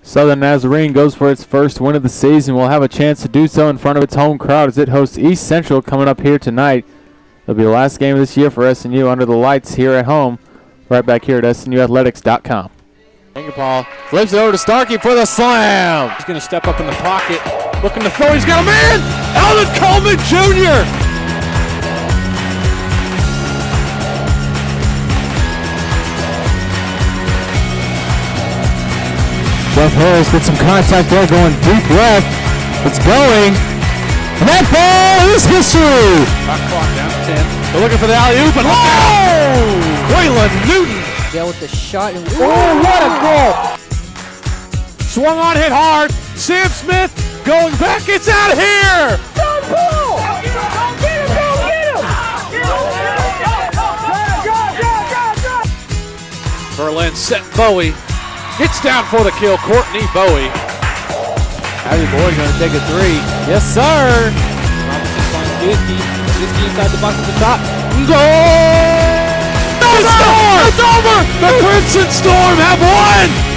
Southern Nazarene goes for its first win of the season. Will have a chance to do so in front of its home crowd as it hosts East Central coming up here tonight. It'll be the last game of this year for SNU under the lights here at home. Right back here at SNUathletics.com. Angerball flips it over to Starkey for the slam. He's going to step up in the pocket, looking to throw. He's got a man! Alvin Coleman Jr. Jeff Harris with some contact there, going deep left. It's going. And that ball is history. Shot clock down to 10. They're looking for the alley-oop, and Waylon Newton. There with the shot. And what a goal! Swung on, hit hard. Sam Smith going back. It's out of here. Don't pull! Get him! Berlin set Bowie. Gets down for the kill. Courtney Bowie. Harry Boyd going to take a three. Yes, sir. Robinson finds Disney. Disney inside the box at the top. Goal! It's over! The Crimson Storm have won!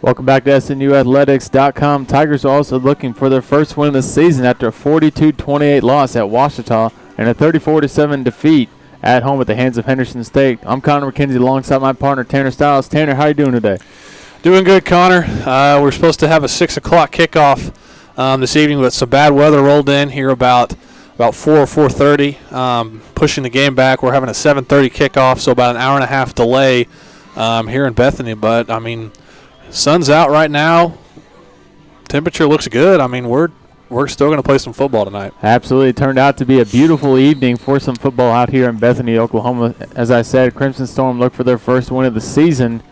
Welcome back to SNUathletics.com. Tigers are also looking for their first win of the season after a 42-28 loss at Ouachita and a 34-7 defeat at home at the hands of Henderson State. I'm Connor McKenzie alongside my partner Tanner Stiles. Tanner, how you doing today? Doing good, Connor. We're supposed to have a 6 o'clock kickoff this evening, but some bad weather rolled in here about 4 or 4:30, pushing the game back. We're having a 7:30 kickoff, so about an hour and a half delay here in Bethany. But, I mean, sun's out right now. Temperature looks good. I mean, we're still going to play some football tonight. Absolutely. It turned out to be a beautiful evening for some football out here in Bethany, Oklahoma. As I said, Crimson Storm looked for their first win of the season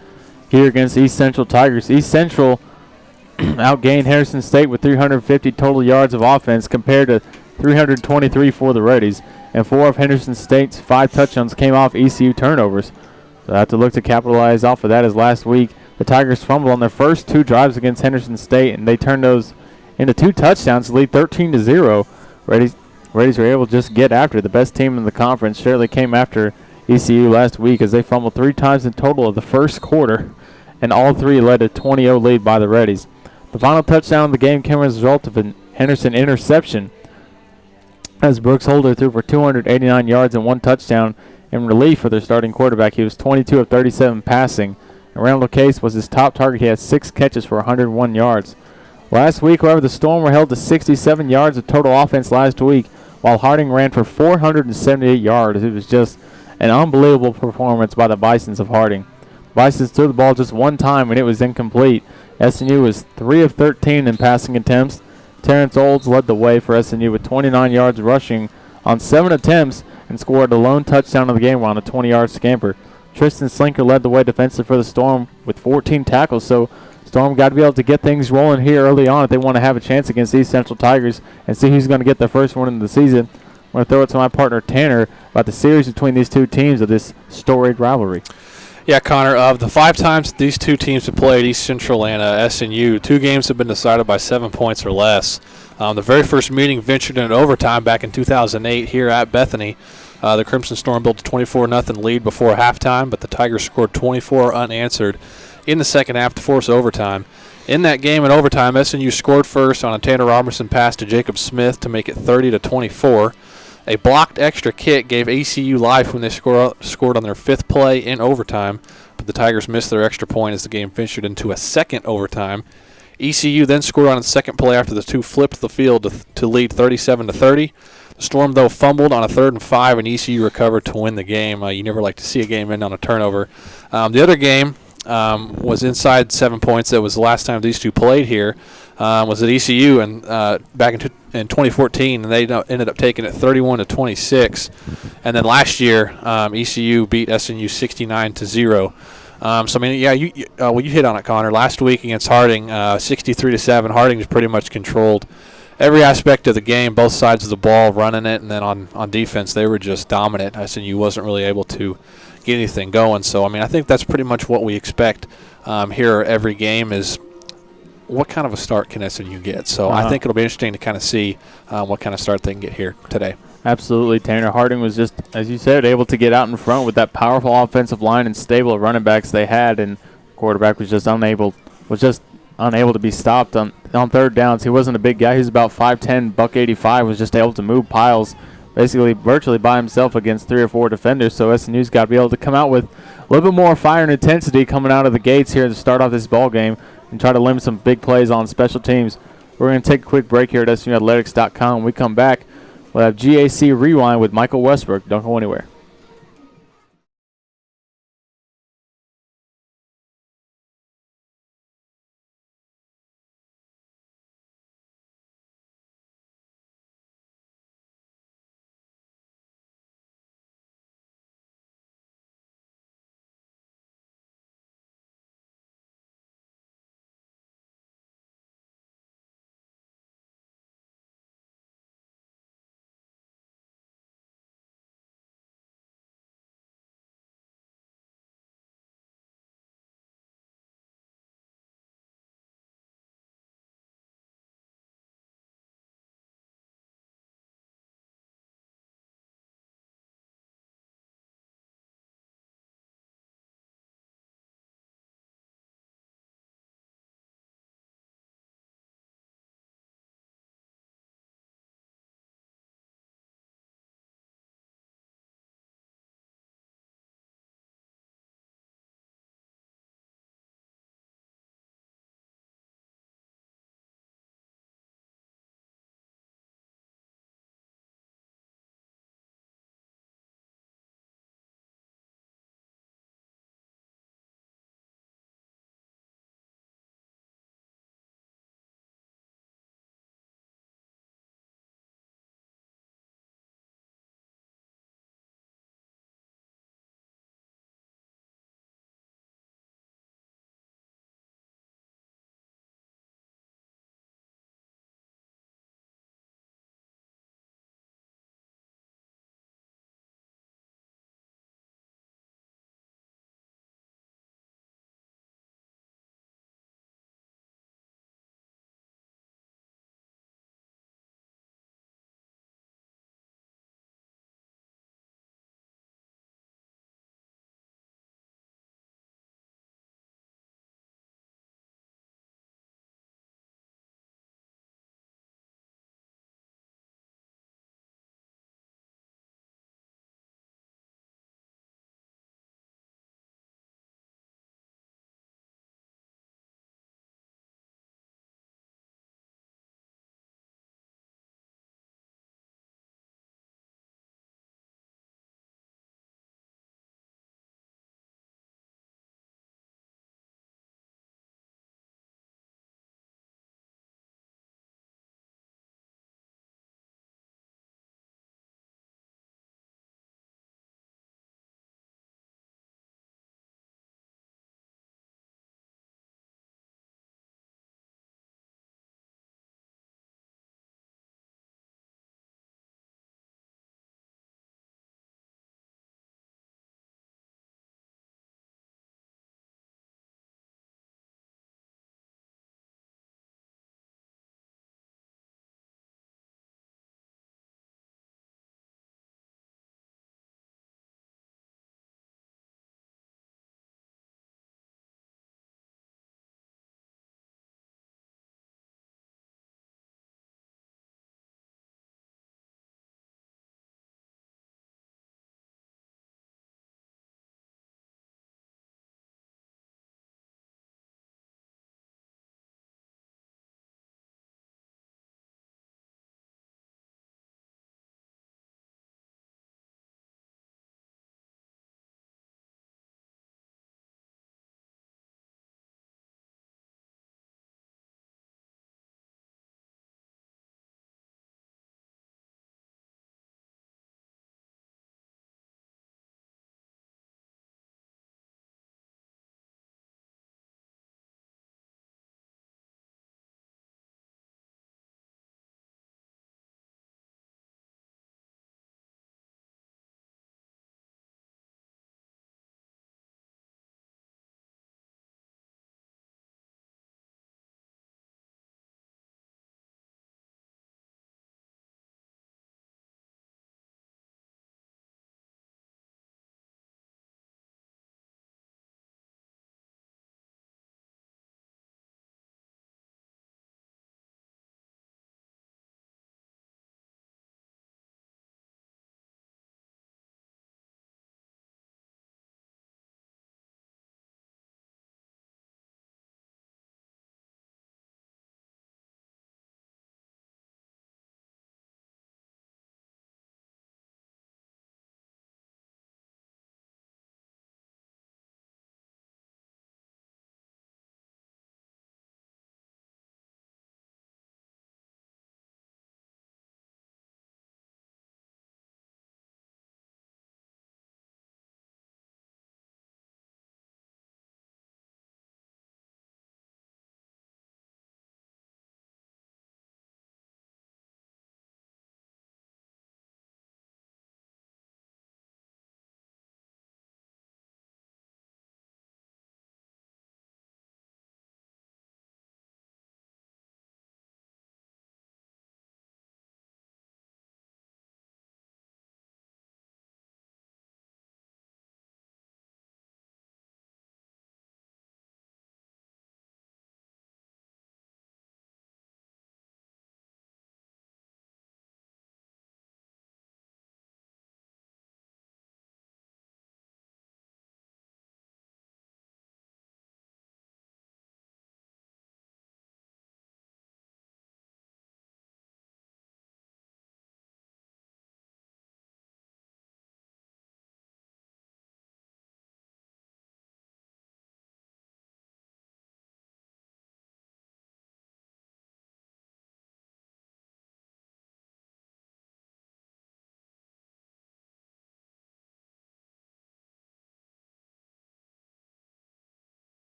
here against East Central Tigers. East Central outgained Henderson State with 350 total yards of offense compared to 323 for the Reddies. And 4 of Henderson State's 5 touchdowns came off ECU turnovers. So I have to look to capitalize off of that, as last week the Tigers fumbled on their first 2 drives against Henderson State, and they turned those into 2 touchdowns to lead 13-0. Reddies were able to just get after it. The best team in the conference surely came after ECU last week as they fumbled 3 times in total of the first quarter, and all 3 led to a 20-0 lead by the Reddies. The final touchdown of the game came as a result of a Henderson interception as Brooks Holder threw for 289 yards and 1 touchdown in relief for their starting quarterback. He was 22 of 37 passing. And Randall Case was his top target. He had 6 catches for 101 yards. Last week, however, the Storm were held to 67 yards of total offense last week, while Harding ran for 478 yards. It was just an unbelievable performance by the Bisons of Harding. Bisons threw the ball just 1 time, and it was incomplete. SNU was 3 of 13 in passing attempts. Terrence Olds led the way for SNU with 29 yards rushing on 7 attempts and scored a lone touchdown of the game on a 20-yard scamper. Tristan Slinker led the way defensively for the Storm with 14 tackles, so Storm got to be able to get things rolling here early on if they want to have a chance against East Central Tigers and see who's going to get their first win of the season. I'm going to throw it to my partner Tanner about the series between these 2 teams of this storied rivalry. Yeah, Connor, of the 5 times these 2 teams have played, East Central and SNU, 2 games have been decided by 7 points or less. The very first meeting ventured into overtime back in 2008 here at Bethany. The Crimson Storm built a 24-0 lead before halftime, but the Tigers scored 24 unanswered in the second half to force overtime. In that game in overtime, SNU scored first on a Tanner Robertson pass to Jacob Smith to make it 30-24. A blocked extra kick gave ECU life when they scored on their 5th play in overtime, but the Tigers missed their extra point as the game ventured into a second overtime. ECU then scored on its second play after the 2 flipped the field to lead 37-30. The Storm, though, fumbled on a 3rd and 5, and ECU recovered to win the game. You never like to see a game end on a turnover. The other game was inside 7 points. That was the last time these 2 played here. Was at ECU and back in 2014, and they ended up taking it 31-26. And then last year, ECU beat SNU 69-0. So I mean, yeah, you hit on it, Connor. Last week against Harding, 63-7. Harding just pretty much controlled every aspect of the game, both sides of the ball, running it, and then on defense, they were just dominant. SNU wasn't really able to get anything going. So I mean, I think that's pretty much what we expect here every game is what kind of a start can SNU get. So I think it'll be interesting to kind of see what kind of start they can get here today. Absolutely. Tanner Harding was just, as you said, able to get out in front with that powerful offensive line and stable running backs they had, and quarterback was just unable to be stopped on third downs. He wasn't a big guy. He was about 5'10", buck 85, was just able to move piles basically virtually by himself against 3 or 4 defenders. So SMU's got to be able to come out with a little bit more fire and intensity coming out of the gates here to start off this ball game and try to limit some big plays on special teams. We're going to take a quick break here at SMUathletics.com. When we come back, we'll have GAC Rewind with Michael Westbrook. Don't go anywhere.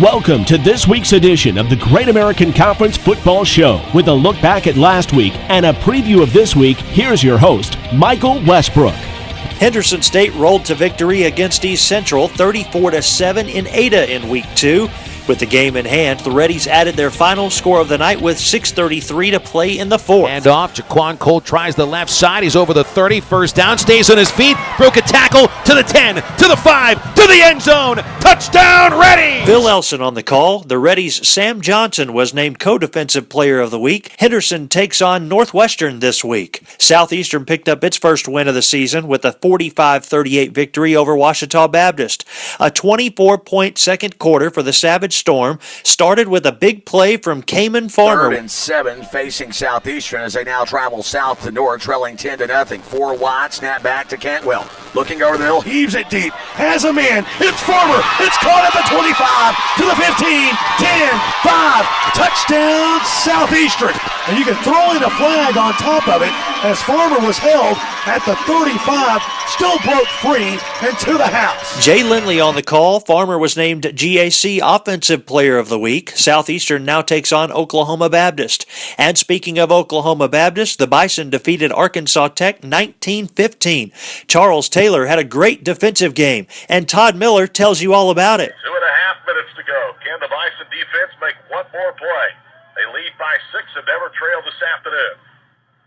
Welcome to this week's edition of the Great American Conference Football Show. With a look back at last week and a preview of this week, here's your host, Michael Westbrook. Henderson State rolled to victory against East Central 34-7 in Ada in Week 2. With the game in hand, the Reddies added their final score of the night with 6:33 to play in the fourth. And off, Jaquan Cole tries the left side. He's over the 30, first down, stays on his feet, broke a tackle to the 10, to the 5, to the end zone. Touchdown, Reddies! Phil Elson on the call. The Reddies' Sam Johnson was named co-defensive player of the week. Henderson takes on Northwestern this week. Southeastern picked up its first win of the season with a 45-38 victory over Ouachita Baptist. A 24-point second quarter for the Savage Storm started with a big play from Cayman Farmer. 3rd and 7 facing Southeastern as they now travel south to north, trailing 10-0. 4 wide, snap back to Cantwell. Looking over the hill, heaves it deep, has a man. It's Farmer. It's caught at the 25, to the 15, 10, 5. Touchdown, Southeastern. And you can throw in a flag on top of it as Farmer was held at the 35, still broke free and to the house. Jay Lindley on the call. Farmer was named GAC Offensive Player of the Week. Southeastern now takes on Oklahoma Baptist. And speaking of Oklahoma Baptist, the Bison defeated Arkansas Tech 19-15. Charles Taylor had a great defensive game, and Todd Miller tells you all about it. 2.5 minutes to go. Can the Bison defense make one more play? They lead by 6 and never trail this afternoon.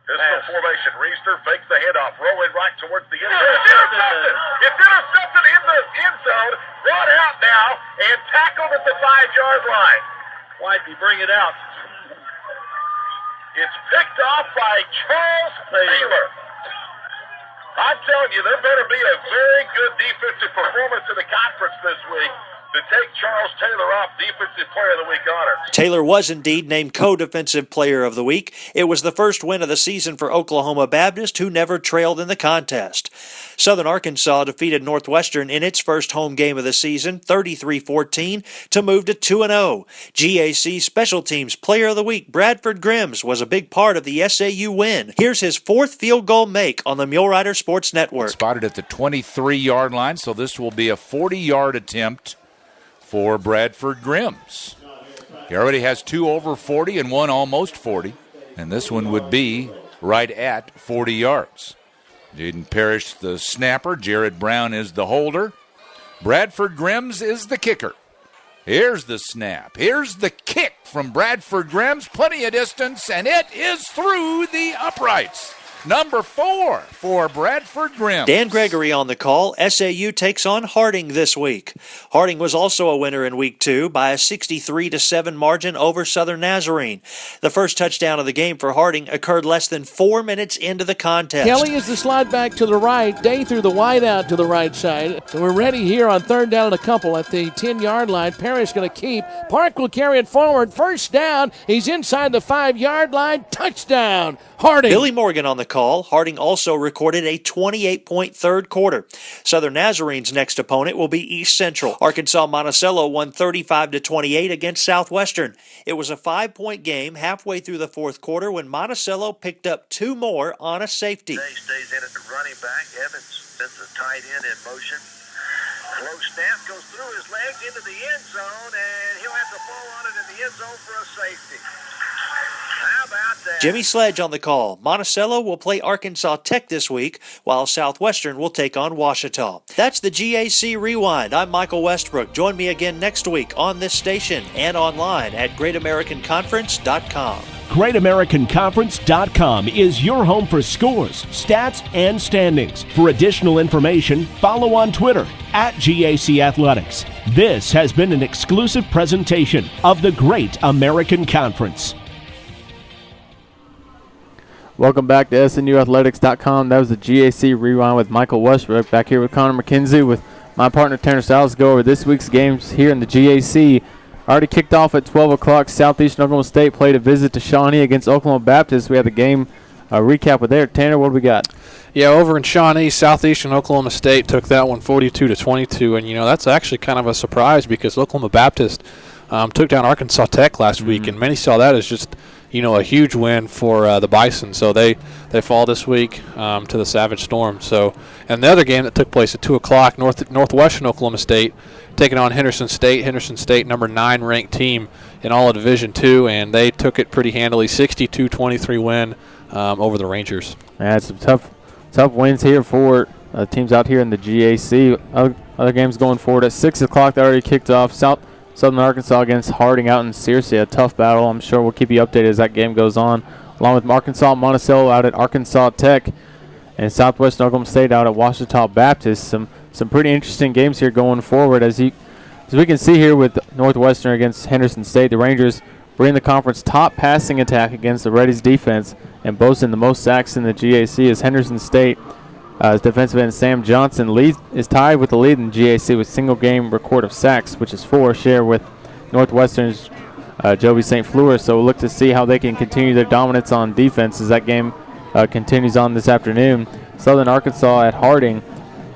Pistol formation. Reister fakes the handoff, rolling right towards the end zone. It's intercepted in the end zone, brought out now, and tackled at the 5-yard line. Why'd he bring it out? It's picked off by Charles Taylor. I'm telling you, there better be a very good defensive performance in the conference this week to take Charles Taylor off Defensive Player of the Week honors. Taylor was indeed named co-defensive player of the week. It was the first win of the season for Oklahoma Baptist, who never trailed in the contest. Southern Arkansas defeated Northwestern in its first home game of the season, 33-14, to move to 2-0. GAC Special Teams Player of the Week, Bradford Grimms, was a big part of the SAU win. Here's his 4th field goal make on the Mule Rider Sports Network. Spotted at the 23-yard line, so this will be a 40-yard attempt for Bradford Grimms. He already has 2 over 40 and 1 almost 40, and this one would be right at 40 yards. Jaden Parrish, the snapper. Jared Brown is the holder. Bradford Grimms is the kicker. Here's the snap. Here's the kick from Bradford Grimms. Plenty of distance, and it is through the uprights. Number 4 for Bradford Grimms. Dan Gregory on the call. SAU takes on Harding this week. Harding was also a winner in Week 2 by a 63-7 margin over Southern Nazarene. The first touchdown of the game for Harding occurred less than 4 minutes into the contest. Kelly is the slide back to the right. Day threw the wide out to the right side. So we're ready here on 3rd down and a couple at the 10-yard line. Parrish going to keep. Park will carry it forward. First down. He's inside the 5-yard line. Touchdown, Harding. Billy Morgan on the call. Harding also recorded a 28-point third quarter. Southern Nazarene's next opponent will be East Central. Arkansas Monticello won 35-28 against Southwestern. It was a 5-point game halfway through the fourth quarter when Monticello picked up 2 more on a safety. Stays in at the running back. Evans sends the tight end in motion. Close snap goes through his legs into the end zone, and he'll have to fall on it in the end zone for a safety. How about that? Jimmy Sledge on the call. Monticello will play Arkansas Tech this week, while Southwestern will take on Ouachita. That's the GAC Rewind. I'm Michael Westbrook. Join me again next week on this station and online at GreatAmericanConference.com. GreatAmericanConference.com is your home for scores, stats, and standings. For additional information, follow on Twitter at GAC Athletics. This has been an exclusive presentation of the Great American Conference. Welcome back to SNUathletics.com. That was the GAC Rewind with Michael Westbrook. Back here with Connor McKenzie with my partner Tanner Stiles to go over this week's games here in the GAC. Already kicked off at 12 o'clock. Southeastern Oklahoma State played a visit to Shawnee against Oklahoma Baptist. We had the game recap with there. Tanner, what do we got? Yeah, over in Shawnee, Southeastern Oklahoma State took that one 42-22, and that's actually kind of a surprise because Oklahoma Baptist took down Arkansas Tech last week, and many saw that as just a huge win for the Bison. So they fall this week to the Savage Storm. So, and the other game that took place at 2 o'clock, Northwestern Oklahoma State taking on Henderson State. Henderson State, number 9 ranked team in all of Division II, and they took it pretty handily, 62-23 win over the Rangers. Yeah, some tough wins here for teams out here in the GAC. Other games going forward at 6 o'clock. They already kicked off. Southern Arkansas against Harding out in Searcy, a tough battle. I'm sure we'll keep you updated as that game goes on, along with Arkansas Monticello out at Arkansas Tech and Southwestern Oklahoma State out at Ouachita Baptist. Some pretty interesting games here going forward. As we can see here with Northwestern against Henderson State, the Rangers bring the conference top passing attack against the Reddies defense and boasting the most sacks in the GAC as Henderson State defensive end Sam Johnson is tied with the lead in GAC with single game record of sacks, which is 4, share with Northwestern's Joby St. Fleur. So we'll look to see how they can continue their dominance on defense as that game continues on this afternoon. Southern Arkansas at Harding,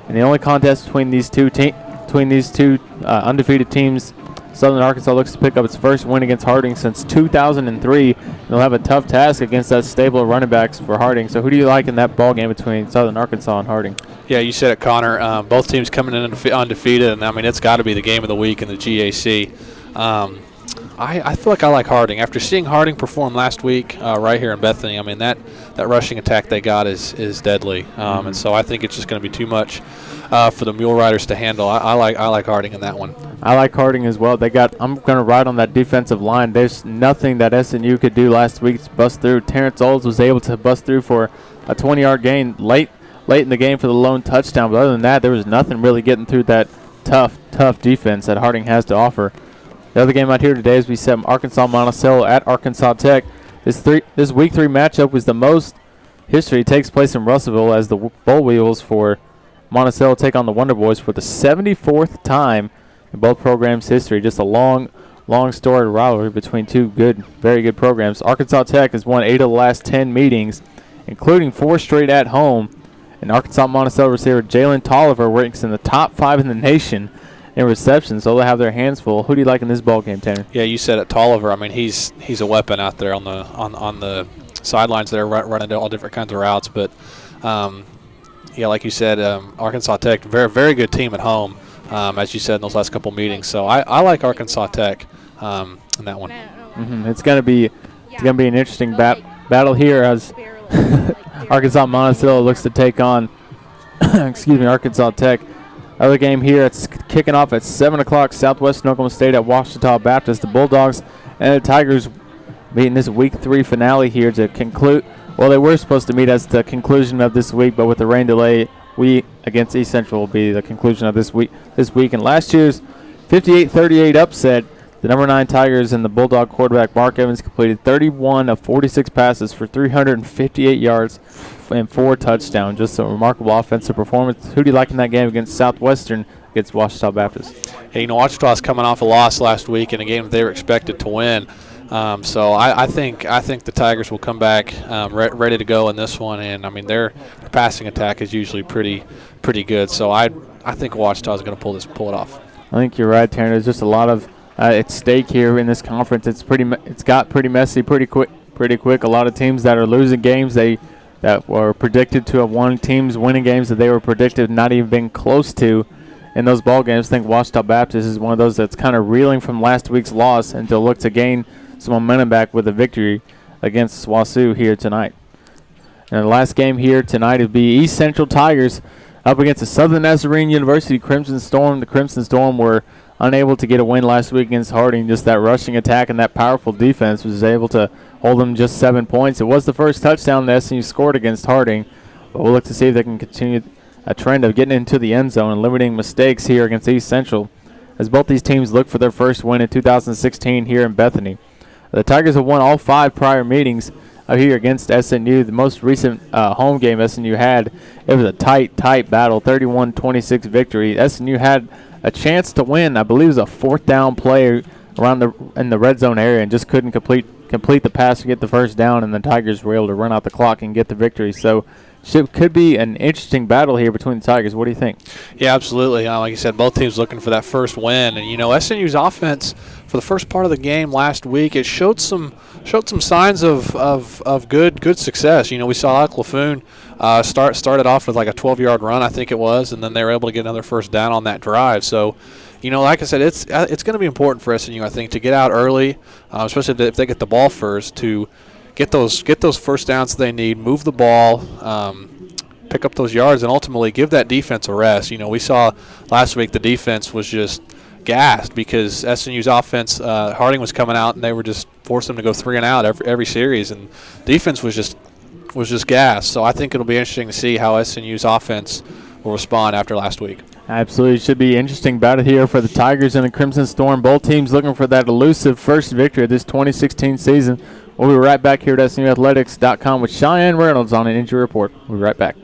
and the only contest between these two undefeated teams. Southern Arkansas looks to pick up its first win against Harding since 2003. They'll have a tough task against that stable of running backs for Harding. So who do you like in that ball game between Southern Arkansas and Harding? Yeah, you said it, Connor. Both teams coming in undefeated, and I mean it's got to be the game of the week in the GAC. I feel like I like Harding. After seeing Harding perform last week right here in Bethany, I mean that rushing attack they got is deadly, and so I think it's just going to be too much for the Mule Riders to handle. I like Harding in that one. I like Harding as well. I'm going to ride on that defensive line. There's nothing that SNU could do last week to bust through. Terrence Olds was able to bust through for a 20-yard gain late in the game for the lone touchdown. But other than that, there was nothing really getting through that tough defense that Harding has to offer. The other game out here today, as we said, Arkansas Monticello at Arkansas Tech. This Week 3 matchup was the most history takes place in Russellville as the Bull Wheels for Monticello take on the Wonder Boys for the 74th time in both programs' history. Just a long storied rivalry between two very good programs. Arkansas Tech has won 8 of the last 10 meetings, including 4 straight at home. And Arkansas Monticello receiver Jalen Tolliver ranks in the top 5 in the nation in receptions, so they'll have their hands full. Who do you like in this ball game, Tanner? Yeah, you said it, Tolliver. I mean, he's a weapon out there on the sidelines there, running all different kinds of routes. But yeah, like you said, Arkansas Tech, very very good team at home, as you said in those last couple meetings. So I like Arkansas Tech in that one. It's gonna be an interesting battle here as Arkansas Monticello looks to take on Arkansas Tech. Other game here, it's kicking off at 7 o'clock, Southwestern Oklahoma State at Ouachita Baptist. The Bulldogs and the Tigers meeting this Week 3 finale here to conclude. Well, they were supposed to meet as the conclusion of this week, but with the rain delay, we against East Central will be the conclusion of this week. And last year's 58-38 upset, the number 9 Tigers and the Bulldog quarterback Mark Evans completed 31 of 46 passes for 358 yards and 4 touchdowns. Just a remarkable offensive performance. Who do you like in that game against Southwestern against Ouachita Baptist? Hey, Ouachita's coming off a loss last week in a game that they were expected to win. So I think the Tigers will come back ready to go in this one, and I mean their passing attack is usually pretty good. So I think Ouachita is going to pull it off. I think you're right, Taryn. There's just a lot of at stake here in this conference. It's got pretty messy, pretty quick. A lot of teams that are losing games that were predicted to have won, teams winning games that they were predicted not even being close to in those ball games. I think Ouachita Baptist is one of those that's kind of reeling from last week's loss and to look to gain some momentum back with a victory against SWOSU here tonight. And the last game here tonight would be East Central Tigers up against the Southern Nazarene University Crimson Storm. The Crimson Storm were unable to get a win last week against Harding. Just that rushing attack and that powerful defense was able to hold them just 7 points. It was the first touchdown that SNU scored against Harding, but we'll look to see if they can continue a trend of getting into the end zone and limiting mistakes here against East Central as both these teams look for their first win in 2016 here in Bethany. The Tigers have won all 5 prior meetings here against SNU. The most recent home game SNU had, it was a tight battle, 31-26 victory. SNU had a chance to win. I believe it was a 4th down play in the red zone area and just couldn't complete the pass to get the first down, and the Tigers were able to run out the clock and get the victory. So could be an interesting battle here between the Tigers. What do you think? Yeah, absolutely. Like you said, both teams looking for that first win. And, SNU's offense for the first part of the game last week, it showed some signs of good success. We saw Alec Laffoon started off with like a 12-yard run, I think it was, and then they were able to get another first down on that drive. So, like I said, it's going to be important for SNU, I think, to get out early, especially if they get the ball first, to get those first downs they need, move the ball, pick up those yards, and ultimately give that defense a rest. We saw last week the defense was just gassed because SNU's offense, Harding was coming out and they were just forcing them to go 3 and out every series, and defense was just gassed. So I think it'll be interesting to see how SNU's offense will respond after last week. Absolutely. It should be interesting battle here for the Tigers and the Crimson Storm. Both teams looking for that elusive first victory of this 2016 season. We'll be right back here at SNUathletics.com with Cheyenne Reynolds on an injury report. We'll be right back.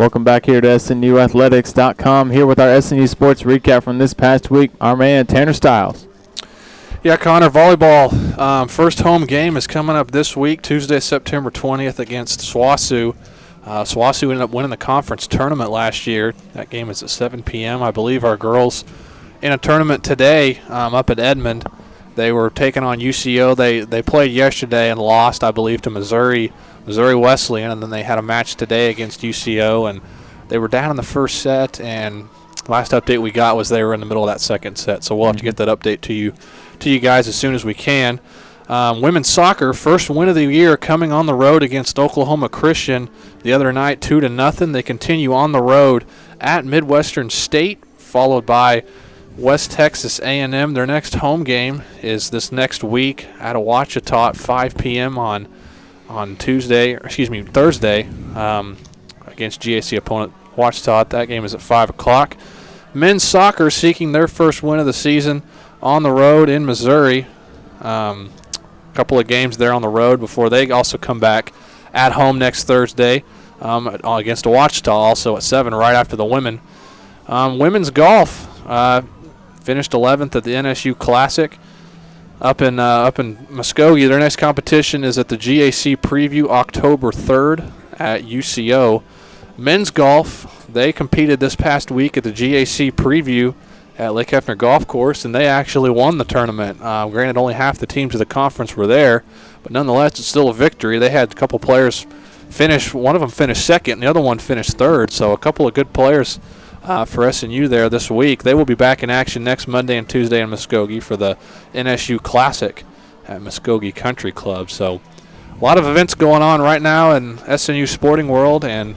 Welcome back here to SNUathletics.com. Here with our SNU Sports recap from this past week, our man Tanner Stiles. Yeah, Connor, volleyball first home game is coming up this week, Tuesday, September 20th against SWOSU. SWOSU ended up winning the conference tournament last year. That game is at 7 p.m. I believe our girls in a tournament today up at Edmond. They were taking on UCO. They played yesterday and lost, I believe, to Missouri Wesleyan, and then they had a match today against UCO, and they were down in the first set, and last update we got was they were in the middle of that second set, so we'll have to get that update to you guys as soon as we can. Women's soccer, first win of the year coming on the road against Oklahoma Christian the other night, 2-0. They continue on the road at Midwestern State, followed by West Texas A&M. Their next home game is this next week at Ouachita at 5 p.m. on Thursday against GAC opponent Ouachita. That game is at 5 o'clock. Men's soccer seeking their first win of the season on the road in Missouri. A couple of games there on the road before they also come back at home next Thursday against Ouachita, also at 7 right after the women. Women's golf finished 11th at the NSU Classic up in Muskogee. Their next competition is at the GAC Preview October 3rd at UCO. Men's golf, they competed this past week at the GAC Preview at Lake Hefner Golf Course, and they actually won the tournament. Granted, only half the teams of the conference were there, but nonetheless, it's still a victory. They had a couple players finish. One of them finished second, and the other one finished third, so a couple of good players for SNU there this week. They will be back in action next Monday and Tuesday in Muskogee for the NSU Classic at Muskogee Country Club. So a lot of events going on right now in SNU sporting world, and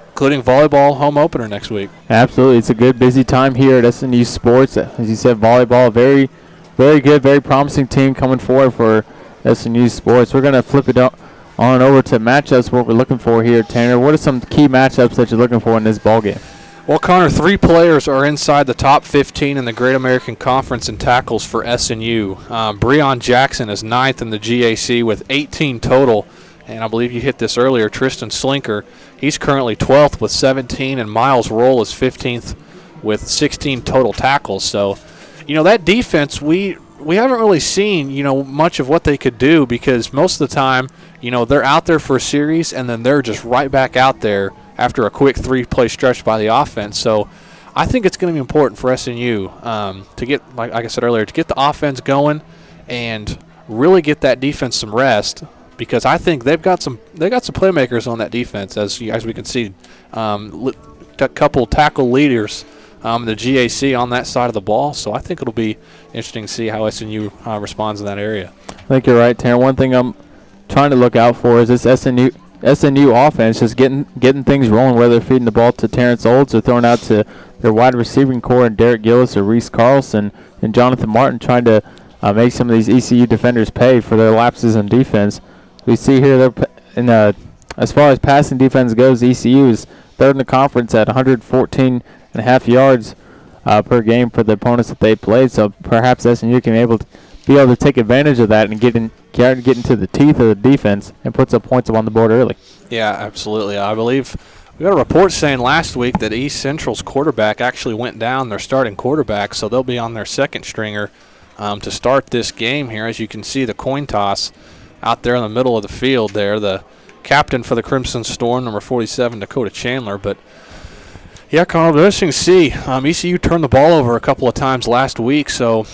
including volleyball home opener next week. Absolutely. It's a good, busy time here at SNU Sports. As you said, volleyball, very, very good, very promising team coming forward for SNU Sports. We're going to flip it on over to matchups, what we're looking for here, Tanner. What are some key matchups that you're looking for in this ballgame? Well, Connor, 3 players are inside the top 15 in the Great American Conference in tackles for SNU. Breon Jackson is 9th in the GAC with 18 total. And I believe you hit this earlier, Tristan Slinker, he's currently 12th with 17, and Miles Roll is 15th with 16 total tackles. So, that defense, we haven't really seen, much of what they could do, because most of the time, they're out there for a series, and then they're just right back out there after a quick 3-play stretch by the offense. So I think it's going to be important for SNU to get, like I said earlier, to get the offense going and really get that defense some rest, because I think they've got some playmakers on that defense, as we can see, a couple tackle leaders, the GAC on that side of the ball. So I think it'll be interesting to see how SNU responds in that area. I think you're right, Tanner. One thing I'm trying to look out for is this SNU offense just getting things rolling, whether they're feeding the ball to Terrence Olds or throwing out to their wide receiving core and Derek Gillis or Reese Carlson and Jonathan Martin, trying to make some of these ECU defenders pay for their lapses in defense. We see here as far as passing defense goes, ECU is third in the conference at 114.5 yards per game for the opponents that they played. So perhaps SNU can be able to take advantage of that and get into the teeth of the defense and put some points up on the board early. Yeah, absolutely. I believe we got a report saying last week that East Central's quarterback actually went down, their starting quarterback, so they'll be on their second stringer to start this game here. As you can see, the coin toss out there in the middle of the field there, the captain for the Crimson Storm, number 47, Dakota Chandler. But yeah, Carl, interesting to see. ECU turned the ball over a couple of times last week, so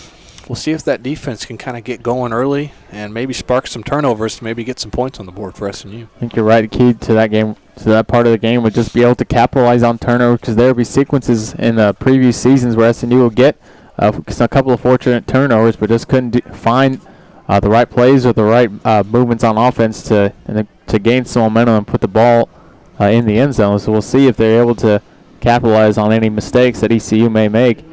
we'll see if that defense can kind of get going early and maybe spark some turnovers to maybe get some points on the board for SNU. I think you're right. The key to that game, to that part of the game, would just be able to capitalize on turnovers, because there will be sequences in the previous seasons where SNU will get a couple of fortunate turnovers, but just couldn't find the right plays or the right movements on offense to gain some momentum and put the ball in the end zone. So we'll see if they're able to capitalize on any mistakes that ECU may make.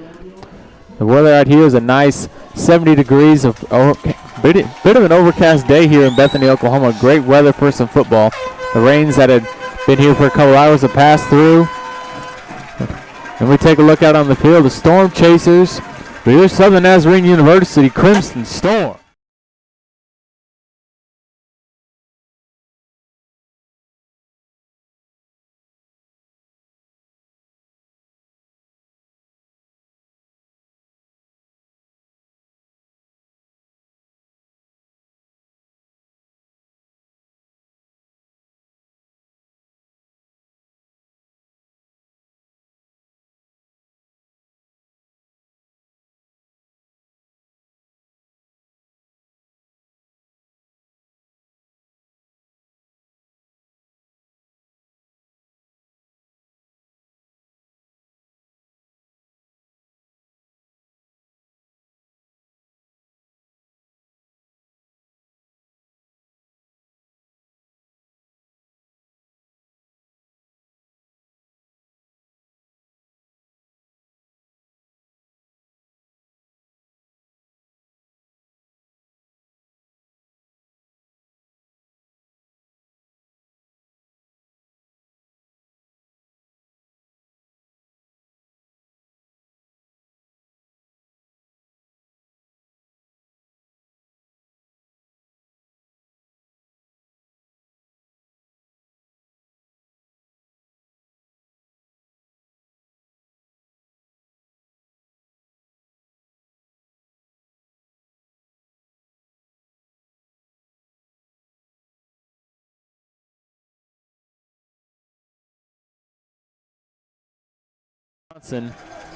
The weather out here is a nice 70 degrees of bit of an overcast day here in Bethany, Oklahoma. Great weather for some football. The rains that had been here for a couple hours have passed through. And we take a look out on the field. The Storm Chasers, here's Southern Nazarene University Crimson Storm.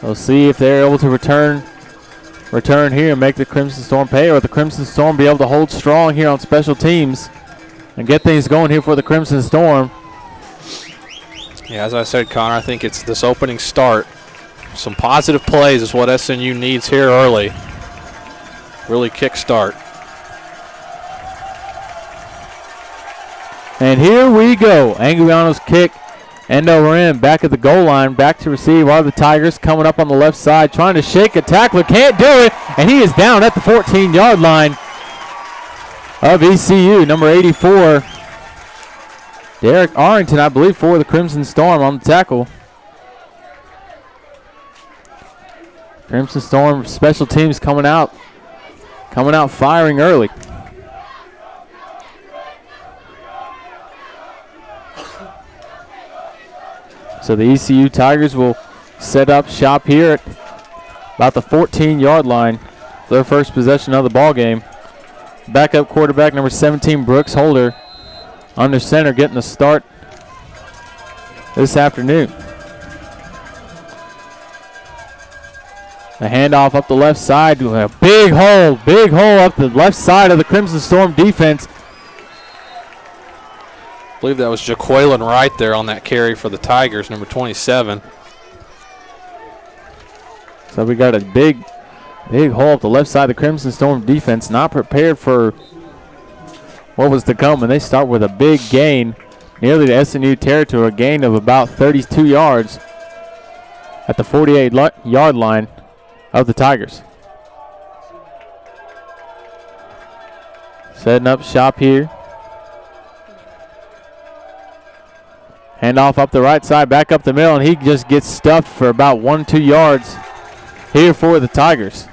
We'll see if they're able to return here and make the Crimson Storm pay, or the Crimson Storm be able to hold strong here on special teams and get things going here for the Crimson Storm. Yeah, as I said, Connor, I think it's this opening start. Some positive plays is what SNU needs here early. Really kick start. And here we go. Anguiano's kick. End over end, back at the goal line, back to receive are the Tigers coming up on the left side, trying to shake a tackler, can't do it, and he is down at the 14-yard line of ECU, number 84. Derek Arrington, I believe, for the Crimson Storm on the tackle. Crimson Storm special teams coming out firing early. So the ECU Tigers will set up shop here at about the 14-yard line for their first possession of the ball game. Backup quarterback number 17, Brooks Holder, under center, getting the start this afternoon. A handoff up the left side to a big hole up the left side of the Crimson Storm defense. I believe that was Jaqueline Wright there on that carry for the Tigers, number 27. So we got a big hole up the left side of the Crimson Storm defense, not prepared for what was to come, and they start with a big gain nearly to SNU territory, a gain of about 32 yards at the 48-yard line of the Tigers. Setting up shop here. Handoff up the right side, back up the middle, and he just gets stuffed for about 1-2 yards here for the Tigers.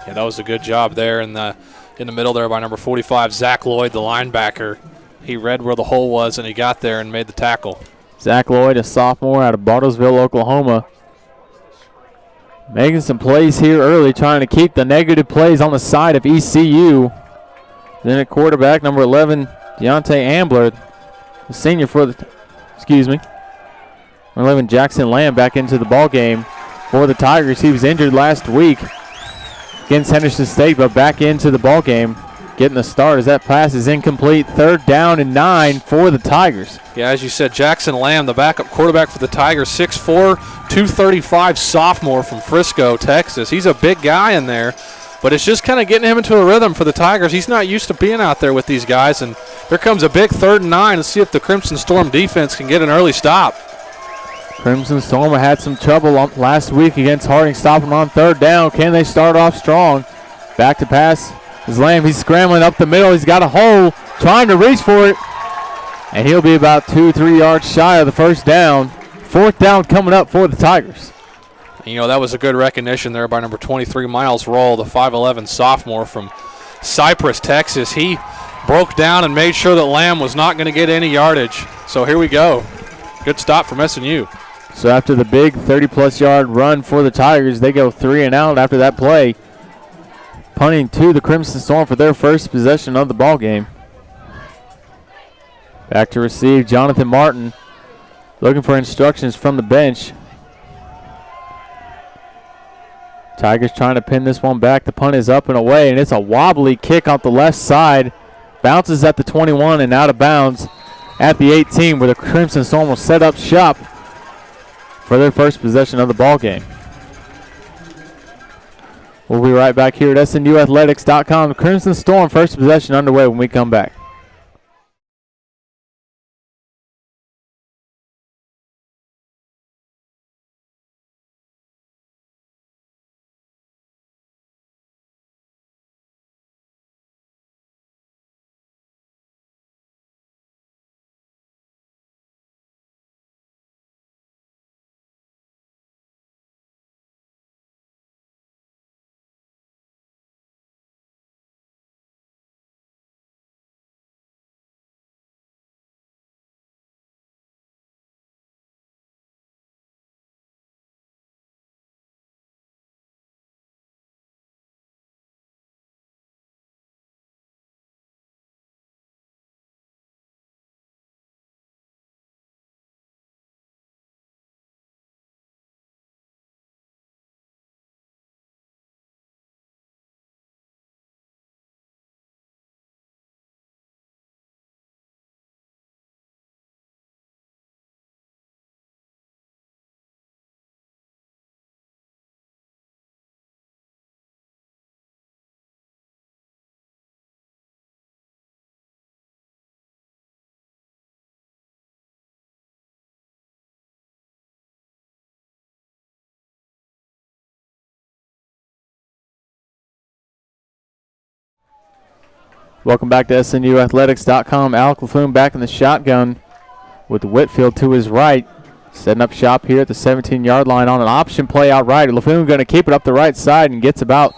Yeah, that was a good job there in the middle there by number 45, Zach Lloyd, the linebacker. He read where the hole was, and he got there and made the tackle. Zach Lloyd, a sophomore out of Bartlesville, Oklahoma, making some plays here early, trying to keep the negative plays on the side of ECU. Then at quarterback, number 11, Deontay Ambler, the senior for the, number 11, Jackson Lamb, back into the ball game for the Tigers. He was injured last week against Henderson State, but back into the ball game, getting the start as that pass is incomplete. 3rd down and 9 for the Tigers. Yeah, as you said, Jackson Lamb, the backup quarterback for the Tigers, 6'4", 235 sophomore from Frisco, Texas. He's a big guy in there, but it's just kind of getting him into a rhythm for the Tigers. He's not used to being out there with these guys, and there comes a big 3rd and 9. Let's see if the Crimson Storm defense can get an early stop. Crimson Storm had some trouble last week against Harding, stopping on 3rd down. Can they start off strong? Back to pass is Lamb. He's scrambling up the middle. He's got a hole, trying to reach for it, and he'll be about 2-3 yards shy of the 1st down. 4th down coming up for the Tigers. You know, that was a good recognition there by number 23, Miles Roll, the 5'11 sophomore from Cypress, Texas. He broke down and made sure that Lamb was not going to get any yardage. So here we go. Good stop from SNU. So after the big 30-plus yard run for the Tigers, they go 3 and out after that play, punting to the Crimson Storm for their first possession of the ball game. Back to receive, Jonathan Martin, looking for instructions from the bench. Tigers trying to pin this one back. The punt is up and away, and it's a wobbly kick off the left side. Bounces at the 21 and out of bounds at the 18, where the Crimson Storm will set up shop for their first possession of the ball game. We'll be right back here at SNUathletics.com. The Crimson Storm first possession underway when we come back. Welcome back to SNUathletics.com. Alec Laffoon back in the shotgun with Whitfield to his right. Setting up shop here at the 17-yard line on an option play out right. Laffoon going to keep it up the right side and gets about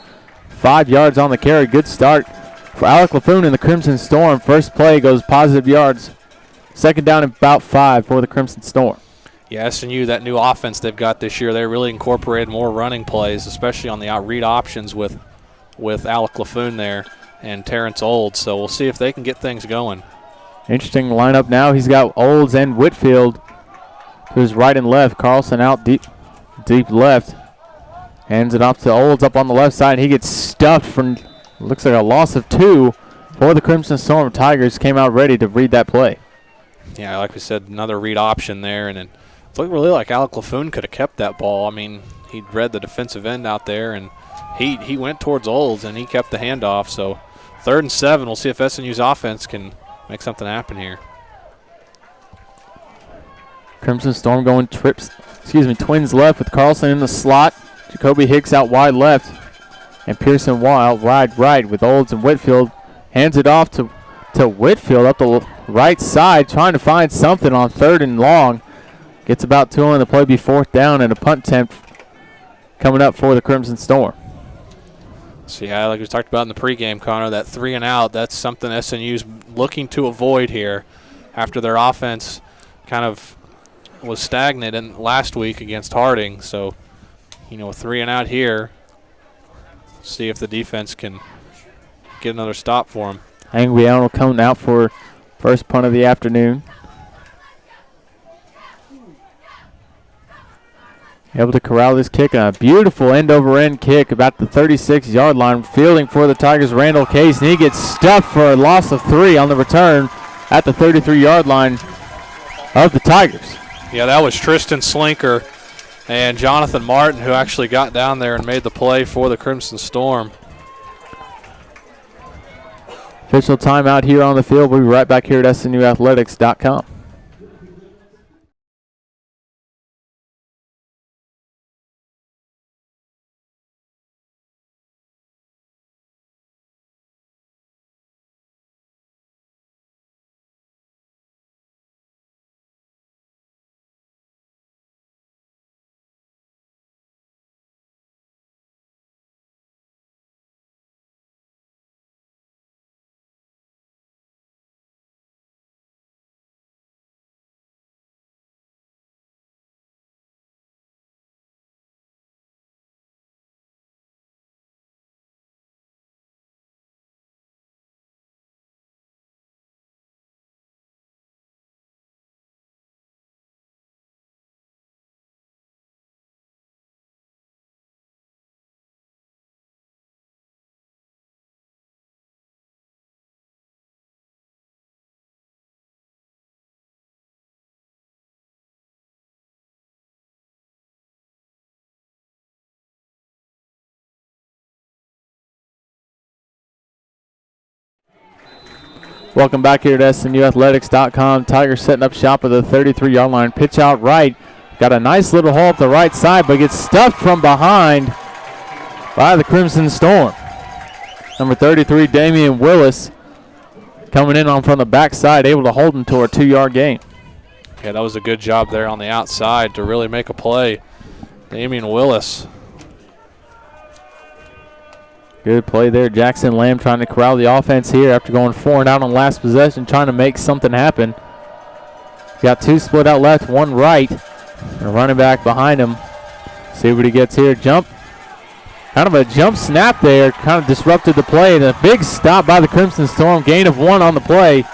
5 yards on the carry. Good start for Alec Laffoon and the Crimson Storm. First play goes positive yards. Second down and about 5 for the Crimson Storm. Yeah, SNU, that new offense they've got this year, they really incorporated more running plays, especially on the out-read options with Alec Laffoon there and Terrence Olds. So we'll see if they can get things going. Interesting lineup now. He's got Olds and Whitfield to his right and left. Carlson out deep left. Hands it off to Olds up on the left side. He gets stuffed from, looks like a loss of 2 for the Crimson Storm. Tigers came out ready to read that play. Yeah, like we said, another read option there, and it looked really like Alec Laffoon could have kept that ball. I mean, he read the defensive end out there, and he went towards Olds, and he kept the handoff. So 3rd and 7. We'll see if SNU's offense can make something happen here. Crimson Storm going twins left with Carlson in the slot. Jacoby Hicks out wide left. And Pearson Wild wide right with Olds and Whitfield. Hands it off to Whitfield up the right side, trying to find something on 3rd and long. Gets about 2 on the play, be 4th down, and a punt attempt coming up for the Crimson Storm. So, yeah, like we talked about in the pregame, Connor, that 3 and out, that's something SNU's looking to avoid here after their offense kind of was stagnant in last week against Harding. So, a 3 and out here. See if the defense can get another stop for them. Anguiano coming out for first punt of the afternoon. Able to corral this kick. A beautiful end-over-end kick about the 36-yard line. Fielding for the Tigers, Randall Case, and he gets stuffed for a loss of 3 on the return at the 33-yard line of the Tigers. Yeah, that was Tristan Slinker and Jonathan Martin who actually got down there and made the play for the Crimson Storm. Official timeout here on the field. We'll be right back here at SNUathletics.com. Welcome back here at SNUathletics.com. Tigers setting up shop at the 33-yard line. Pitch out right. Got a nice little hole up the right side, but gets stuffed from behind by the Crimson Storm. Number 33, Damian Willis, coming in on from the backside, able to hold him to a 2-yard gain. Yeah, that was a good job there on the outside to really make a play. Damian Willis. Good play there. Jackson Lamb trying to corral the offense here after going 4 and out on last possession, trying to make something happen. Got 2 split out left, 1 right. And a running back behind him. See what he gets here. Jump. Kind of a jump snap there. Kind of disrupted the play. And a big stop by the Crimson Storm. Gain of 1 on the play.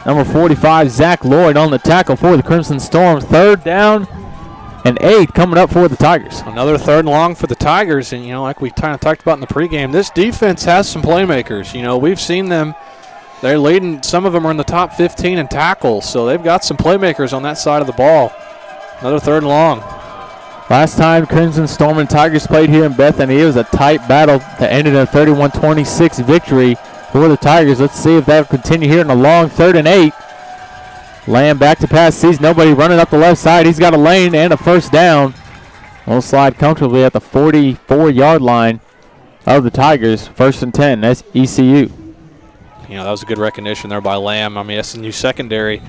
Number 45, Zach Lloyd on the tackle for the Crimson Storm. 3rd down and 8 coming up for the Tigers. Another 3rd and long for the Tigers. And, like we kind of talked about in the pregame, this defense has some playmakers. We've seen them. They're leading. Some of them are in the top 15 in tackles. So they've got some playmakers on that side of the ball. Another 3rd and long. Last time Crimson Storm and Tigers played here in Bethany, it was a tight battle that ended in a 31-26 victory for the Tigers. Let's see if that'll continue here in a long 3rd and 8. Lamb back to pass, sees nobody running up the left side. He's got a lane and a 1st down. Will slide comfortably at the 44-yard line of the Tigers. 1st and 10, that's ECU. that was a good recognition there by Lamb. I mean, SNU secondary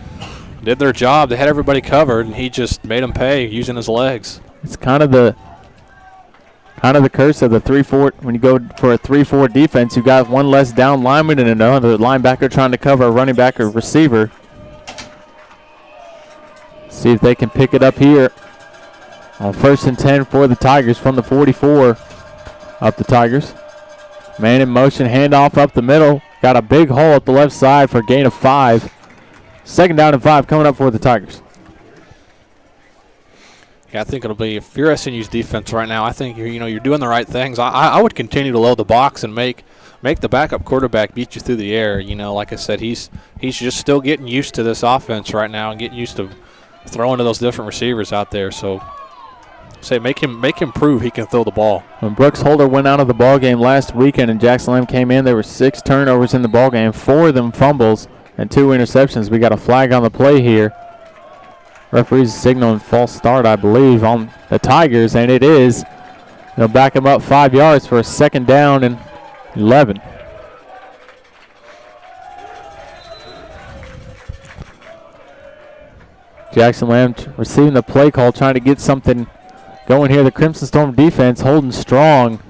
did their job. They had everybody covered, and he just made them pay using his legs. It's kind of the curse of the 3-4. When you go for a 3-4 defense, you got one less down lineman and another linebacker trying to cover a running back or receiver. See if they can pick it up here on 1st and 10 for the Tigers from the 44 up the Tigers. Man in motion, handoff up the middle. Got a big hole up the left side for a gain of 5. 2nd down and 5 coming up for the Tigers. Yeah, I think it'll be, if you're SNU's defense right now, I think you're doing the right things. I would continue to load the box and make the backup quarterback beat you through the air. Like I said, he's just still getting used to this offense right now and getting used to throwing to those different receivers out there. So say make him prove he can throw the ball. When Brooks Holder went out of the ball game last weekend and Jackson Lamb came in, there were 6 turnovers in the ball game, 4 of them fumbles and 2 interceptions. We got a flag on the play here. Referee's signaling false start, I believe, on the Tigers, and it is. They'll back him up 5 yards for a 2nd down and 11. Jackson Lamb receiving the play call, trying to get something going here. The Crimson Storm defense holding strong.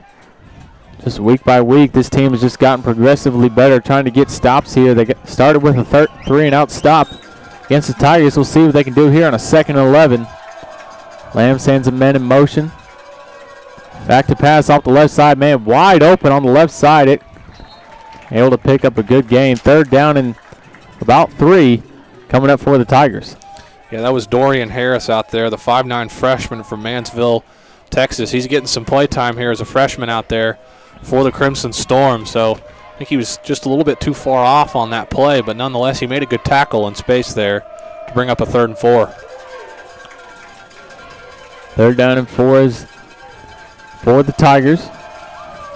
Just week by week, this team has just gotten progressively better, trying to get stops here. They started with a 3-and-out stop against the Tigers. We'll see what they can do here on a 2nd and 11. Lamb sends a man in motion. Back to pass off the left side. Man wide open on the left side. Able to pick up a good gain. 3rd down and about 3 coming up for the Tigers. Yeah, that was Dorian Harris out there, the 5'9" freshman from Mansville, Texas. He's getting some play time here as a freshman out there for the Crimson Storm. So I think he was just a little bit too far off on that play, but nonetheless he made a good tackle in space there to bring up a 3rd and 4. 3rd down and 4 is for the Tigers.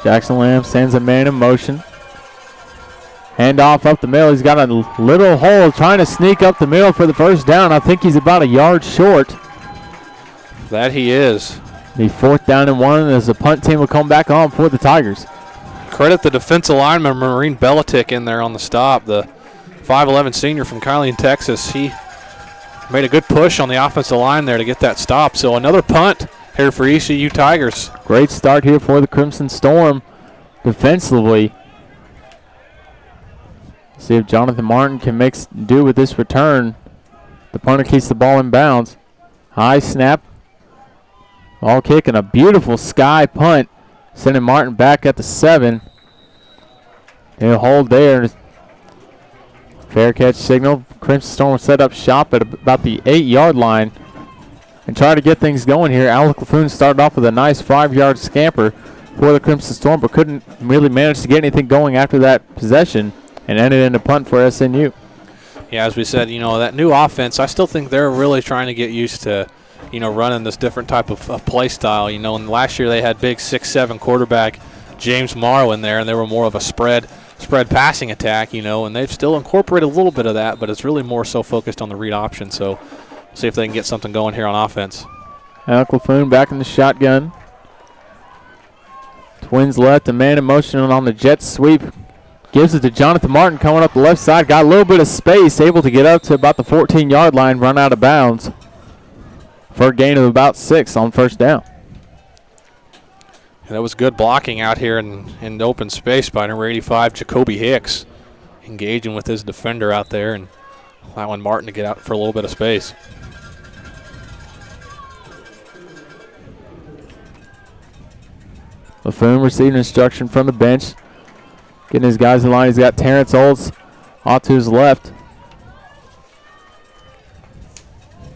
Jackson Lamb sends a man in motion. Handoff up the middle. He's got a little hole trying to sneak up the middle for the 1st down. I think he's about a yard short. That he is. The 4th down and 1 as the punt team will come back on for the Tigers. Credit the defensive lineman, Marine Belichick, in there on the stop. The 5'11" senior from Kylie, Texas. He made a good push on the offensive line there to get that stop. So another punt here for ECU Tigers. Great start here for the Crimson Storm defensively. See if Jonathan Martin can make do with this return. The punter keeps the ball in bounds. High snap. Ball kick and a beautiful sky punt. Sending Martin back at the 7. He'll hold there. Fair catch signal. Crimson Storm will set up shop at about the 8-yard line and try to get things going here. Alec Laffoon started off with a nice 5-yard scamper for the Crimson Storm, but couldn't really manage to get anything going after that possession and ended in a punt for SNU. Yeah, as we said, that new offense, I still think they're really trying to get used to, running this different type of play style. And last year they had big 6'7" quarterback James Morrow in there, and they were more of a spread passing attack, and they've still incorporated a little bit of that, but it's really more so focused on the read option. So we'll see if they can get something going here on offense. Alec Laffoon back in the shotgun. Twins left, a man in motion on the jet sweep. Gives it to Jonathan Martin coming up the left side. Got a little bit of space, able to get up to about the 14-yard line, run out of bounds for a gain of about 6 on 1st down. Yeah, that was good blocking out here in open space by number 85, Jacoby Hicks, engaging with his defender out there and allowing Martin to get out for a little bit of space. Laffoon receiving instruction from the bench. Getting his guys in line. He's got Terrence Olds off to his left.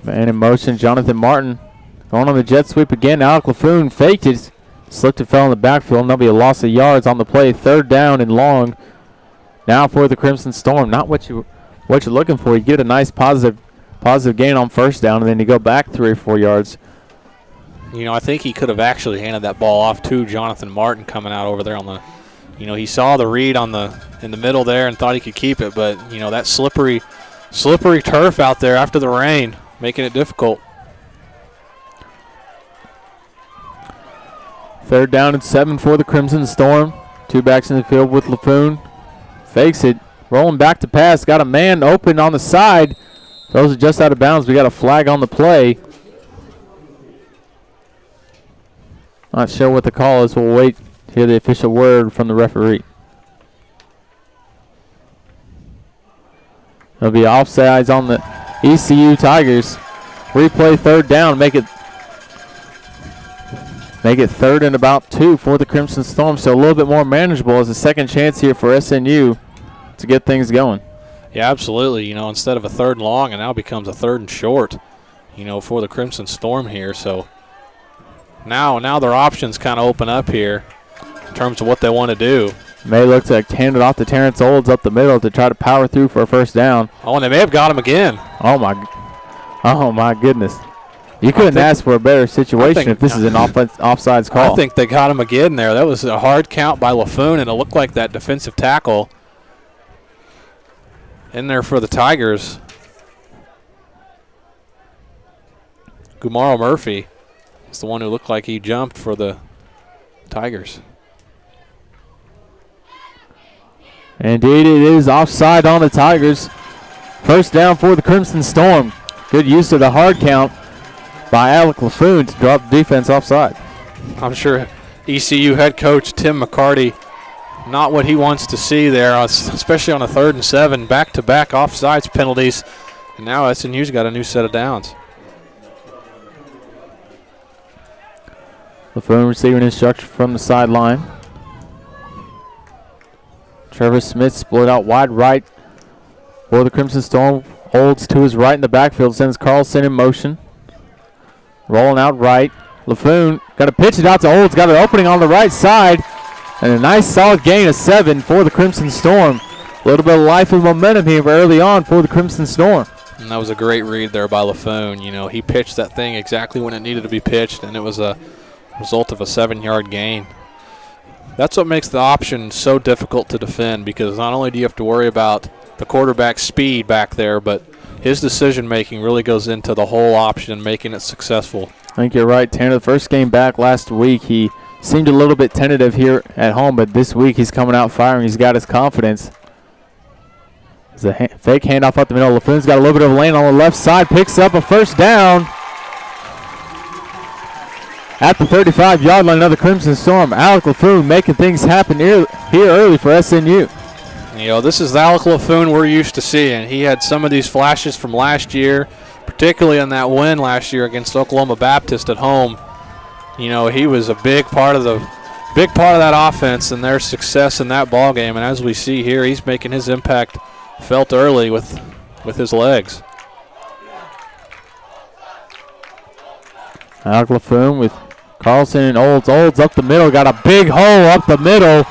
Man in motion, Jonathan Martin going on the jet sweep again. Alec Laffoon faked it, slipped and fell in the backfield, and there'll be a loss of yards on the play. 3rd down and long now for the Crimson Storm. Not what you're looking for. You get a nice positive gain on 1st down, and then you go back 3 or 4 yards. I think he could have actually handed that ball off to Jonathan Martin coming out over there on the. He saw the read in the middle there and thought he could keep it, but that slippery turf out there after the rain, making it difficult. 3rd down and 7 for the Crimson Storm. 2 backs in the field with Laffoon. Fakes it, rolling back to pass. Got a man open on the side. Those are just out of bounds. We got a flag on the play. Not sure what the call is. We'll wait to hear the official word from the referee. There'll be offsides on the ECU Tigers. Replay third down. Make it third and about 2 for the Crimson Storm. So a little bit more manageable as a second chance here for SNU to get things going. Yeah, absolutely. You know, instead of a 3rd and long, it now becomes a 3rd and short, you know, for the Crimson Storm here. So now their options kind of open up here in terms of what they want to do. May look to hand it off to Terrence Olds up the middle to try to power through for a first down. Oh, and they may have got him again. Oh my goodness. You couldn't ask for a better situation if this is an offsides call. I think they got him again there. That was a hard count by LaFoon, and it looked like that defensive tackle in there for the Tigers. Gumaro Murphy is the one who looked like he jumped for the Tigers. Indeed, it is offside on the Tigers. First down for the Crimson Storm. Good use of the hard count by Alec LaFoon to drop the defense offside. I'm sure ECU head coach Tim McCarty, not what he wants to see there, especially on a 3rd and 7, back-to-back offsides penalties. And now SNU's got a new set of downs. LaFoon receiving instruction from the sideline. Trevor Smith split out wide right for the Crimson Storm. Holds to his right in the backfield, sends Carlson in motion. Rolling out right. LaFoon got to pitch it out to Olds. Got an opening on the right side. And a nice solid gain of 7 for the Crimson Storm. A little bit of life and momentum here early on for the Crimson Storm. And that was a great read there by LaFoon. You know, he pitched that thing exactly when it needed to be pitched, and it was a result of a 7-yard gain. That's what makes the option so difficult to defend, because not only do you have to worry about the quarterback's speed back there, but his decision-making really goes into the whole option and making it successful. I think you're right, Tanner. The first game back last week, he seemed a little bit tentative here at home, but this week he's coming out firing. He's got his confidence. It's a fake handoff up the middle. LaFoon's got a little bit of a lane on the left side, picks up a first down. At the 35-yard line of the Crimson Storm, Alec LaFoon making things happen here early for SNU. You know, this is the Alec LaFoon we're used to seeing. He had some of these flashes from last year, particularly in that win last year against Oklahoma Baptist at home. You know, he was a big part of that offense and their success in that ball game. And as we see here, he's making his impact felt early with his legs. Alec LaFoon with Carlson and Olds. Olds up the middle, got a big hole up the middle.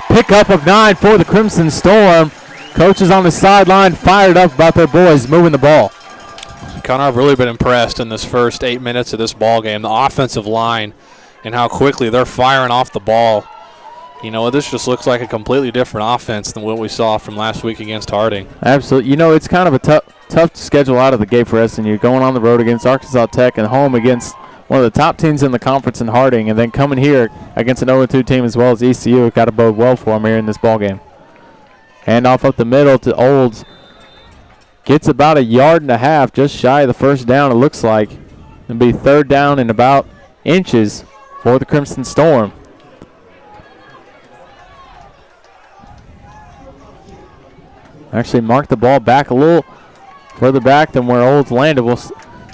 Pickup of 9 for the Crimson Storm. Coaches on the sideline fired up about their boys moving the ball. Connor, I've really been impressed in this first 8 minutes of this ball game. The offensive line and how quickly they're firing off the ball. You know, this just looks like a completely different offense than what we saw from last week against Harding. Absolutely. You know, it's kind of a tough schedule out of the gate for SNU. Going on the road against Arkansas Tech and home against one of the top teams in the conference in Harding, and then coming here against an 0-2 team as well as ECU. It got to bode well for them here in this ball game. Handoff up the middle to Olds. Gets about 1.5 yards, just shy of the first down, it looks like. It'll be 3rd down and about inches for the Crimson Storm. Actually marked the ball back a little further back than where Olds landed. We'll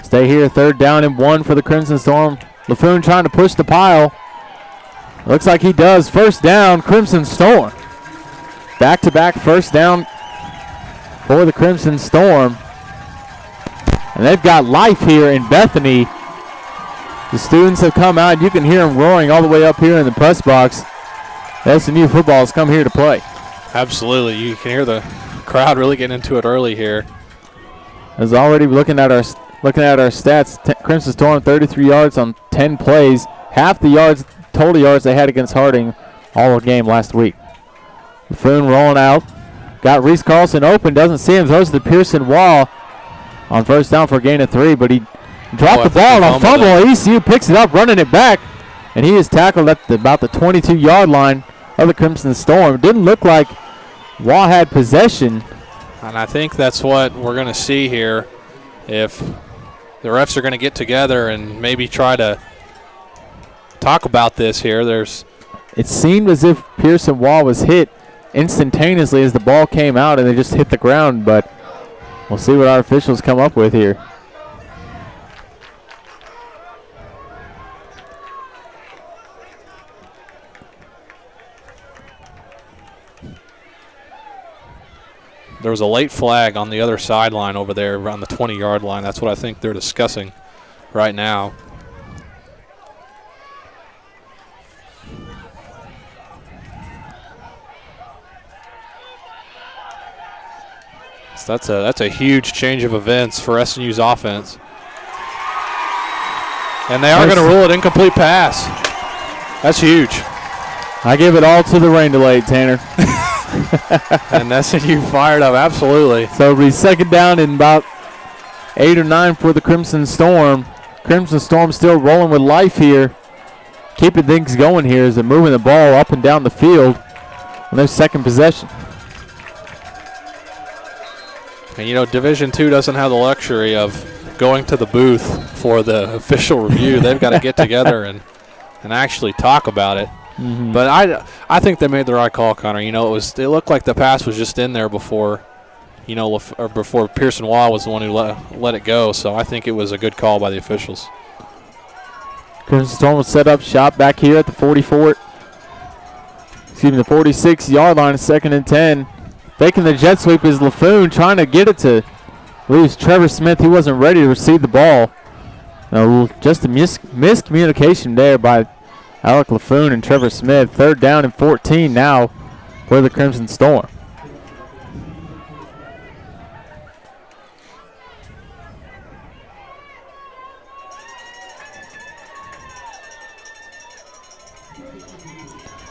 stay here, 3rd down and 1 for the Crimson Storm. LaFoon trying to push the pile. Looks like he does. First down, Crimson Storm. Back-to-back first down for the Crimson Storm. And they've got life here in Bethany. The students have come out. You can hear them roaring all the way up here in the press box. SNU football has come here to play. Absolutely. You can hear the crowd really getting into it early here. As already looking at our stats, Crimson Storm 33 yards on 10 plays. Half the total yards they had against Harding all game last week. LaFoon rolling out. Got Reese Carlson open. Doesn't see him. Throws to Pearson Wall on first down for a gain of 3, but he dropped the ball on a fumble. ECU picks it up, running it back, and he is tackled at about the 22-yard line of the Crimson Storm. Didn't look like Waugh had possession. And I think that's what we're going to see here. If the refs are going to get together and maybe try to talk about this here, it seemed as if Pearson Waugh was hit instantaneously as the ball came out and they just hit the ground, but we'll see what our officials come up with here. There was a late flag on the other sideline over there around the 20-yard line. That's what I think they're discussing right now. So that's a huge change of events for SNU's offense. And they are going to rule it incomplete pass. That's huge. I give it all to the rain delay, Tanner. And SNU fired up, absolutely. So it'll be second down in about 8 or 9 for the Crimson Storm. Crimson Storm still rolling with life here. Keeping things going here as they're moving the ball up and down the field on their second possession. And, you know, Division II doesn't have the luxury of going to the booth for the official review. They've got to get together and actually talk about it. Mm-hmm. But I think they made the right call, Connor. You know, it looked like the pass was just in there before, you know, or before Pearson Waugh was the one who let it go. So I think it was a good call by the officials. Crimson Storm will set up shop back here at the 44. Excuse me, the 46-yard line, 2nd and 10. Faking the jet sweep is LaFoon trying to get it to, I believe it's Trevor Smith. He wasn't ready to receive the ball. Just a miscommunication there by Alec LaFoon and Trevor Smith. 3rd down and 14 now for the Crimson Storm.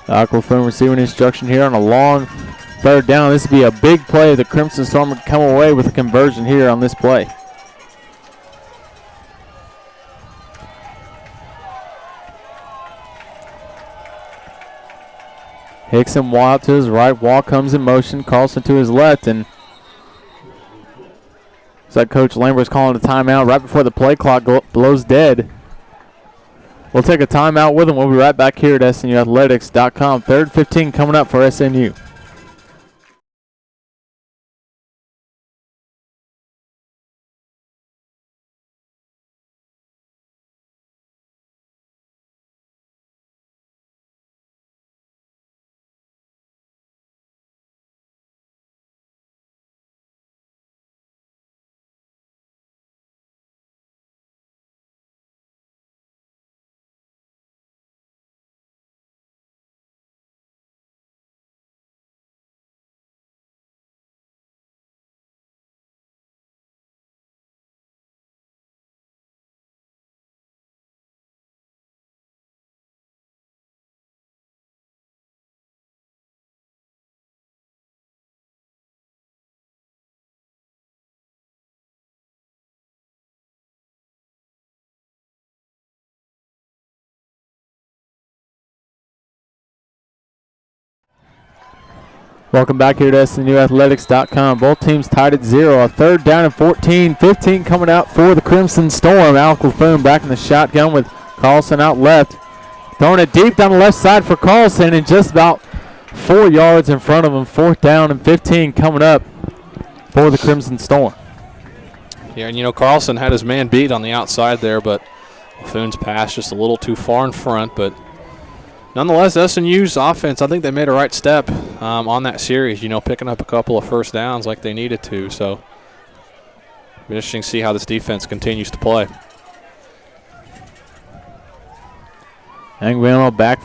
Alec LaFoon receiving instruction here on a long 3rd down. This would be a big play. The Crimson Storm would come away with a conversion here on this play. Hicks and Waugh to his right. Waugh comes in motion. Carlson to his left. And looks like Coach Lambert's calling a timeout right before the play clock blows dead. We'll take a timeout with him. We'll be right back here at SNUathletics.com. 3rd 15 coming up for SNU. Welcome back here to SNUathletics.com. Both teams tied at 0. A 3rd down and 14. 15 coming out for the Crimson Storm. Alec LaFoon back in the shotgun with Carlson out left. Throwing it deep down the left side for Carlson and just about 4 yards in front of him. 4th down and 15 coming up for the Crimson Storm. Yeah, and you know, Carlson had his man beat on the outside there, but LaFoon's pass just a little too far in front. But nonetheless, SNU's offense, I think they made a right step on that series, you know, picking up a couple of 1st downs like they needed to. So it'll be interesting to see how this defense continues to play. Anguiano back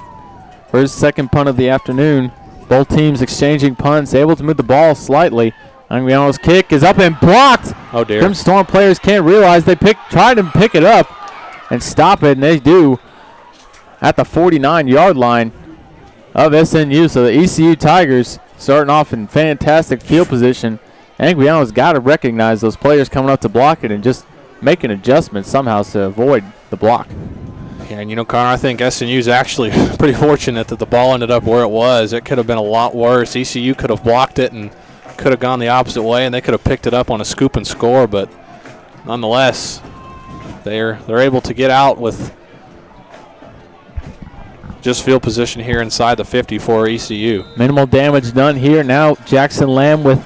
for his 2nd punt of the afternoon. Both teams exchanging punts, able to move the ball slightly. Anguiano's kick is up and blocked. Oh, dear. Crimson Storm players can't realize they tried to pick it up and stop it, and they do at the 49-yard line of SNU. So the ECU Tigers starting off in fantastic field position. Anguiano's got to recognize those players coming up to block it and just making adjustments somehow to avoid the block. Yeah, and Connor, I think SNU's actually pretty fortunate that the ball ended up where it was. It could have been a lot worse. ECU could have blocked it and could have gone the opposite way, and they could have picked it up on a scoop and score, but nonetheless, they're able to get out with just field position here inside the 50 for ECU. Minimal damage done here. Now Jackson Lamb with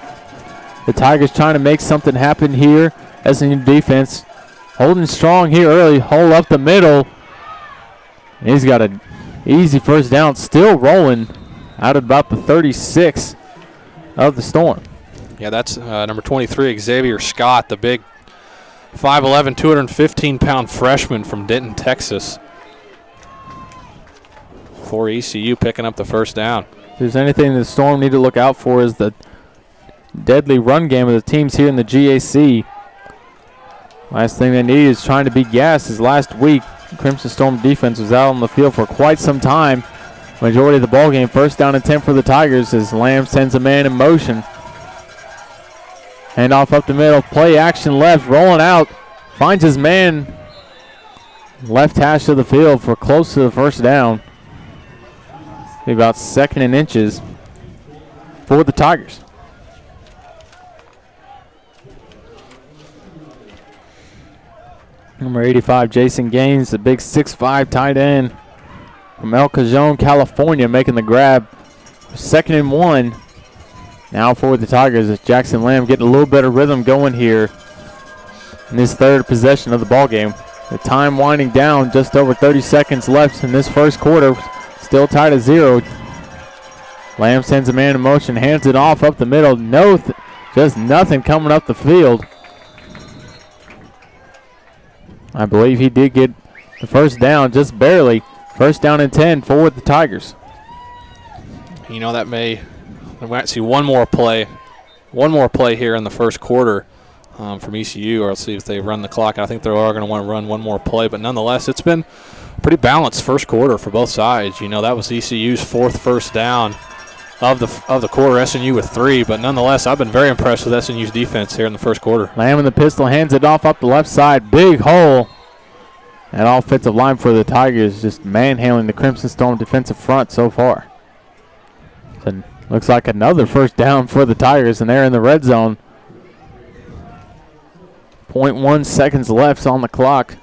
the Tigers trying to make something happen here. SNU defense holding strong here early. Hole up the middle. And he's got an easy first down. Still rolling out at about the 36 of the Storm. Yeah, that's number 23, Xavier Scott, the big 5'11", 215-pound freshman from Denton, Texas. For ECU picking up the first down. If there's anything the Storm need to look out for is the deadly run game of the teams here in the GAC. Last thing they need is trying to beat gas. As last week, Crimson Storm defense was out on the field for quite some time. Majority of the ball game, first down and 10 for the Tigers as Lamb sends a man in motion. Handoff up the middle, play action left, rolling out, finds his man left hash of the field for close to the first down. Be about second and inches for the Tigers. Number 85, Jason Gaines, the big 6'5" tight end from El Cajon, California, making the grab. Second and 1 now for the Tigers as Jackson Lamb getting a little bit of rhythm going here in this third possession of the ball game. The time winding down, just over 30 seconds left in this first quarter. Still tied at 0. Lamb sends a man in motion, hands it off up the middle. Just nothing coming up the field. I believe he did get the first down, just barely. First down and 10 for the Tigers. We might see one more play here in the first quarter from ECU, or let's see if they run the clock. I think they are going to want to run one more play, but nonetheless, it's been pretty balanced first quarter for both sides. That was ECU's fourth first down of the quarter. SNU with 3, but nonetheless, I've been very impressed with SNU's defense here in the first quarter. Lamb in the pistol, hands it off up the left side. Big hole. That offensive line for the Tigers just manhandling the Crimson Storm defensive front so far. So looks like another first down for the Tigers, and they're in the red zone. 0.1 seconds left on the clock.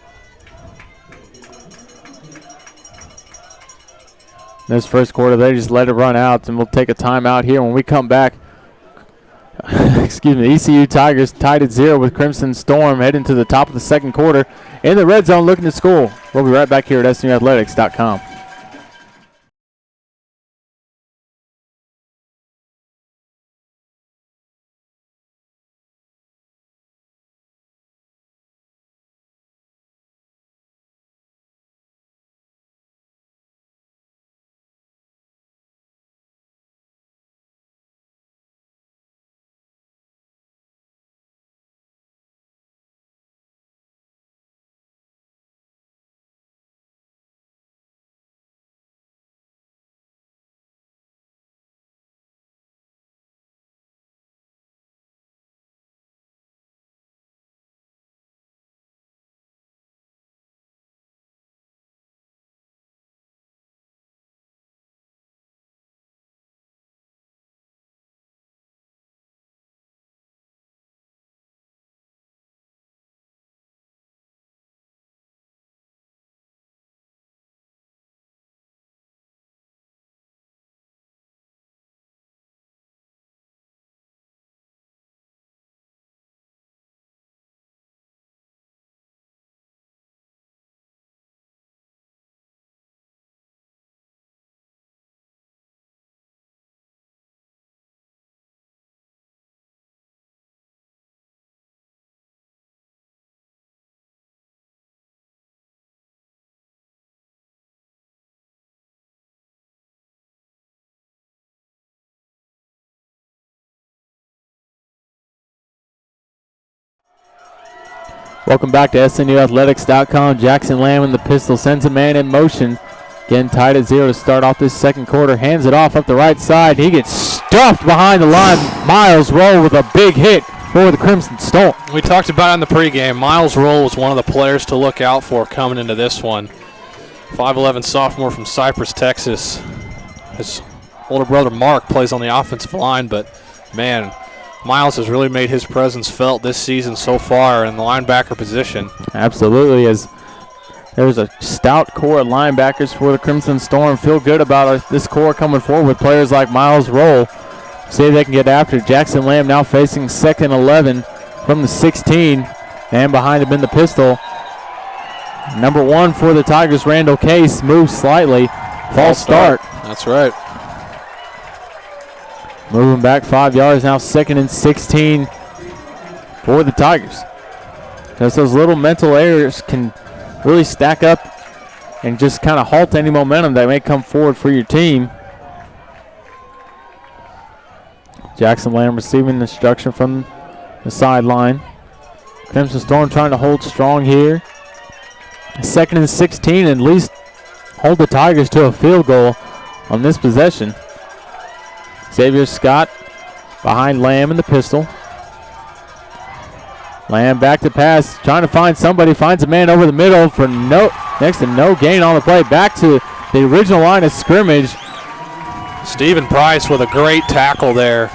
This first quarter, they just let it run out, and we'll take a timeout here. When we come back, ECU Tigers tied at 0 with Crimson Storm heading to the top of the second quarter in the red zone looking to score. We'll be right back here at SNUathletics.com. Welcome back to SNUathletics.com. Jackson Lamb in the pistol sends a man in motion. Again, tied at 0 to start off this second quarter. Hands it off up the right side. He gets stuffed behind the line. Miles Roll with a big hit for the Crimson Storm. We talked about it in the pregame. Miles Roll was one of the players to look out for coming into this one. 5'11" sophomore from Cypress, Texas. His older brother Mark plays on the offensive line, but man, Miles has really made his presence felt this season so far in the linebacker position. Absolutely, as there's a stout core of linebackers for the Crimson Storm. Feel good about this core coming forward with players like Miles Roll. See if they can get after it. Jackson Lamb now facing 2nd 11 from the 16, and behind him in the pistol. Number 1 for the Tigers, Randall Case, moves slightly. False start. That's right. Moving back 5 yards, now 2nd and 16 for the Tigers. Because those little mental errors can really stack up and just kind of halt any momentum that may come forward for your team. Jackson Lamb receiving instruction from the sideline. Crimson Storm trying to hold strong here. 2nd and 16, and at least hold the Tigers to a field goal on this possession. Xavier Scott behind Lamb in the pistol. Lamb back to pass, trying to find somebody, finds a man over the middle for next to no gain on the play. Back to the original line of scrimmage. Stephen Price with a great tackle there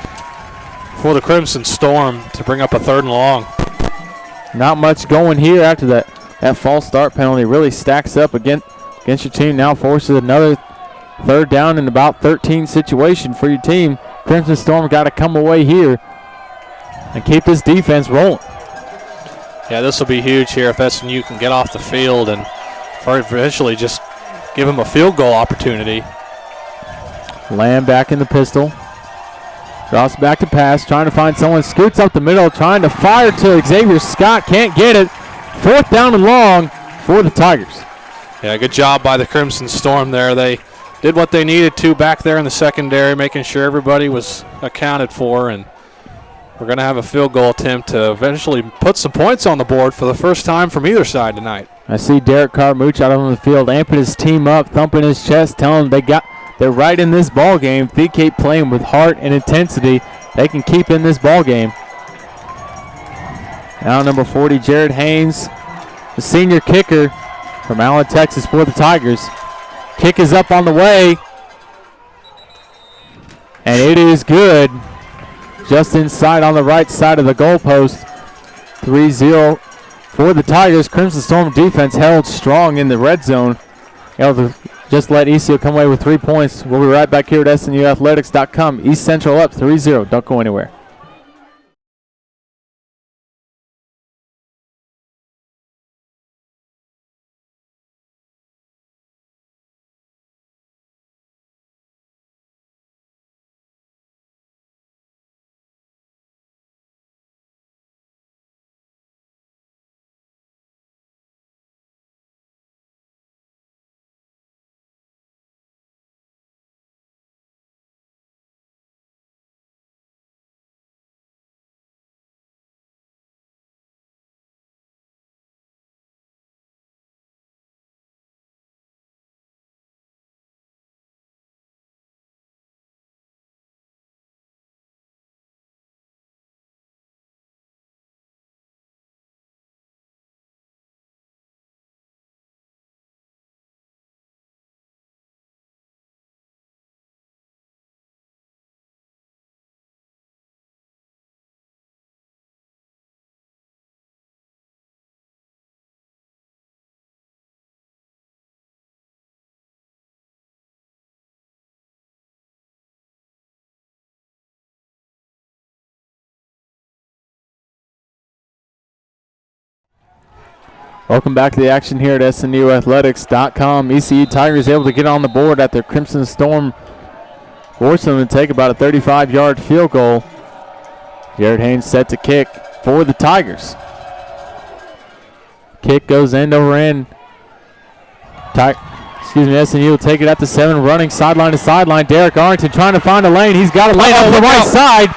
for the Crimson Storm to bring up a 3rd and long. Not much going here after that false start penalty. Really stacks up against your team. Now forces another 3rd down and about 13 situation for your team. Crimson Storm got to come away here and keep this defense rolling. Yeah, this will be huge here if SNU can get off the field and eventually just give him a field goal opportunity. Lamb back in the pistol. Drops back to pass, trying to find someone, scoots up the middle, trying to fire to Xavier Scott, can't get it. 4th down and long for the Tigers. Yeah, good job by the Crimson Storm there. They did what they needed to back there in the secondary, making sure everybody was accounted for, and we're going to have a field goal attempt to eventually put some points on the board for the first time from either side tonight. I see Derek Carmouche out on the field, amping his team up, thumping his chest, telling them they're right in this ball game. If they keep playing with heart and intensity, they can keep in this ball game. Now number 40, Jared Haynes, the senior kicker from Allen, Texas for the Tigers. Kick is up on the way, and it is good. Just inside on the right side of the goalpost. 3-0 for the Tigers. Crimson Storm defense held strong in the red zone. Able to just let ECU come away with 3 points. We'll be right back here at SNUathletics.com. East Central up 3-0. Don't go anywhere. Welcome back to the action here at SNUathletics.com. ECU Tigers able to get on the board at their Crimson Storm, forcing them to take about a 35-yard field goal. Jared Haynes set to kick for the Tigers. Kick goes end over end. SNU will take it at the 7, running sideline to sideline. Derek Arlington trying to find a lane. He's got a lane up the right side.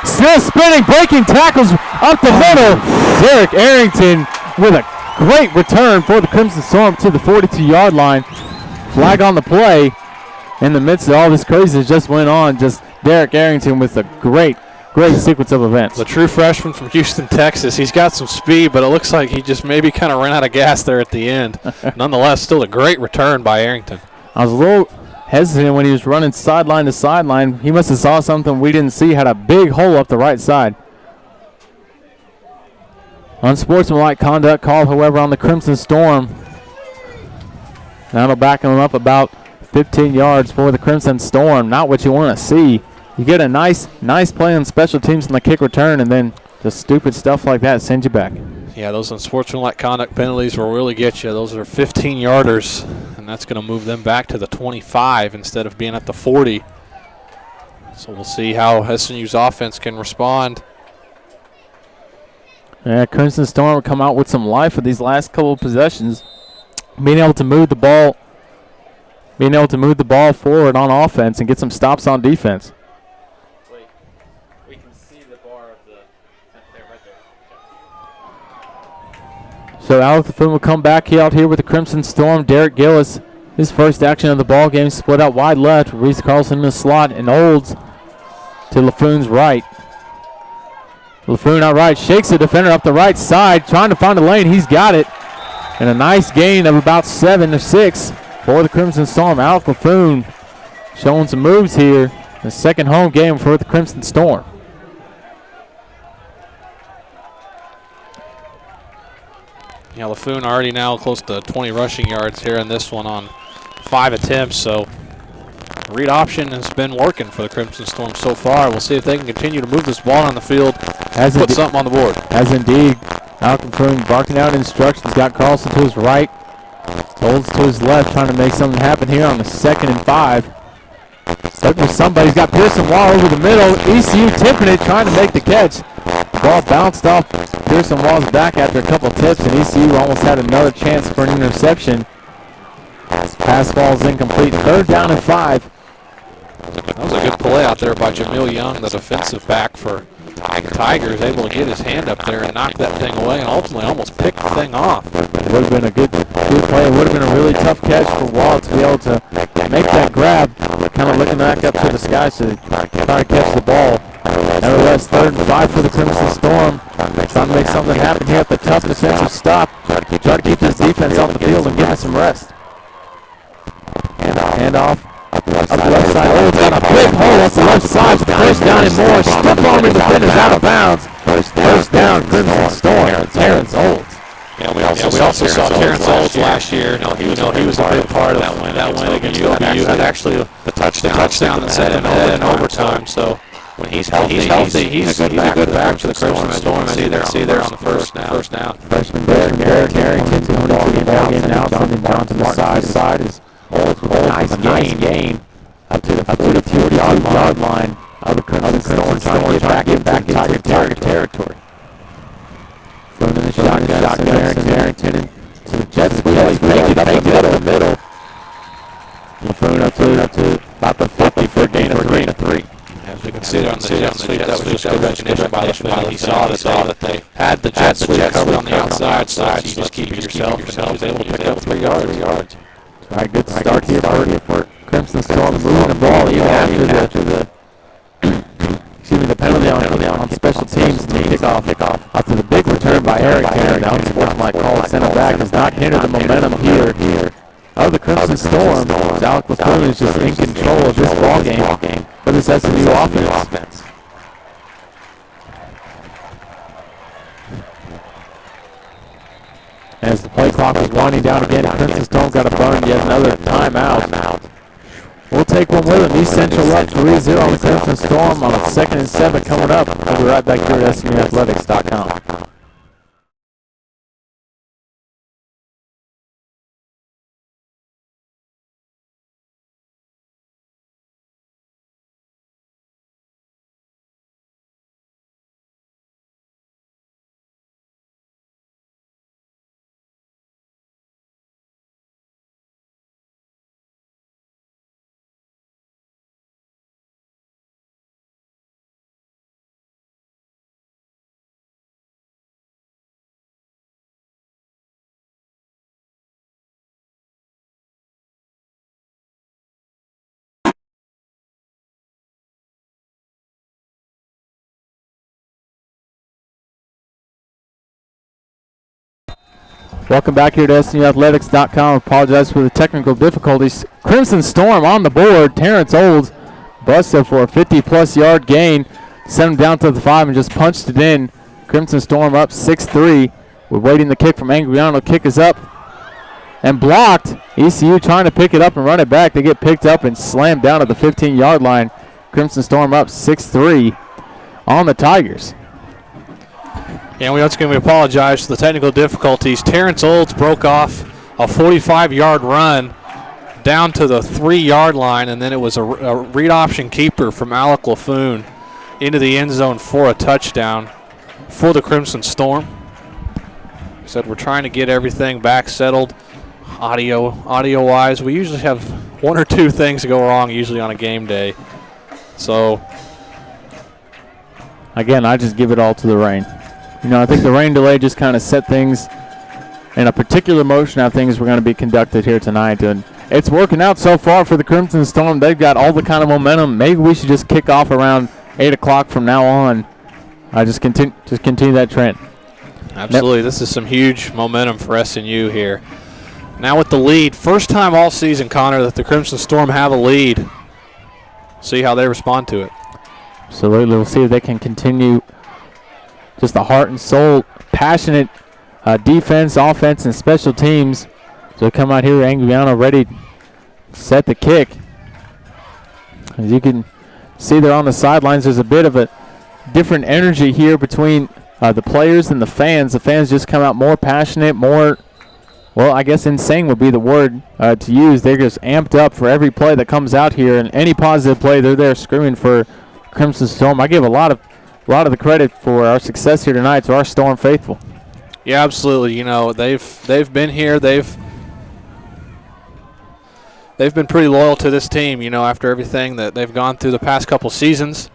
Still spinning, breaking tackles up the middle. Derek Arrington with a great return for the Crimson Storm to the 42-yard line. Flag on the play. In the midst of all this craziness just went on, just Derek Arrington with a great great sequence of events. The true freshman from Houston, Texas. He's got some speed, but it looks like he just maybe kind of ran out of gas there at the end. Nonetheless, still a great return by Arrington. I was a little hesitant when he was running sideline to sideline. He must have saw something we didn't see. Had a big hole up the right side. Unsportsmanlike conduct called, however, on the Crimson Storm. That'll back him up about 15 yards for the Crimson Storm. Not what you want to see. You get a nice play on special teams on the kick return, and then just stupid stuff like that sends you back. Yeah, those unsportsmanlike conduct penalties will really get you. Those are 15-yarders, and that's going to move them back to the 25 instead of being at the 40. So we'll see how SNU's offense can respond. Yeah, Crimson Storm will come out with some life for these last couple of possessions. Being able to move the ball forward on offense and get some stops on defense. We can see the bar of the right there. So Alex Laffoon will come back out here with the Crimson Storm. Derek Gillis, his first action of the ball game, split out wide left. Reese Carlson in the slot and Olds to Laffoon's right. Laffoon out right, shakes the defender up the right side, trying to find a lane. He's got it. And a nice gain of about 7 or 6 for the Crimson Storm. Alex Laffoon showing some moves here. The second home game for the Crimson Storm. Yeah, Laffoon already now close to 20 rushing yards here in this one on 5 attempts. So read option has been working for the Crimson Storm so far. We'll see if they can continue to move this ball on the field and put something on the board. As indeed. Alex Laffoon barking out instructions. Got Carlson to his right. Olds to his left, trying to make something happen here on the 2nd and 5. Looking for somebody. He's got Pearson Wall over the middle. ECU tipping it, trying to make the catch. Ball bounced off Pearson Wall's back after a couple tips, and ECU almost had another chance for an interception. Pass ball is incomplete. 3rd down and 5. That was a good play out there by Jamil Young, the defensive back for Tigers, able to get his hand up there and knock that thing away and ultimately almost pick the thing off. It would have been a good play. It would have been a really tough catch for Wall to be able to make that grab, kind of looking back up to the sky to try to catch the ball. Nevertheless, 3rd and 5 for the Crimson Storm. Trying to make something happen here at the tough defensive stop. Try to keep this defense off the field and give it some rest. Hand off. Up the left side. Olds got a big hole up the left side. 1st down and more. Step on the defenders out of bounds. First down, Crimson Storm. Terrence Olds. Yeah, we also saw Terrence Olds last year. He was a big part of that win against UOB. Had actually the touchdown that set him ahead in overtime. So when he's healthy, he's a good back for the Crimson Storm. See there on the first down. Freshman Derek Arrington doing ball game now. Sending down to the side is Olds with a nice gain up to the 40-yard line of the Crimson Storm, trying to get back into Tiger territory. From the shotgun, Arrington to the jet sweep. He's faked it up the middle. Laffoon up to about the 50 for a gain of 3. As we can see there on the jet sweep, that was just good recognition by Laffoon. He saw that they had the jet sweep covered on the outside, so you just keep it yourself. He was able to pick up 3 yards. All right, good start here for Crimson Storm, moving the ball even after the penalty on special teams and kickoff. After the big return by Eric Terry, now Sportsmanlike call it center back, does not hinder the momentum here of the Crimson Storm. Alex Laffoon is just in control of this ball game for this SMU offense. As the play clock is winding down again, Crimson Storm's got to burn yet another timeout. We'll take one with them. East Central up 3-0 on the Crimson Storm on 2nd and 7 coming up. We'll be right back here at SMUathletics.com. Welcome back here to SNUathletics.com. Apologize for the technical difficulties. Crimson Storm on the board. Terrence Olds busted for a 50-plus yard gain. Sent him down to the 5 and just punched it in. Crimson Storm up 6-3. We're waiting the kick from Anguiano. Kick is up and blocked. ECU trying to pick it up and run it back. They get picked up and slammed down at the 15-yard line. Crimson Storm up 6-3 on the Tigers. And we once again apologize for the technical difficulties. Terrence Olds broke off a 45-yard run down to the 3-yard line, and then it was a read option keeper from Alec LaFoon into the end zone for a touchdown for the Crimson Storm. We said we're trying to get everything back settled audio-wise. We usually have one or two things go wrong usually on a game day. So, again, I just give it all to the rain. You know, I think the rain delay just kind of set things in a particular motion how things were going to be conducted here tonight. And it's working out so far for the Crimson Storm. They've got all the kind of momentum. Maybe we should just kick off around 8 o'clock from now on. Just continue that trend. Absolutely. This is some huge momentum for SNU here. Now with the lead. First time all season, Connor, that the Crimson Storm have a lead. See how they respond to it. Absolutely. We'll see if they can continue just the heart and soul, passionate defense, offense, and special teams. So come out here, Anguiano ready to set the kick. As you can see there on the sidelines, there's a bit of a different energy here between the players and the fans. The fans just come out more passionate, more, well, I guess insane would be the word to use. They're just amped up for every play that comes out here, and any positive play, they're there screaming for Crimson Storm. I give a lot of the credit for our success here tonight to our Storm faithful. Yeah, absolutely. You know, they've been here. They've been pretty loyal to this team, you know, after everything that they've gone through the past couple seasons.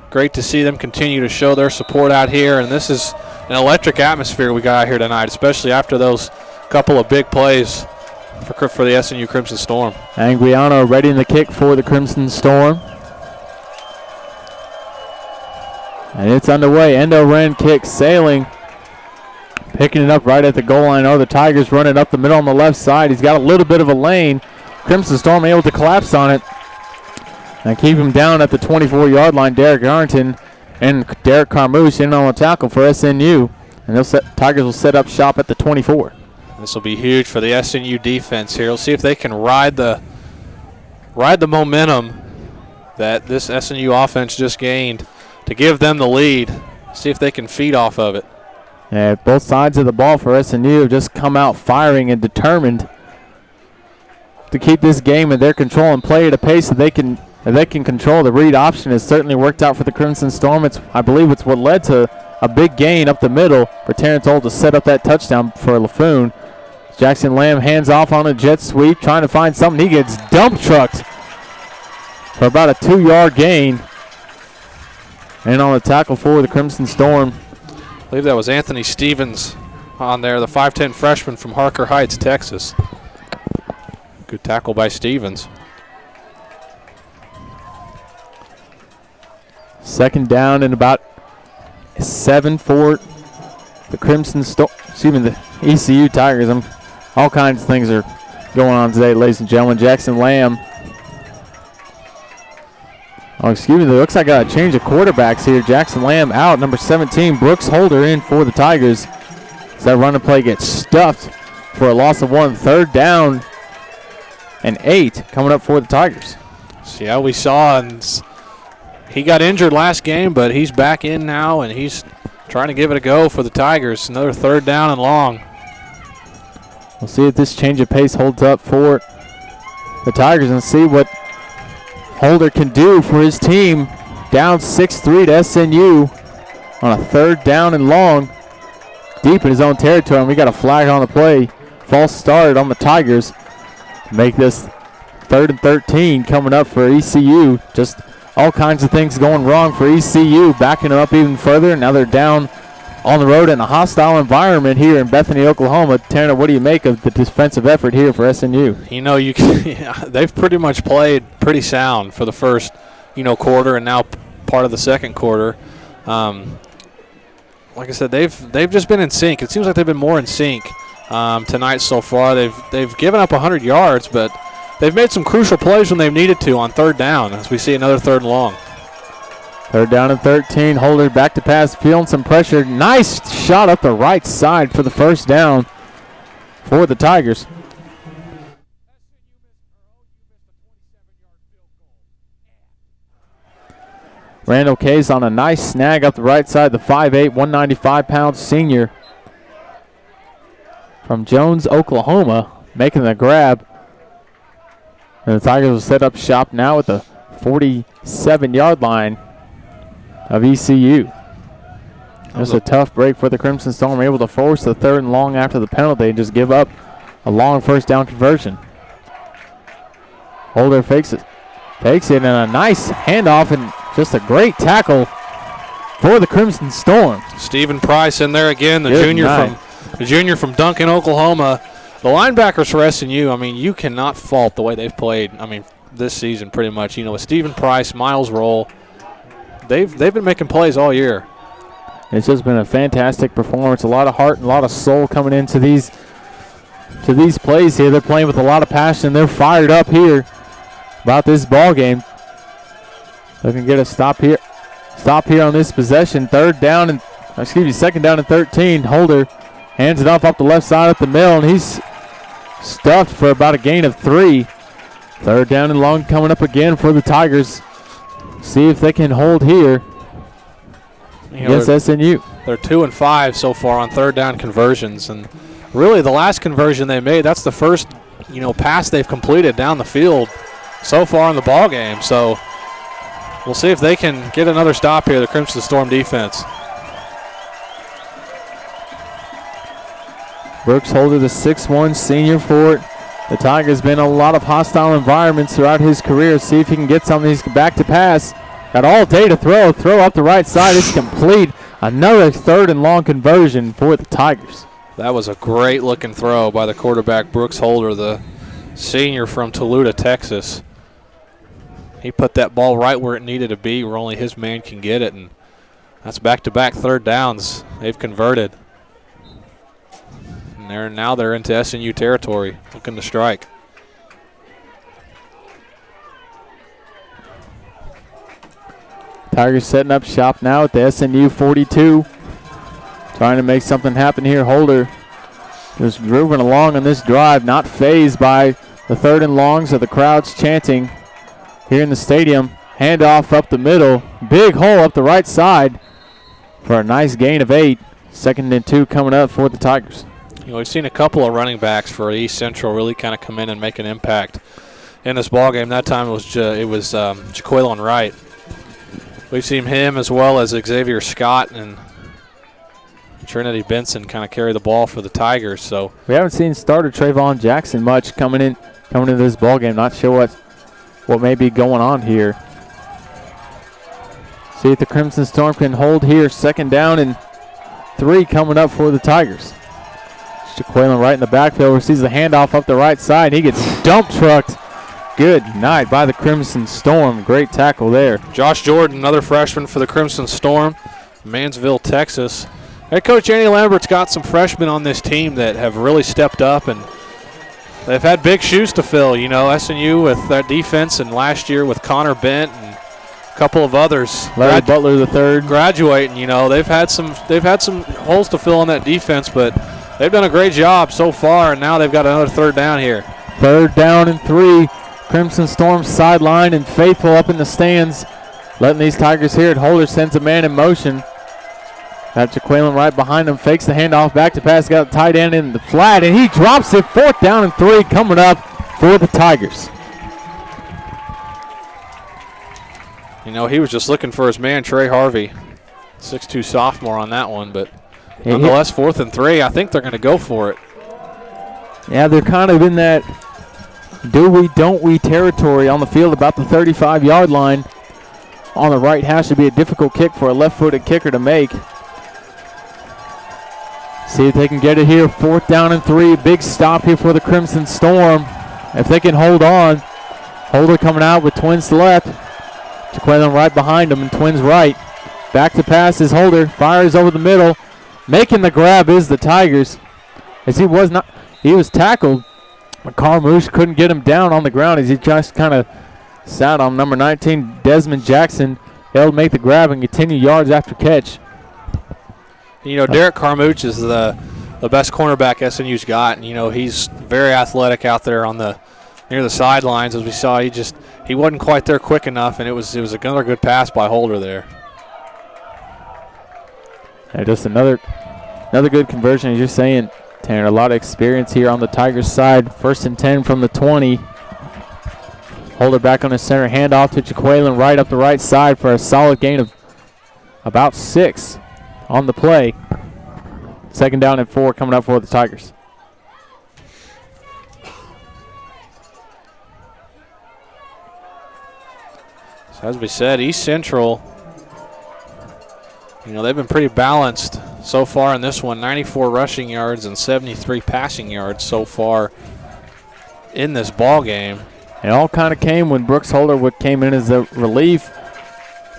Great to see them continue to show their support out here, and this is an electric atmosphere we got out here tonight, especially after those couple of big plays for the SNU Crimson Storm. Anguiano readying the kick for the Crimson Storm. And it's underway. Endo Wren kick sailing. Picking it up right at the goal line. Oh, the Tigers running up the middle on the left side. He's got a little bit of a lane. Crimson Storm able to collapse on it and keep him down at the 24-yard line. Derek Arrington and Derek Carmouche in on the tackle for SNU. And Tigers will set up shop at the 24. This will be huge for the SNU defense here. We'll see if they can ride the momentum that this SNU offense just gained to give them the lead. See if they can feed off of it. Yeah, both sides of the ball for SNU have just come out firing and determined to keep this game in their control and play at a pace that they can control. The read option has certainly worked out for the Crimson Storm. I believe it's what led to a big gain up the middle for Terrence Old to set up that touchdown for LaFoon. Jackson Lamb hands off on a jet sweep, trying to find something. He gets dump trucked for about a 2-yard gain. And on the tackle for the Crimson Storm, I believe that was Anthony Stevens on there, the 5'10 freshman from Harker Heights, Texas. Good tackle by Stevens. Second down and about 7 for the Crimson Storm. Excuse me, the ECU Tigers. All kinds of things are going on today, ladies and gentlemen. Jackson Lamb. Oh, excuse me, it looks like a change of quarterbacks here. Jackson Lamb out, number 17. Brooks Holder in for the Tigers. So that run and play gets stuffed for a loss of 1. 3rd down and 8 coming up for the Tigers. See how we saw, and he got injured last game, but he's back in now, and he's trying to give it a go for the Tigers. Another 3rd down and long. We'll see if this change of pace holds up for the Tigers and see what Holder can do for his team. Down 6-3 to SNU on a 3rd down and long, deep in his own territory. And we got a flag on the play. False start on the Tigers. Make this 3rd and 13 coming up for ECU. Just all kinds of things going wrong for ECU, backing it up even further. Now they're down on the road in a hostile environment here in Bethany, Oklahoma. Tanner, what do you make of the defensive effort here for SNU? You know, they've pretty much played pretty sound for the first, quarter and now part of the second quarter. like I said, they've just been in sync. It seems like they've been more in sync tonight so far. They've given up 100 yards, but they've made some crucial plays when they've needed to on third down, as we see another 3rd and long. 3rd down and 13. Holder back to pass, feeling some pressure. Nice shot up the right side for the first down for the Tigers. Randall Case on a nice snag up the right side, the 5'8", 195-pound senior from Jones, Oklahoma, making the grab. And the Tigers will set up shop now at the 47-yard line of ECU. Just a tough break for the Crimson Storm, able to force the 3rd and long after the penalty and just give up a long first down conversion. Holder fakes it and a nice handoff and just a great tackle for the Crimson Storm. Stephen Price in there again, the junior from Duncan, Oklahoma. The linebackers for SNU, I mean, you cannot fault the way they've played. I mean, this season pretty much. You know, with Stephen Price, Miles Roll, they've been making plays all year. It's just been a fantastic performance. A lot of heart and a lot of soul coming into these plays here. They're playing with a lot of passion. They're fired up here about this ball game. They can get a stop here on this possession. 2nd down and 13. Holder hands it off up the left side at the middle, and he's stuffed for about a gain of 3. 3rd down and long coming up again for the Tigers. See if they can hold here against SNU. They're 2 and 5 so far on 3rd down conversions, and really the last conversion they made, that's the first pass they've completed down the field so far in the ball game. So we'll see if they can get another stop here, the Crimson Storm defense. Brooks Holder, the 6'1" senior for the Tigers, been in a lot of hostile environments throughout his career. See if he can get some of these back to pass. Got all day to throw. Throw up the right side. It's complete. Another 3rd and long conversion for the Tigers. That was a great looking throw by the quarterback, Brooks Holder, the senior from Toluca, Texas. He put that ball right where it needed to be, where only his man can get it, and that's back-to-back 3rd downs they've converted. And now they're into SNU territory, looking to strike. Tigers setting up shop now at the SNU 42. Trying to make something happen here. Holder just grooving along on this drive, not fazed by the 3rd and longs of the crowds chanting here in the stadium. Handoff up the middle. Big hole up the right side for a nice gain of 8. 2nd and 2 coming up for the Tigers. We've seen a couple of running backs for East Central really kind of come in and make an impact in this ball game. That time it was Jaquelin Wright. We've seen him as well as Xavier Scott and Trinity Benson kind of carry the ball for the Tigers. So we haven't seen starter Trayvon Jackson much coming into this ball game. Not sure what may be going on here. See if the Crimson Storm can hold here. 2nd down and 3 coming up for the Tigers. Jaquelin right in the backfield, receives the handoff up the right side. He gets dump trucked. Good night by the Crimson Storm. Great tackle there. Josh Jordan, another freshman for the Crimson Storm, Mansville, Texas. Head coach Andy Lambert's got some freshmen on this team that have really stepped up, and they've had big shoes to fill. You know, SNU with their defense, and last year with Connor Bent and a couple of others. Larry Butler the 3rd graduating. You know, they've had some holes to fill on that defense, but they've done a great job so far, and now they've got another 3rd down here. 3rd down and 3. Crimson Storm sideline and faithful up in the stands, letting these Tigers hear it. Holder sends a man in motion. Got Jaquelin right behind him, fakes the handoff, back to pass, got a tight end in the flat, and he drops it. 4th down and 3 coming up for the Tigers. You know, he was just looking for his man, Trey Harvey, 6'2" sophomore on that one, but nonetheless, 4th and 3. I think they're going to go for it. Yeah, they're kind of in that do we, don't we territory on the field about the 35-yard line. On the right hash would be a difficult kick for a left-footed kicker to make. See if they can get it here. 4th down and 3. Big stop here for the Crimson Storm. If they can hold on. Holder coming out with twins to left. Jaquelin right behind him and twins right. Back to pass is Holder. Fires over the middle. Making the grab is the Tigers. As he was tackled. But Carmouche couldn't get him down on the ground as he just kind of sat on number 19, Desmond Jackson. Able to make the grab and continue yards after catch. You know, Derek Carmouche is the best cornerback SNU's got. And, you know, he's very athletic out there near the sidelines. As we saw, he wasn't quite there quick enough, and it was another good pass by Holder there. And just another good conversion, as you're saying, Tanner. A lot of experience here on the Tigers side. 1st and 10 from the 20. Holder back on his center, handoff to Jaqueline right up the right side for a solid gain of about 6 on the play. 2nd down and 4 coming up for the Tigers. So as we said, East Central, you know, they've been pretty balanced so far in this one. 94 rushing yards and 73 passing yards so far in this ball game. It all kind of came when Brooks Holder came in as a relief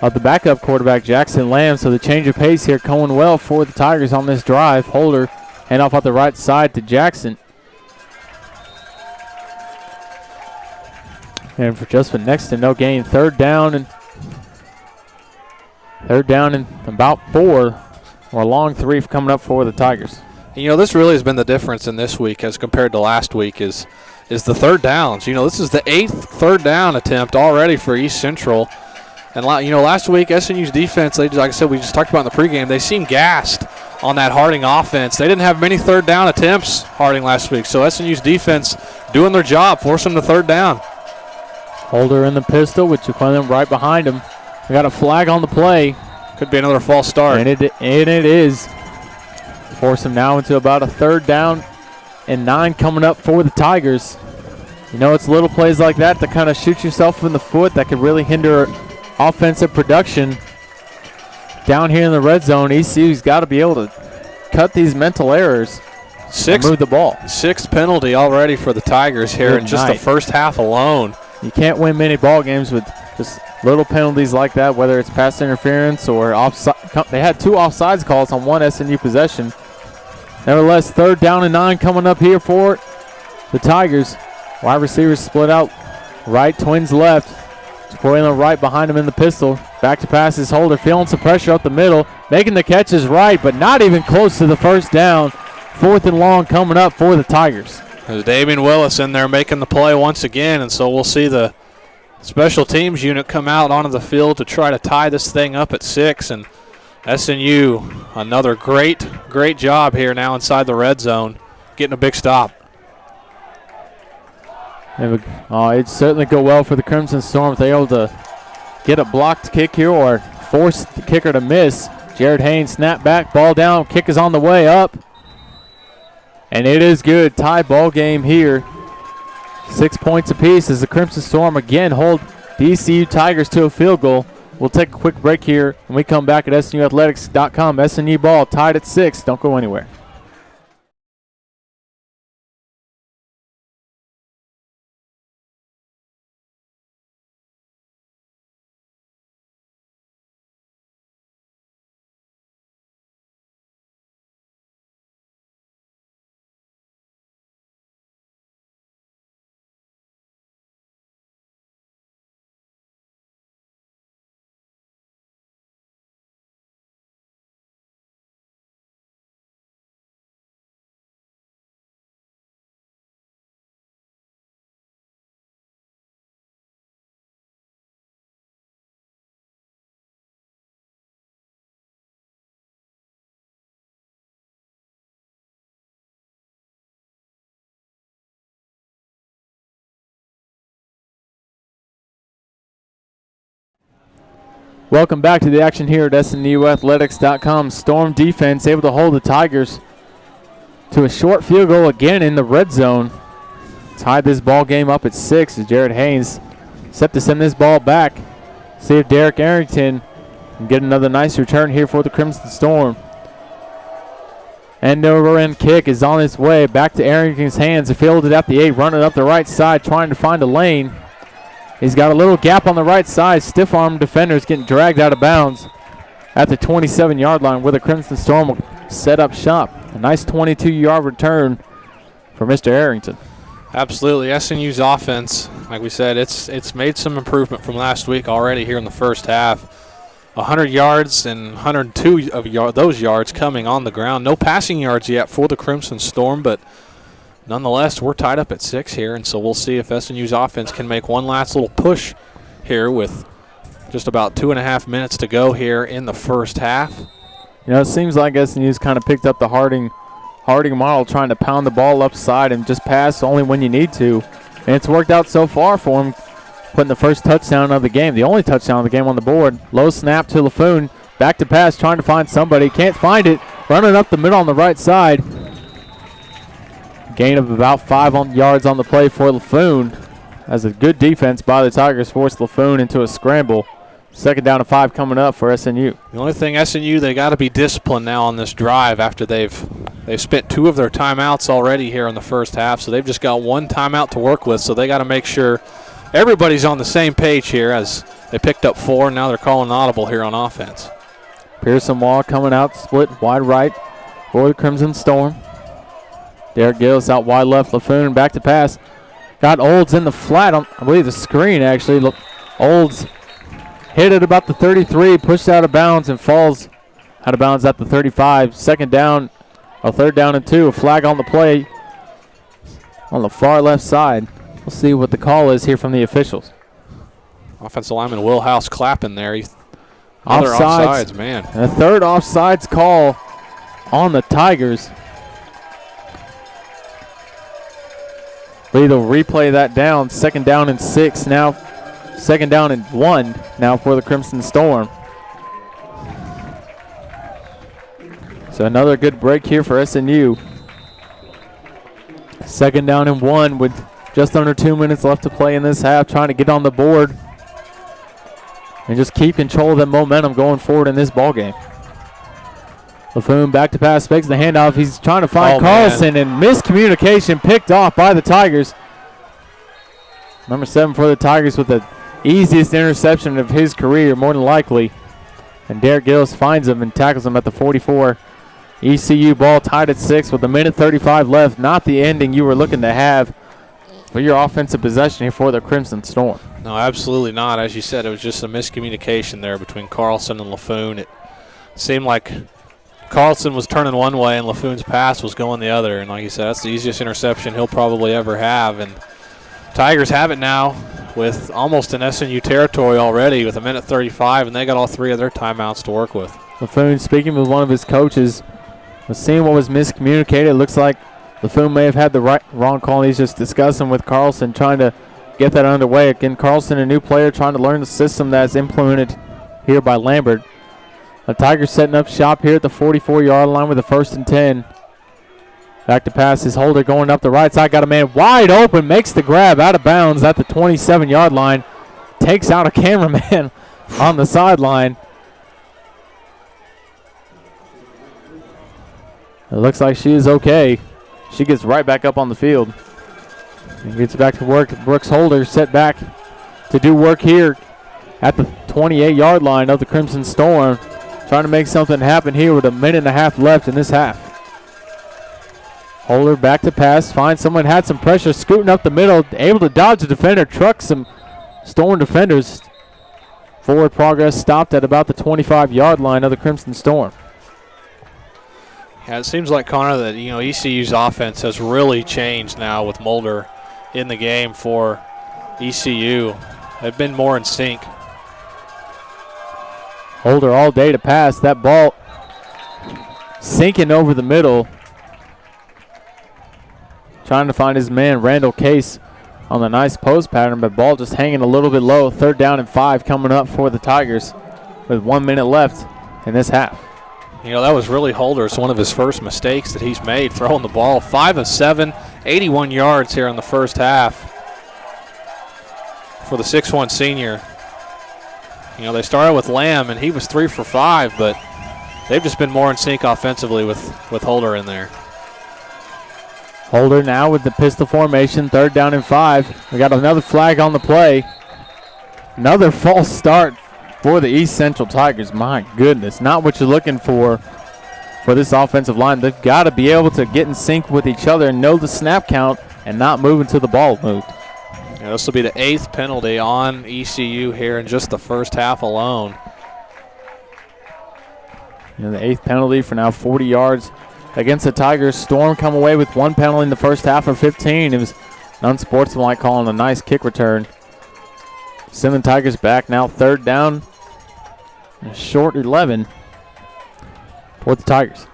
of the backup quarterback, Jackson Lamb. So the change of pace here going well for the Tigers on this drive. Holder hand off at the right side to Jackson. And for just next to no gain, 3rd down and about 4, or a long 3 coming up for the Tigers. You know, this really has been the difference in this week as compared to last week is the 3rd downs. You know, this is the 8th 3rd down attempt already for East Central. And, you know, last week SNU's defense, like I said, we just talked about in the pregame, they seemed gassed on that Harding offense. They didn't have many 3rd down attempts, Harding, last week. So SNU's defense doing their job, forcing the 3rd down. Holder in the pistol with Jaqueline right behind him. We got a flag on the play. Could be another false start. And it is. Force him now into about a 3rd down and 9 coming up for the Tigers. You know, it's little plays like that kind of shoot yourself in the foot that could really hinder offensive production. Down here in the red zone, ECU's got to be able to cut these mental errors and move the ball. 6th penalty already for the Tigers here in just the first half alone. You can't win many ball games with just little penalties like that, whether it's pass interference or offside. They had 2 offsides calls on one SNU possession. Nevertheless, 3rd down and 9 coming up here for the Tigers. Wide receivers split out right, twins left. Jaqueline right behind him in the pistol. Back to pass is Holder, feeling some pressure up the middle. Making the catches right, but not even close to the 1st down. 4th and long coming up for the Tigers. There's Damian Willis in there making the play once again, and so we'll see the special teams unit come out onto the field to try to tie this thing up at 6. And SNU, another great job here now inside the red zone, getting a big stop. It'd certainly go well for the Crimson Storm if they're able to get a blocked kick here or force the kicker to miss. Jared Haynes snap back, ball down, kick is on the way up. And it is good. Tie ball game here. 6 points apiece as the Crimson Storm again hold the ECU Tigers to a field goal. We'll take a quick break here when we come back at SNUathletics.com. SNU ball tied at 6. Don't go anywhere. Welcome back to the action here at SNUathletics.com. Storm defense able to hold the Tigers to a short field goal again in the red zone. Tied this ball game up at 6 as Jared Haynes set to send this ball back. See if Derek Arrington can get another nice return here for the Crimson Storm. And over end kick is on its way back to Arrington's hands. He fielded at the 8, running up the right side, trying to find a lane. He's got a little gap on the right side. Stiff arm defenders getting dragged out of bounds. at the 27-yard line where the Crimson Storm will set up shop. A nice 22-yard return for Mr. Arrington. Absolutely. SNU's offense, like we said, it's made some improvement from last week already here in the first half. 100 yards and 102 of those yards coming on the ground. No passing yards yet for the Crimson Storm, but nonetheless, we're tied up at 6 here, and so we'll see if SNU's offense can make one last little push here with just about 2.5 minutes to go here in the first half. You know, it seems like SNU's kind of picked up the Harding model, trying to pound the ball upside and just pass only when you need to. And it's worked out so far for him, putting the first touchdown of the game, the only touchdown of the game on the board. Low snap to LaFoon, back to pass, trying to find somebody. Can't find it, running up the middle on the right side. Gain of about 5 yards on the play for LaFoon, as a good defense by the Tigers forced LaFoon into a scramble. 2nd down and 5 coming up for SNU. The only thing, SNU, they got to be disciplined now on this drive after they've spent 2 of their timeouts already here in the first half, so they've just got 1 timeout to work with, so they got to make sure everybody's on the same page here as they picked up 4, and now they're calling audible here on offense. Pearson Wall coming out, split wide right for the Crimson Storm. Derek Gillis out wide left, LaFoon back to pass. Got Olds in the flat on, I believe, the screen actually. Olds hit at about the 33, pushed out of bounds and falls out of bounds at the 35. 2nd down, or 3rd down and 2. A flag on the play on the far left side. We'll see what the call is here from the officials. Offensive lineman Will House clapping there. Offsides, man. And a 3rd offsides call on the Tigers. Lee, they'll replay that down. 2nd down and 6 now. 2nd down and 1 now for the Crimson Storm. So another good break here for SNU. 2nd down and 1 with just under 2 minutes left to play in this half, trying to get on the board and just keep control of the momentum going forward in this ball game. LaFoon back to pass, fakes the handoff. He's trying to find Carlson, and miscommunication picked off by the Tigers. Number 7 for the Tigers with the easiest interception of his career, more than likely. And Derek Gillis finds him and tackles him at the 44. ECU ball tied at 6 with 1:35 left. Not the ending you were looking to have for your offensive possession here for the Crimson Storm. No, absolutely not. As you said, it was just a miscommunication there between Carlson and LaFoon. It seemed like Carlson was turning one way and LaFoon's pass was going the other. And like you said, that's the easiest interception he'll probably ever have. And Tigers have it now with almost an SNU territory already with 1:35, and they got all 3 of their timeouts to work with. LaFoon, speaking with one of his coaches, was seeing what was miscommunicated. It looks like LaFoon may have had the wrong call, and he's just discussing with Carlson, trying to get that underway. Again, Carlson, a new player, trying to learn the system that's implemented here by Lambert. The Tigers setting up shop here at the 44-yard line with a 1st and 10. Back to pass is Holder going up the right side. Got a man wide open. Makes the grab out of bounds at the 27-yard line. Takes out a cameraman on the sideline. It looks like she is okay. She gets right back up on the field. And gets back to work. Brooks Holder set back to do work here at the 28-yard line of the Crimson Storm. Trying to make something happen here with 1.5 minutes left in this half. Holder back to pass. Finds someone, had some pressure, scooting up the middle. Able to dodge the defender, truck some Storm defenders. Forward progress stopped at about the 25-yard line of the Crimson Storm. Yeah, it seems like, Connor, that ECU's offense has really changed now with Mulder in the game for ECU. They've been more in sync. Holder all day to pass. That ball sinking over the middle. Trying to find his man, Randall Case, on the nice post pattern, but ball just hanging a little bit low. 3rd down and 5 coming up for the Tigers with 1 minute left in this half. That was really Holder's one of his first mistakes that he's made, throwing the ball. 5 of 7, 81 yards here in the first half for the 6'1 senior. They started with Lamb, and he was 3 for 5, but they've just been more in sync offensively with Holder in there. Holder now with the pistol formation, 3rd down and 5. We got another flag on the play. Another false start for the East Central Tigers. My goodness, not what you're looking for this offensive line. They've got to be able to get in sync with each other and know the snap count and not move until the ball moved. Yeah, this will be the 8th penalty on ECU here in just the first half alone. And the 8th penalty for now 40 yards against the Tigers. Storm come away with 1 penalty in the first half of 15. It was an unsportsmanlike call on a nice kick return. Send the Tigers back now 3rd down. A short 11 for the Tigers.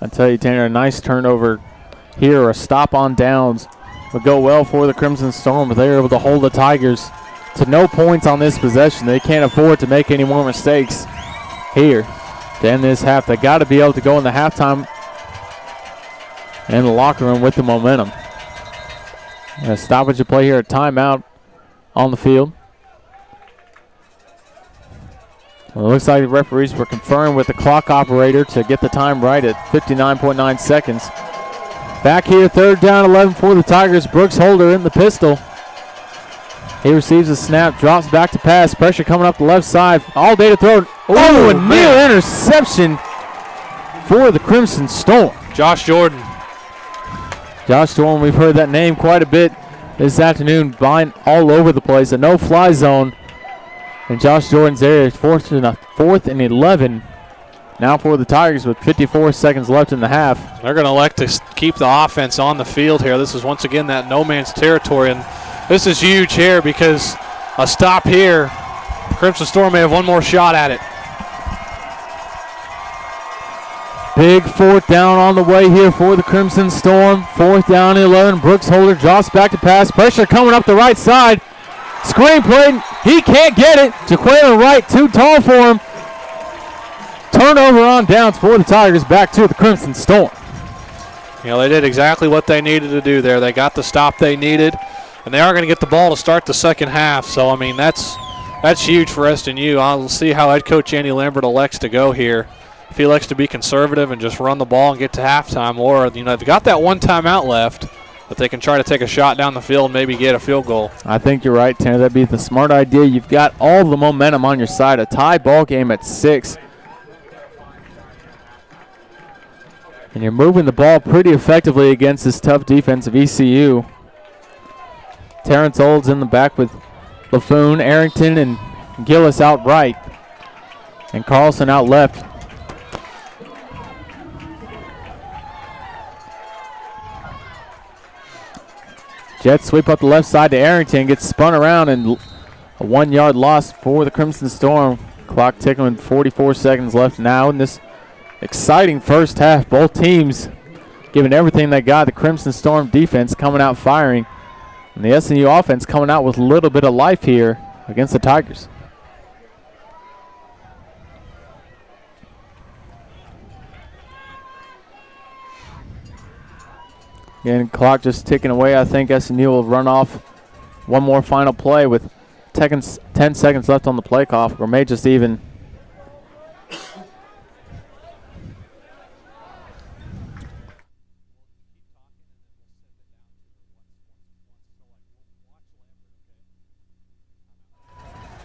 I tell you, Tanner, a nice turnover here, a stop on downs would go well for the Crimson Storm, but they're able to hold the Tigers to no points on this possession. They can't afford to make any more mistakes here to end this half. They got to be able to go in the halftime and the locker room with the momentum. A stoppage of play here, a timeout on the field. Well, it looks like the referees were confirmed with the clock operator to get the time right at 59.9 seconds. Back here, 3rd down, 11 for the Tigers. Brooks Holder in the pistol. He receives a snap, drops back to pass. Pressure coming up the left side. All day to throw. Oh, a near interception for the Crimson Storm. Josh Jordan. Josh Jordan, we've heard that name quite a bit this afternoon, buying all over the place. A no-fly zone in Josh Jordan's area. 4th and 11 now for the Tigers with 54 seconds left in the half. They're going to elect to keep the offense on the field here. This is once again that no man's territory, and this is huge here because a stop here, Crimson Storm may have one more shot at it. Big 4th down on the way here for the Crimson Storm. 4th down, 11. Brooks Holder drops back to pass. Pressure coming up the right side. Screen play. He can't get it. Jaquaylin Wright too tall for him. Turnover on downs for the Tigers, back to the Crimson Storm. You know, they did exactly what they needed to do there. They got the stop they needed, and they are going to get the ball to start the second half. So, I mean, that's huge for SNU. I'll see how head coach Andy Lambert elects to go here. If he elects to be conservative and just run the ball and get to halftime, or, you know, they've got that one timeout left, but they can try to take a shot down the field and maybe get a field goal. I think you're right, Tanner. That'd be the smart idea. You've got all the momentum on your side. A tie ball game at 6. And you're moving the ball pretty effectively against this tough defense of ECU. Terrence Olds in the back with Laffoon, Arrington, and Gillis out right. And Carlson out left. Jets sweep up the left side to Arrington, gets spun around, and a 1-yard loss for the Crimson Storm. Clock ticking with 44 seconds left now in this exciting first half. Both teams giving everything they got. The Crimson Storm defense coming out firing, and the SNU offense coming out with a little bit of life here against the Tigers. Again, clock just ticking away. I think SNU will run off one more final play with 10 seconds left on the play clock, or may just even.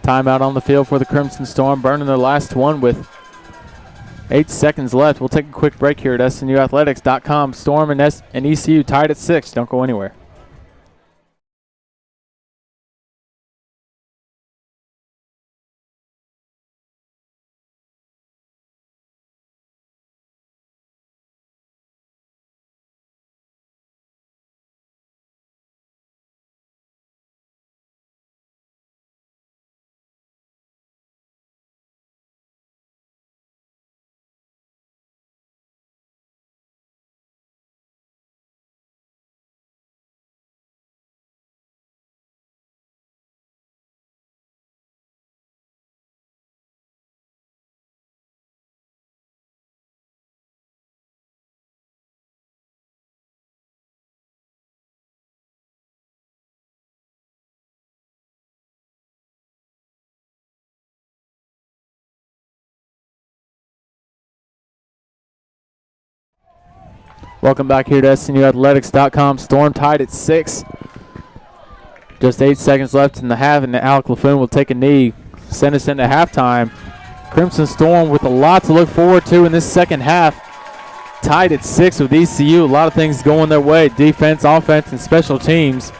Timeout on the field for the Crimson Storm, burning their last one with 8 seconds left. We'll take a quick break here at SNUathletics.com. Storm and ECU tied at 6. Don't go anywhere. Welcome back here to SNUathletics.com. Storm tied at 6. Just 8 seconds left in the half, and Alec LaFoon will take a knee, send us into halftime. Crimson Storm with a lot to look forward to in this second half. Tied at 6 with ECU. A lot of things going their way. Defense, offense, and special teams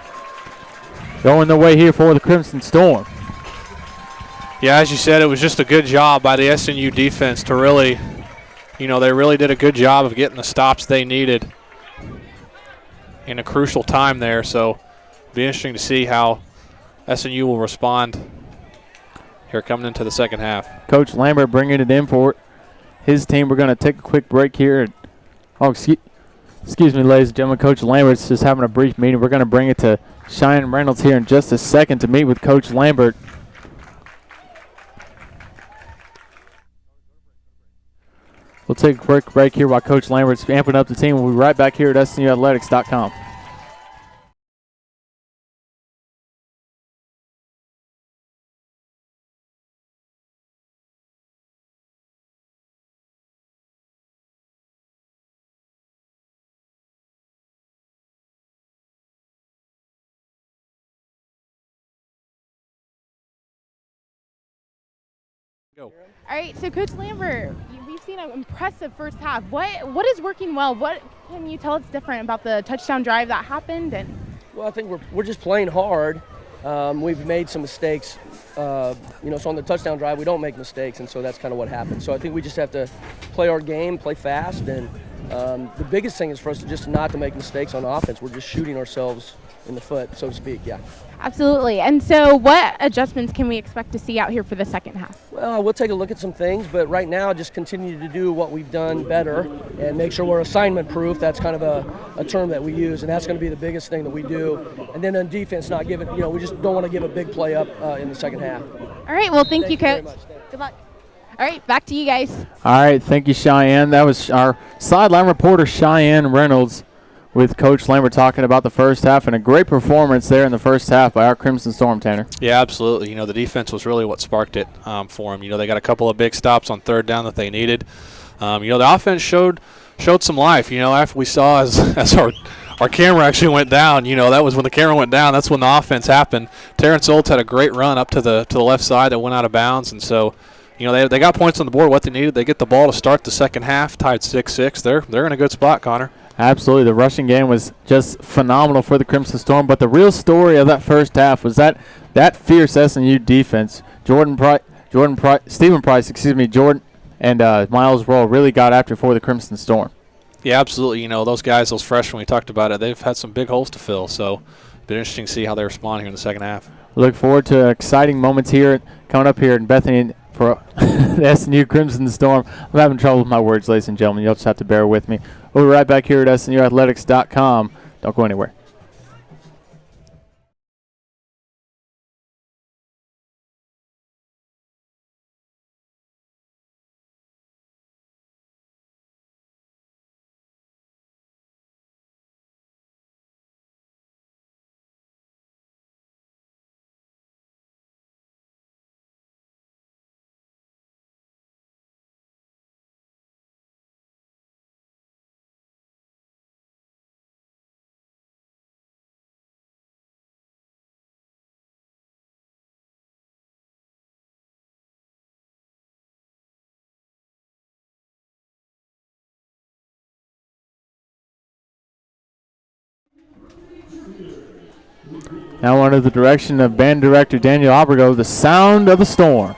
going their way here for the Crimson Storm. Yeah, as you said, it was just a good job by the SNU defense to really, they really did a good job of getting the stops they needed in a crucial time there. So it'll be interesting to see how SNU will respond here coming into the second half. Coach Lambert bringing it in for his team. We're going to take a quick break here. Oh, excuse me, ladies and gentlemen. Coach Lambert's just having a brief meeting. We're going to bring it to Cheyenne Reynolds here in just a second to meet with Coach Lambert. We'll take a quick break here while Coach Lambert's amping up the team. We'll be right back here at SNUathletics.com. Go. All right, so Coach Lambert, we've seen an impressive first half. What is working well? What can you tell us different about the touchdown drive that happened? Well, I think we're just playing hard. We've made some mistakes, so on the touchdown drive we don't make mistakes, and so that's kind of what happened. So I think we just have to play our game, play fast, and the biggest thing is for us to just not to make mistakes on offense. We're just shooting ourselves in the foot, so to speak, yeah. Absolutely. And so what adjustments can we expect to see out here for the second half? Well, we'll take a look at some things, but right now just continue to do what we've done better and make sure we're assignment proof. That's kind of a term that we use, and that's going to be the biggest thing that we do. And then on defense, not give it, we just don't want to give a big play up in the second half. All right, well, thank you, Coach. Good luck. All right, back to you guys. All right, thank you, Cheyenne. That was our sideline reporter, Cheyenne Reynolds, with Coach Lambert talking about the first half, and a great performance there in the first half by our Crimson Storm, Tanner. Yeah, absolutely. The defense was really what sparked it for them. They got a couple of big stops on third down that they needed. The offense showed some life. After we saw as our camera actually went down, that was when the camera went down. That's when the offense happened. Terrence Olds had a great run up to the left side that went out of bounds, and so they got points on the board. What they needed, they get the ball to start the second half, tied 6-6. They're in a good spot, Connor. Absolutely. The rushing game was just phenomenal for the Crimson Storm, but the real story of that first half was that fierce SNU defense. Jordan and Miles Roll really got after for the Crimson Storm. Yeah, absolutely. Those guys, those freshmen, we talked about it, they've had some big holes to fill, so it'll be interesting to see how they respond here in the second half. Look forward to exciting moments here coming up here in Bethany for the SNU Crimson Storm. I'm having trouble with my words, ladies and gentlemen. You'll just have to bear with me. We'll be right back here at SNUathletics.com. Don't go anywhere. Now under the direction of band director Daniel Abrego, the sound of the storm.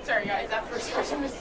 Sorry guys, that first question was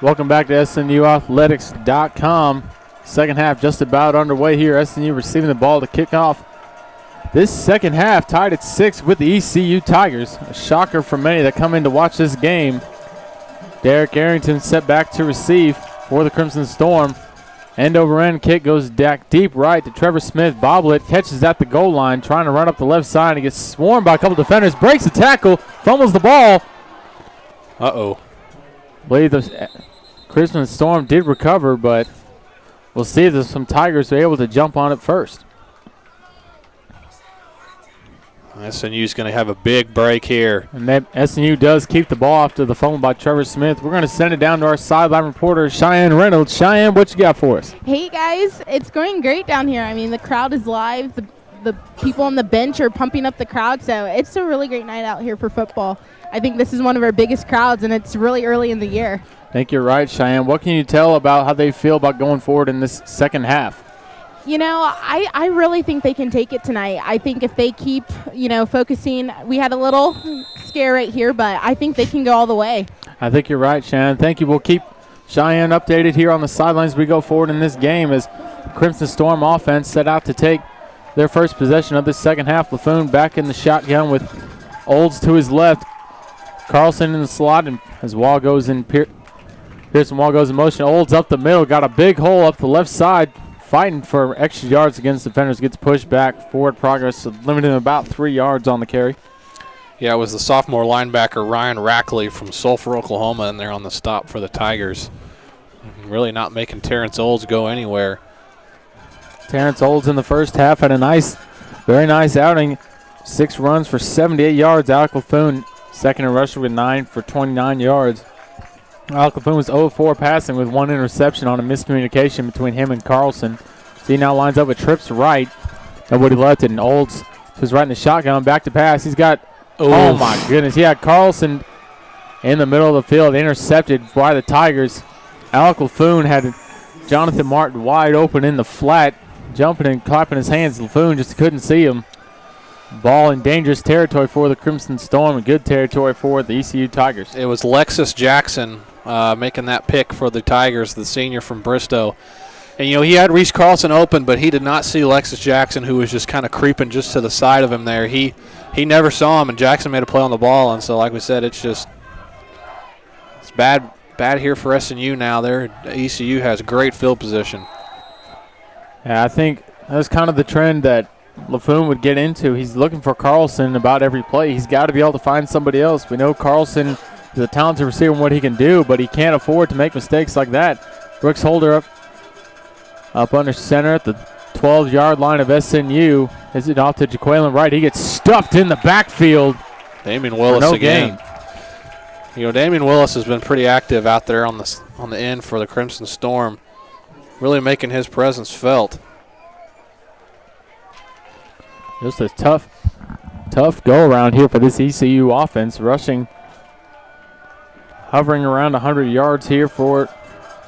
Welcome back to SNUathletics.com. Second half just about underway here. SNU receiving the ball to kick off this second half, tied at 6 with the ECU Tigers. A shocker for many that come in to watch this game. Derek Arrington set back to receive for the Crimson Storm. End over end kick goes back deep right to Trevor Smith. Boblet catches at the goal line, trying to run up the left side. He gets swarmed by a couple defenders, breaks the tackle, fumbles the ball. Uh-oh. I believe the Crimson Storm did recover, but we'll see if there's some Tigers are able to jump on it first. SNU's going to have a big break here. And that SNU does keep the ball after the fumble by Trevor Smith. We're going to send it down to our sideline reporter, Cheyenne Reynolds. Cheyenne, what you got for us? Hey, guys. It's going great down here. I mean, the crowd is live. The people on the bench are pumping up the crowd, so it's a really great night out here for football. I think this is one of our biggest crowds, and it's really early in the year. I think you're right, Cheyenne. What can you tell about how they feel about going forward in this second half? You know, I really think they can take it tonight. I think if they keep, focusing, we had a little scare right here, but I think they can go all the way. I think you're right, Cheyenne. Thank you. We'll keep Cheyenne updated here on the sidelines as we go forward in this game as Crimson Storm offense set out to take their first possession of this second half. LaFoon back in the shotgun with Olds to his left. Carlson in the slot, and as Wall goes in, Pearson Wall goes in motion. Olds up the middle, got a big hole up the left side. Fighting for extra yards against defenders, gets pushed back. Forward progress, limiting about 3 yards on the carry. Yeah, it was the sophomore linebacker Ryan Rackley from Sulphur, Oklahoma, in there on the stop for the Tigers. Really not making Terrence Olds go anywhere. Terrence Olds in the first half had a very nice outing. 6 runs for 78 yards. Alec LaFoon second in rushing with 9 for 29 yards. Alec LaFoon was 0-4 passing with 1 interception on a miscommunication between him and Carlson. So he now lines up with trips right. Nobody left it, and Olds is right in the shotgun. Back to pass. He's got, oh my goodness. He had Carlson in the middle of the field, intercepted by the Tigers. Alec LaFoon had Jonathan Martin wide open in the flat, jumping and clapping his hands. LaFoon just couldn't see him. Ball in dangerous territory for the Crimson Storm and good territory for the ECU Tigers. It was Lexus Jackson making that pick for the Tigers, the senior from Bristow. And, he had Reese Carlson open, but he did not see Lexus Jackson, who was just kind of creeping just to the side of him there. He never saw him, and Jackson made a play on the ball. And so, like we said, it's bad here for SNU now. ECU has great field position. Yeah, I think that's kind of the trend that LaFoon would get into. He's looking for Carlson about every play. He's got to be able to find somebody else. We know Carlson is a talented receiver in what he can do, but he can't afford to make mistakes like that. Brooks Holder up under center at the 12-yard line of SNU. Is it off to Jaqueline Wright? He gets stuffed in the backfield. Damian Willis no again. Gain. Damian Willis has been pretty active out there on the end for the Crimson Storm, really making his presence felt. Just a tough go around here for this ECU offense, hovering around 100 yards here for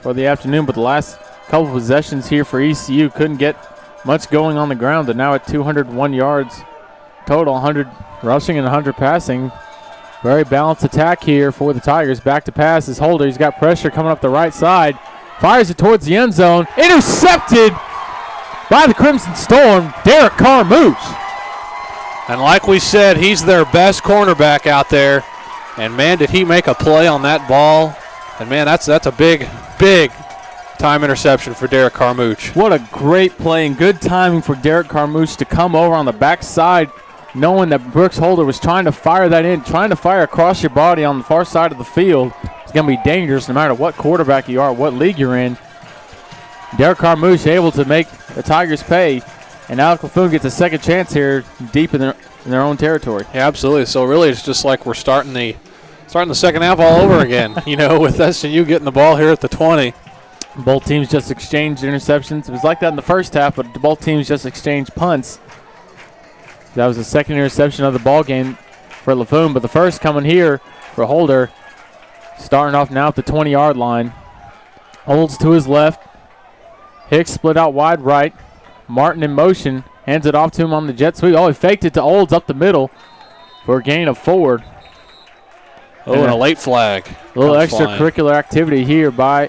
the afternoon, but the last couple possessions here for ECU couldn't get much going on the ground. They're now at 201 yards total, 100 rushing and 100 passing. Very balanced attack here for the Tigers. Back to pass is Holder. He's got pressure coming up the right side. Fires it towards the end zone. Intercepted by the Crimson Storm, Derek Carmouche. And like we said, he's their best cornerback out there. And, man, did he make a play on that ball. And, man, that's a big, big time interception for Derek Carmouche. What a great play and good timing for Derek Carmouche to come over on the backside, knowing that Brooks Holder was trying to fire that in, trying to fire across your body on the far side of the field. It's going to be dangerous no matter what quarterback you are, what league you're in. Derek Carmouche able to make the Tigers pay. And Alec LaFoon gets a second chance here deep in their own territory. Yeah, absolutely. So really it's just like we're starting the second half all over again, with SNU getting the ball here at the 20. Both teams just exchanged interceptions. It was like that in the first half, but both teams just exchanged punts. That was the second interception of the ball game for LaFoon, but the first coming here for Holder, starting off now at the 20-yard line. Holds to his left. Hicks split out wide right. Martin in motion, hands it off to him on the jet sweep. Oh, he faked it to Olds up the middle for a gain of 4. Oh, and a late flag. A little extracurricular activity here by,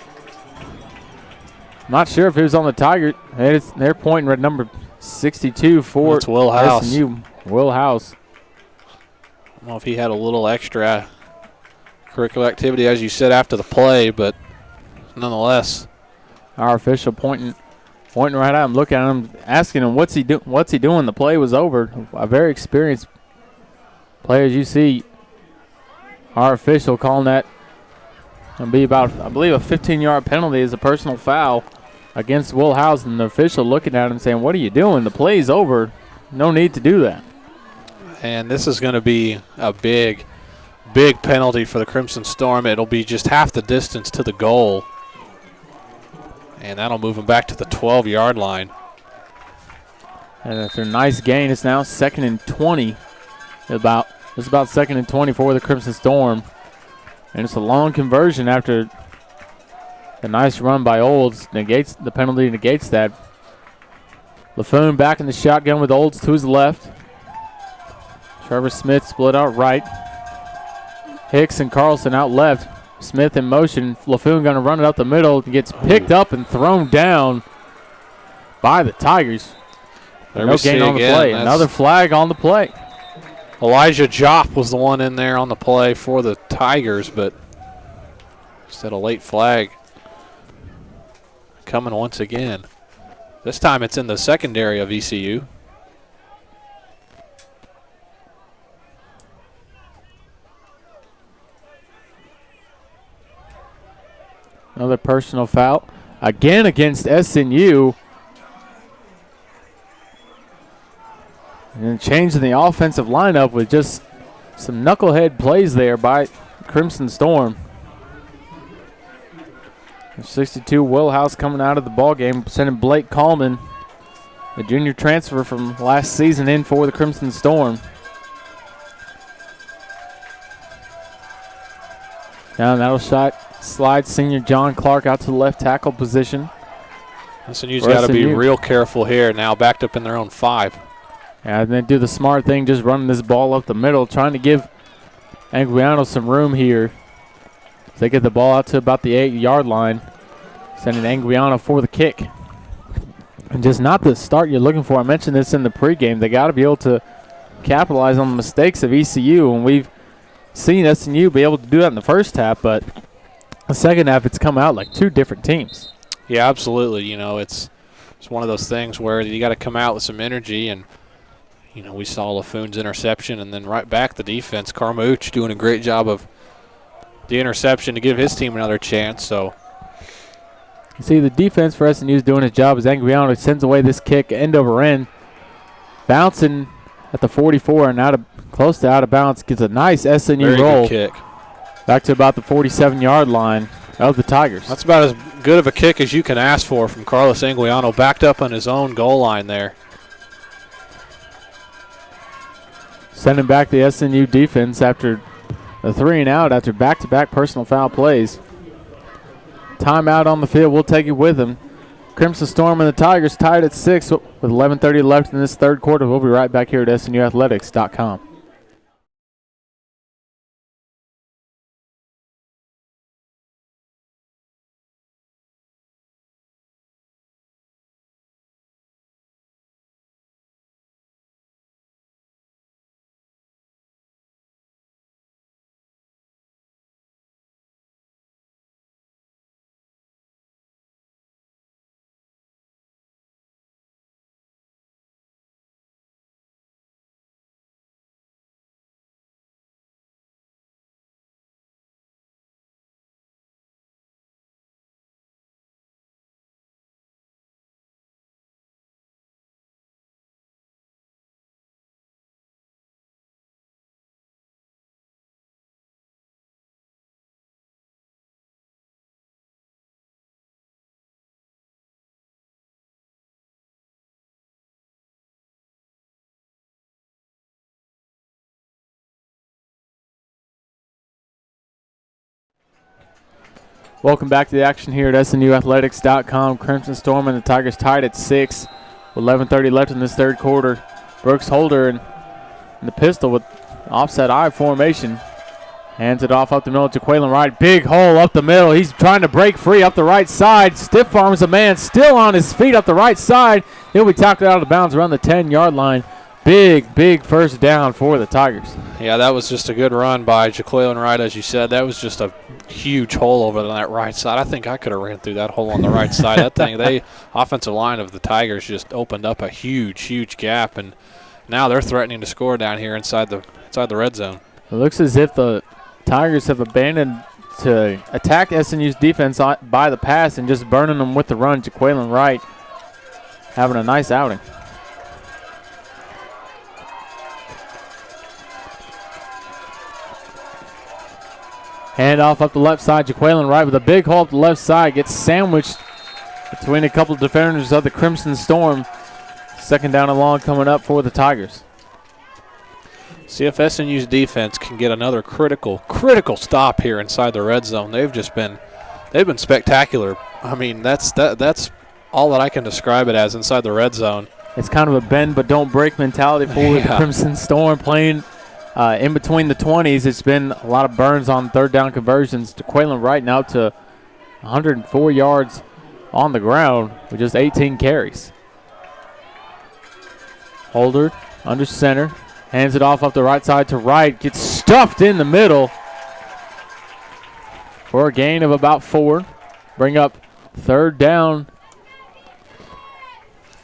I'm not sure if it was on the Tigers. They're pointing at number 62 for Will House. SMU. Will House. I don't know if he had a little extra curricular activity, as you said, after the play, but nonetheless. Our official pointing right at him, looking at him, asking him what's he doing. The play was over. A very experienced player, as you see. Our official calling that going to be about, I believe, a 15-yard penalty is a personal foul against Will House, and the official looking at him saying, what are you doing? The play's over. No need to do that. And this is going to be a big penalty for the Crimson Storm. It'll be just half the distance to the goal. And that'll move them back to the 12-yard line. And after a nice gain, it's now 2nd and 20. It's about 2nd and 20 for the Crimson Storm. And it's a long conversion after the nice run by Olds. The penalty negates that. LaFoon back in the shotgun with Olds to his left. Trevor Smith split out right. Hicks and Carlson out left. Smith in motion. LaFoon going to run it up the middle. Gets picked up and thrown down by the Tigers. No gain on the play. Another flag on the play. Elijah Jopp was the one in there on the play for the Tigers, but instead a late flag coming once again. This time it's in the secondary of ECU. Another personal foul. Again against SNU. And then changing the offensive lineup with just some knucklehead plays there by Crimson Storm. 62 Will House coming out of the ball game, sending Blake Coleman, the junior transfer from last season, in for the Crimson Storm. Down that'll slide senior John Clark out to the left tackle position. SNU's got to be real careful here now, backed up in their own 5. Yeah, and they do the smart thing, just running this ball up the middle, trying to give Anguiano some room here. They get the ball out to about the 8-yard line, sending Anguiano for the kick. And just not the start you're looking for. I mentioned this in the pregame. They got to be able to capitalize on the mistakes of ECU, and we've seen SNU be able to do that in the first half, but the second half it's come out like two different teams. Yeah, absolutely. You know, it's one of those things where you got to come out with some energy, and you know, we saw LaFoon's interception, and then right back the defense, Carmouche doing a great job of the interception to give his team another chance. So you see the defense for SNU is doing his job as Anguiano sends away this kick end over end, bouncing at the 44 and close to out of bounds. Gets a nice SNU very roll good kick back to about the 47-yard line of the Tigers. That's about as good of a kick as you can ask for from Carlos Anguiano, backed up on his own goal line there. Sending back the SNU defense after a 3-and-out after back-to-back personal foul plays. Timeout on the field. We'll take it with them. Crimson Storm and the Tigers tied at 6 with 11:30 left in this third quarter. We'll be right back here at SNUathletics.com. Welcome back to the action here at SNUathletics.com. Crimson Storm and the Tigers tied at 6 with 11:30 left in this third quarter. Brooks Holder in the pistol with offset I formation. Hands it off up the middle to Quaylen Wright. Big hole up the middle. He's trying to break free up the right side. Stiff arms a man still on his feet up the right side. He'll be tackled out of bounds around the 10-yard line. Big first down for the Tigers. Yeah, that was just a good run by Jaquaylin Wright, as you said. That was just a huge hole over on that right side. I think I could have ran through that hole on the right side. That thing, offensive line of the Tigers just opened up a huge gap, and now they're threatening to score down here inside the red zone. It looks as if the Tigers have abandoned to attack SNU's defense by the pass and just burning them with the run. Jaquaylin Wright having a nice outing. Hand off up the left side. Jaquaylin Wright with a big hole up the left side. Gets sandwiched between a couple of defenders of the Crimson Storm. Second down and long coming up for the Tigers. See if SNU's defense can get another critical stop here inside the red zone. They've been spectacular. I mean, that's all that I can describe it as inside the red zone. It's kind of a bend but don't break mentality for the Crimson Storm playing in between the 20s. It's been a lot of burns on third down conversions. Jaquaylin Wright now to 104 yards on the ground with just 18 carries. Holder under center. Hands it off up the right side to Wright. Gets stuffed in the middle for a gain of about 4. Bring up third down.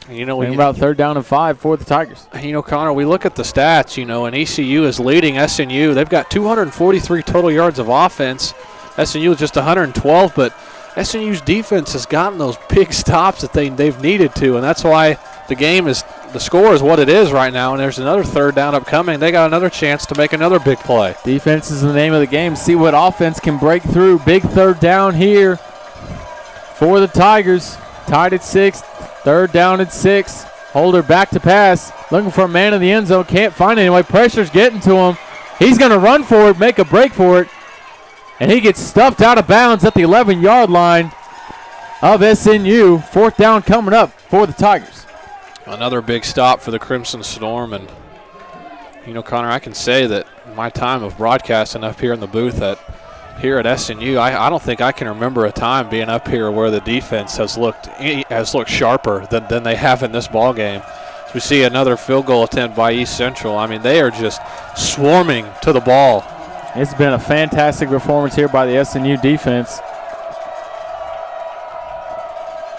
Bring about third down and 5 for the Tigers. Connor, we look at the stats, and ECU is leading SNU. They've got 243 total yards of offense. SNU is just 112, but SNU's defense has gotten those big stops that they've needed to, and that's why the score is what it is right now, and there's another third down upcoming. They got another chance to make another big play. Defense is the name of the game. See what offense can break through. Big third down here for the Tigers. Tied at 6. Third down at 6. Holder back to pass. Looking for a man in the end zone. Can't find anyone. Pressure's getting to him. He's going to run for it, make a break for it. And he gets stuffed out of bounds at the 11-yard line of SNU. Fourth down coming up for the Tigers. Another big stop for the Crimson Storm. And, Connor, I can say that my time of broadcasting up here in the booth here at SNU, I don't think I can remember a time being up here where the defense has looked sharper than they have in this ball game. We see another field goal attempt by East Central. I mean, they are just swarming to the ball. It's been a fantastic performance here by the SNU defense.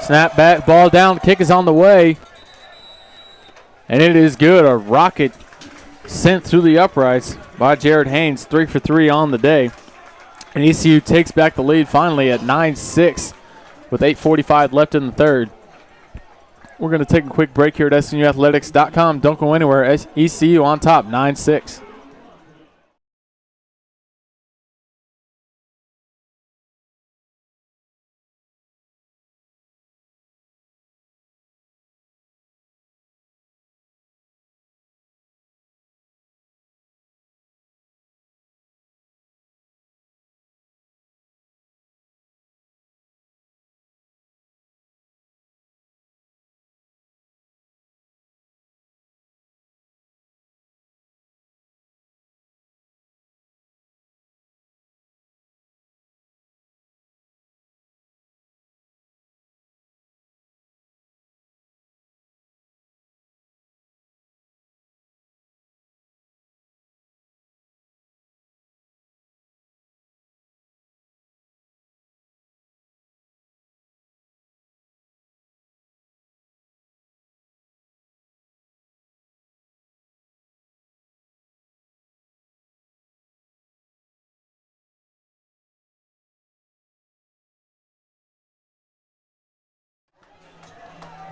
Snap back, ball down, the kick is on the way. And it is good. A rocket sent through the uprights by Jared Haynes, 3 for 3 on the day. And ECU takes back the lead finally at 9-6 with 8:45 left in the third. We're going to take a quick break here at SNUathletics.com. Don't go anywhere. ECU on top, 9-6.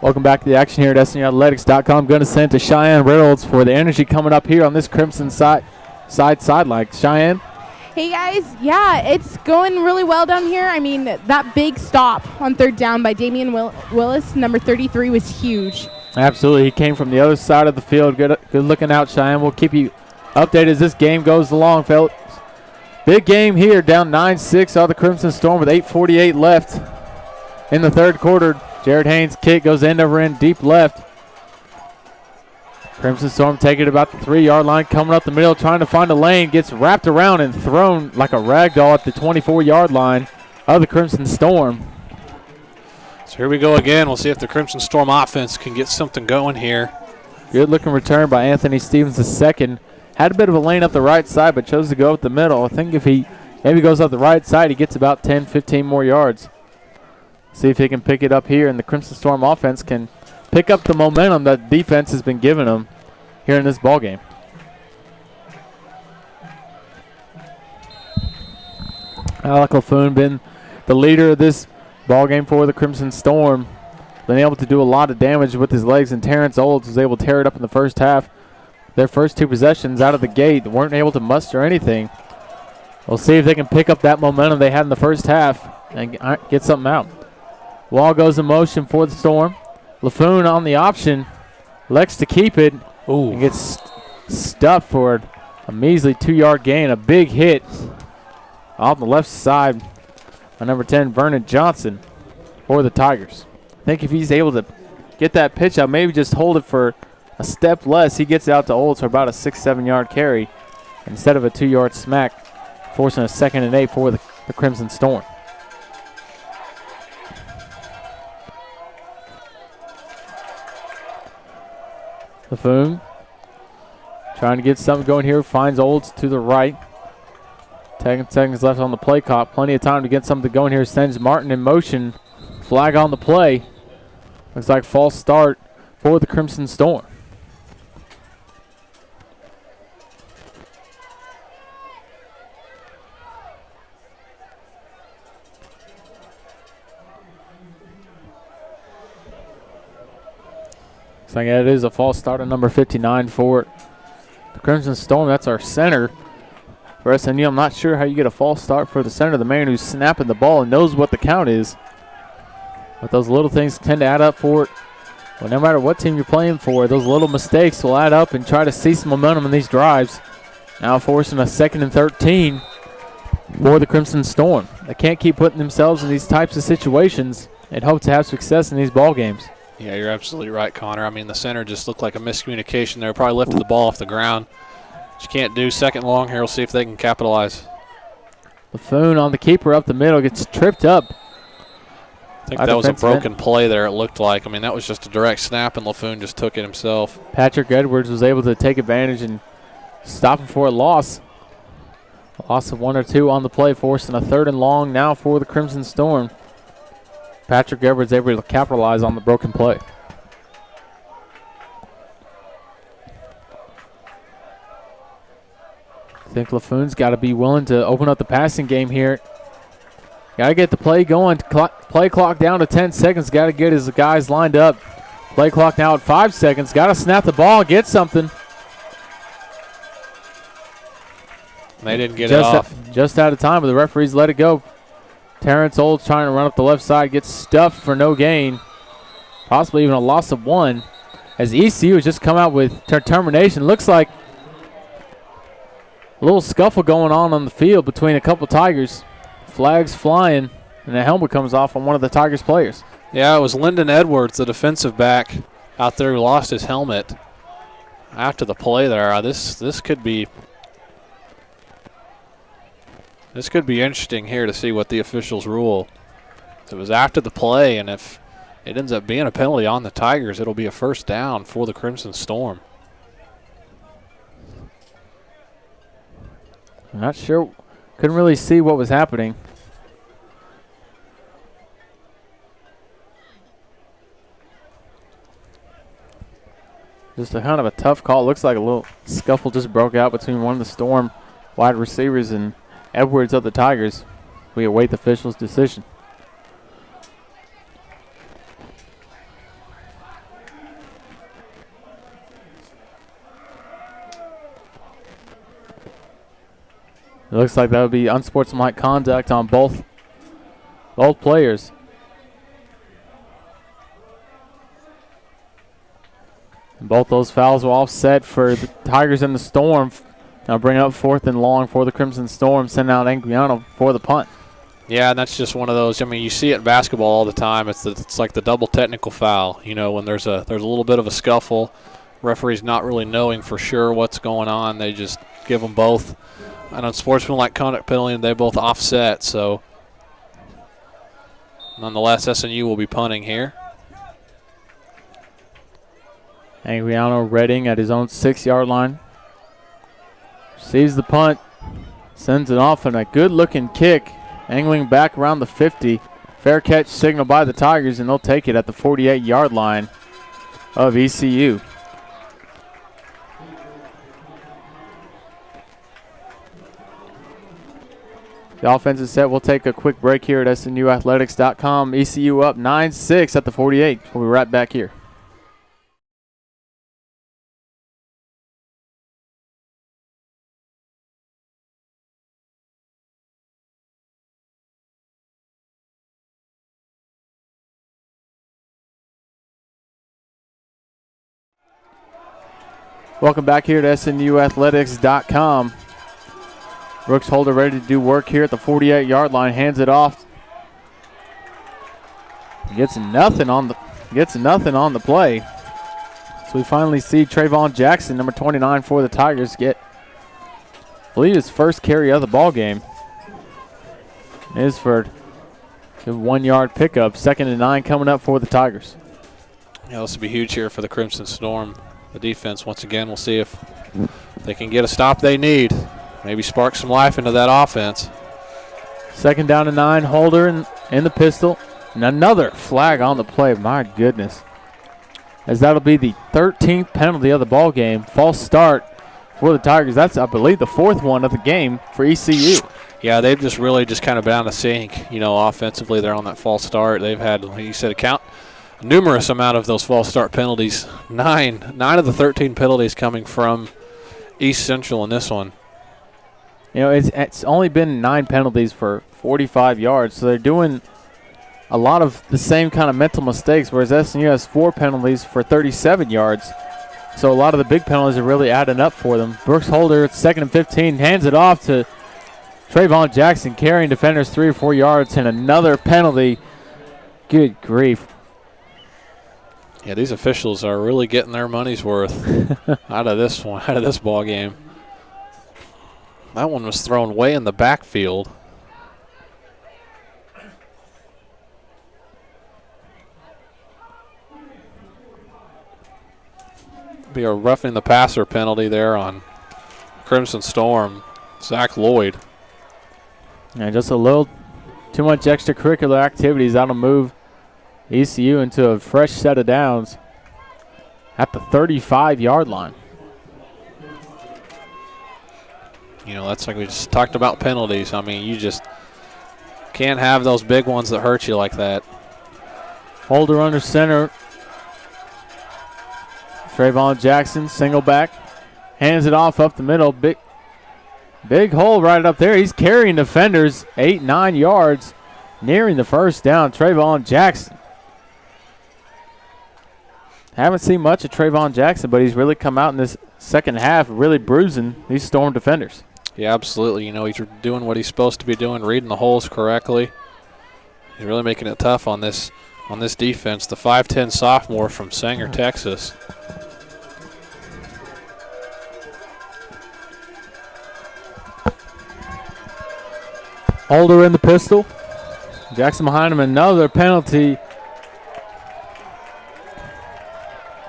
Welcome back to the action here at SNUathletics.com. Going to send to Cheyenne Reynolds for the energy coming up here on this Crimson sideline. Cheyenne? Hey, guys. Yeah, it's going really well down here. I mean, that big stop on third down by Damian Willis, number 33, was huge. Absolutely. He came from the other side of the field. Good looking out, Cheyenne. We'll keep you updated as this game goes along, fellas. Big game here, down 9-6 on the Crimson Storm with 8:48 left in the third quarter. Jared Haynes' kick goes end over end, deep left. Crimson Storm taking it about the 3-yard line, coming up the middle, trying to find a lane, gets wrapped around and thrown like a rag doll at the 24-yard line of the Crimson Storm. So here we go again. We'll see if the Crimson Storm offense can get something going here. Good looking return by Anthony Stevens II. Had a bit of a lane up the right side, but chose to go up the middle. I think if he maybe goes up the right side, he gets about 10, 15 more yards. See if he can pick it up here, and the Crimson Storm offense can pick up the momentum that defense has been giving them here in this ball game. Alec LaFoon been the leader of this ball game for the Crimson Storm. Been able to do a lot of damage with his legs, and Terrence Olds was able to tear it up in the first half. Their first 2 possessions out of the gate weren't able to muster anything. We'll see if they can pick up that momentum they had in the first half and get something out. Wall goes in motion for the Storm. LaFoon on the option, elects to keep it, and gets stuffed for a measly 2-yard gain. A big hit off the left side by number 10, Vernon Johnson, for the Tigers. I think if he's able to get that pitch out, maybe just hold it for a step less, he gets out to Olds for about a 6-7 yard carry instead of a 2-yard smack, forcing a 2nd and 8 for the Crimson Storm. LaFoon trying to get something going here, finds Olds to the right. 10 seconds left on the play clock. Plenty of time to get something going here. Sends Martin in motion. Flag on the play. Looks like false start for the Crimson Storm. Looks like it is a false start on number 59 for the Crimson Storm. That's our center for SNU. I'm not sure how you get a false start for the center, the man who's snapping the ball and knows what the count is. But those little things tend to add up for it. Well, no matter what team you're playing for, those little mistakes will add up and try to see some momentum in these drives. Now forcing a 2nd and 13 for the Crimson Storm. They can't keep putting themselves in these types of situations and hope to have success in these ball games. Yeah, you're absolutely right, Connor. I mean, the center just looked like a miscommunication there. Probably lifted the ball off the ground. Which you can't do. 2nd long here. We'll see if they can capitalize. LaFoon on the keeper up the middle gets tripped up. I think that was a broken play there, it looked like. I mean, that was just a direct snap, and LaFoon just took it himself. Patrick Edwards was able to take advantage and stop him for a loss. A loss of 1 or 2 on the play, forcing a 3rd and long now for the Crimson Storm. Patrick Edwards able to capitalize on the broken play. I think LaFoon's got to be willing to open up the passing game here. Got to get the play going. Play clock down to 10 seconds. Got to get his guys lined up. Play clock now at 5 seconds. Got to snap the ball and get something. They didn't get it off. Just out of time, but the referees let it go. Terrence Olds trying to run up the left side. Gets stuffed for no gain. Possibly even a loss of 1. As ECU has just come out with determination. Looks like a little scuffle going on the field between a couple Tigers. Flags flying, and a helmet comes off on one of the Tigers players. Yeah, it was Lyndon Edwards, the defensive back out there, who lost his helmet after the play there. This could be interesting here to see what the officials rule. It was after the play, and if it ends up being a penalty on the Tigers, it'll be a 1st down for the Crimson Storm. I'm not sure. Couldn't really see what was happening. Just a kind of a tough call. Looks like a little scuffle just broke out between one of the Storm wide receivers and Edwards of the Tigers. We await the official's decision. It looks like that would be unsportsmanlike conduct on both players. And both those fouls will offset for the Tigers and the Storm. Now bring up 4th and long for the Crimson Storm, send out Anguiano for the punt. Yeah, and that's just one of those. I mean, you see it in basketball all the time. It's like the double technical foul. You know, when there's a little bit of a scuffle, referees not really knowing for sure what's going on. They just give them both an unsportsmanlike conduct penalty, and they both offset. So, nonetheless, SNU will be punting here. Anguiano Redding at his own 6-yard line. Receives the punt, sends it off, and a good-looking kick, angling back around the 50. Fair catch signal by the Tigers, and they'll take it at the 48-yard line of ECU. The offense is set. We'll take a quick break here at SNUathletics.com. ECU up 9-6 at the 48. We'll be right back here. Welcome back here to SNUathletics.com. Brooks Holder ready to do work here at the 48-yard line. Hands it off. Gets nothing on the play. So we finally see Trayvon Jackson, number 29 for the Tigers, get, I believe, his first carry of the ball game. Is for a 1-yard pickup. 2nd and 9 coming up for the Tigers. Yeah, this will be huge here for the Crimson Storm. The defense, once again, we'll see if they can get a stop they need. Maybe spark some life into that offense. 2nd down and 9, Holder in the pistol. And another flag on the play. My goodness. As that'll be the 13th penalty of the ball game. False start for the Tigers. That's, I believe, the 4th one of the game for ECU. Yeah, they've just really just kind of been on the sink. You know, offensively, they're on that false start. They've had, like you said, numerous amount of those false start penalties. Nine of the 13 penalties coming from East Central in this one. You know, it's only been 9 penalties for 45 yards, so they're doing a lot of the same kind of mental mistakes, whereas SNU has 4 penalties for 37 yards. So a lot of the big penalties are really adding up for them. Brooks Holder, 2nd and 15, hands it off to Trayvon Jackson, carrying defenders 3 or 4 yards, and another penalty. Good grief. Yeah, these officials are really getting their money's worth out of this ball game. That one was thrown way in the backfield. Be a roughing the passer penalty there on Crimson Storm, Zach Lloyd. Yeah, just a little too much extracurricular activities. That'll move ECU into a fresh set of downs at the 35-yard line. You know, that's like we just talked about penalties. I mean, you just can't have those big ones that hurt you like that. Holder under center. Trayvon Jackson, single back. Hands it off up the middle. Big hole right up there. He's carrying defenders 8-9 yards, nearing the first down. Trayvon Jackson. Haven't seen much of Trayvon Jackson, but he's really come out in this second half, really bruising these Storm defenders. Yeah, absolutely. You know, he's doing what he's supposed to be doing, reading the holes correctly. He's really making it tough on this defense. The 5'10" sophomore from Sanger, Texas. Holder in the pistol. Jackson behind him. Another penalty.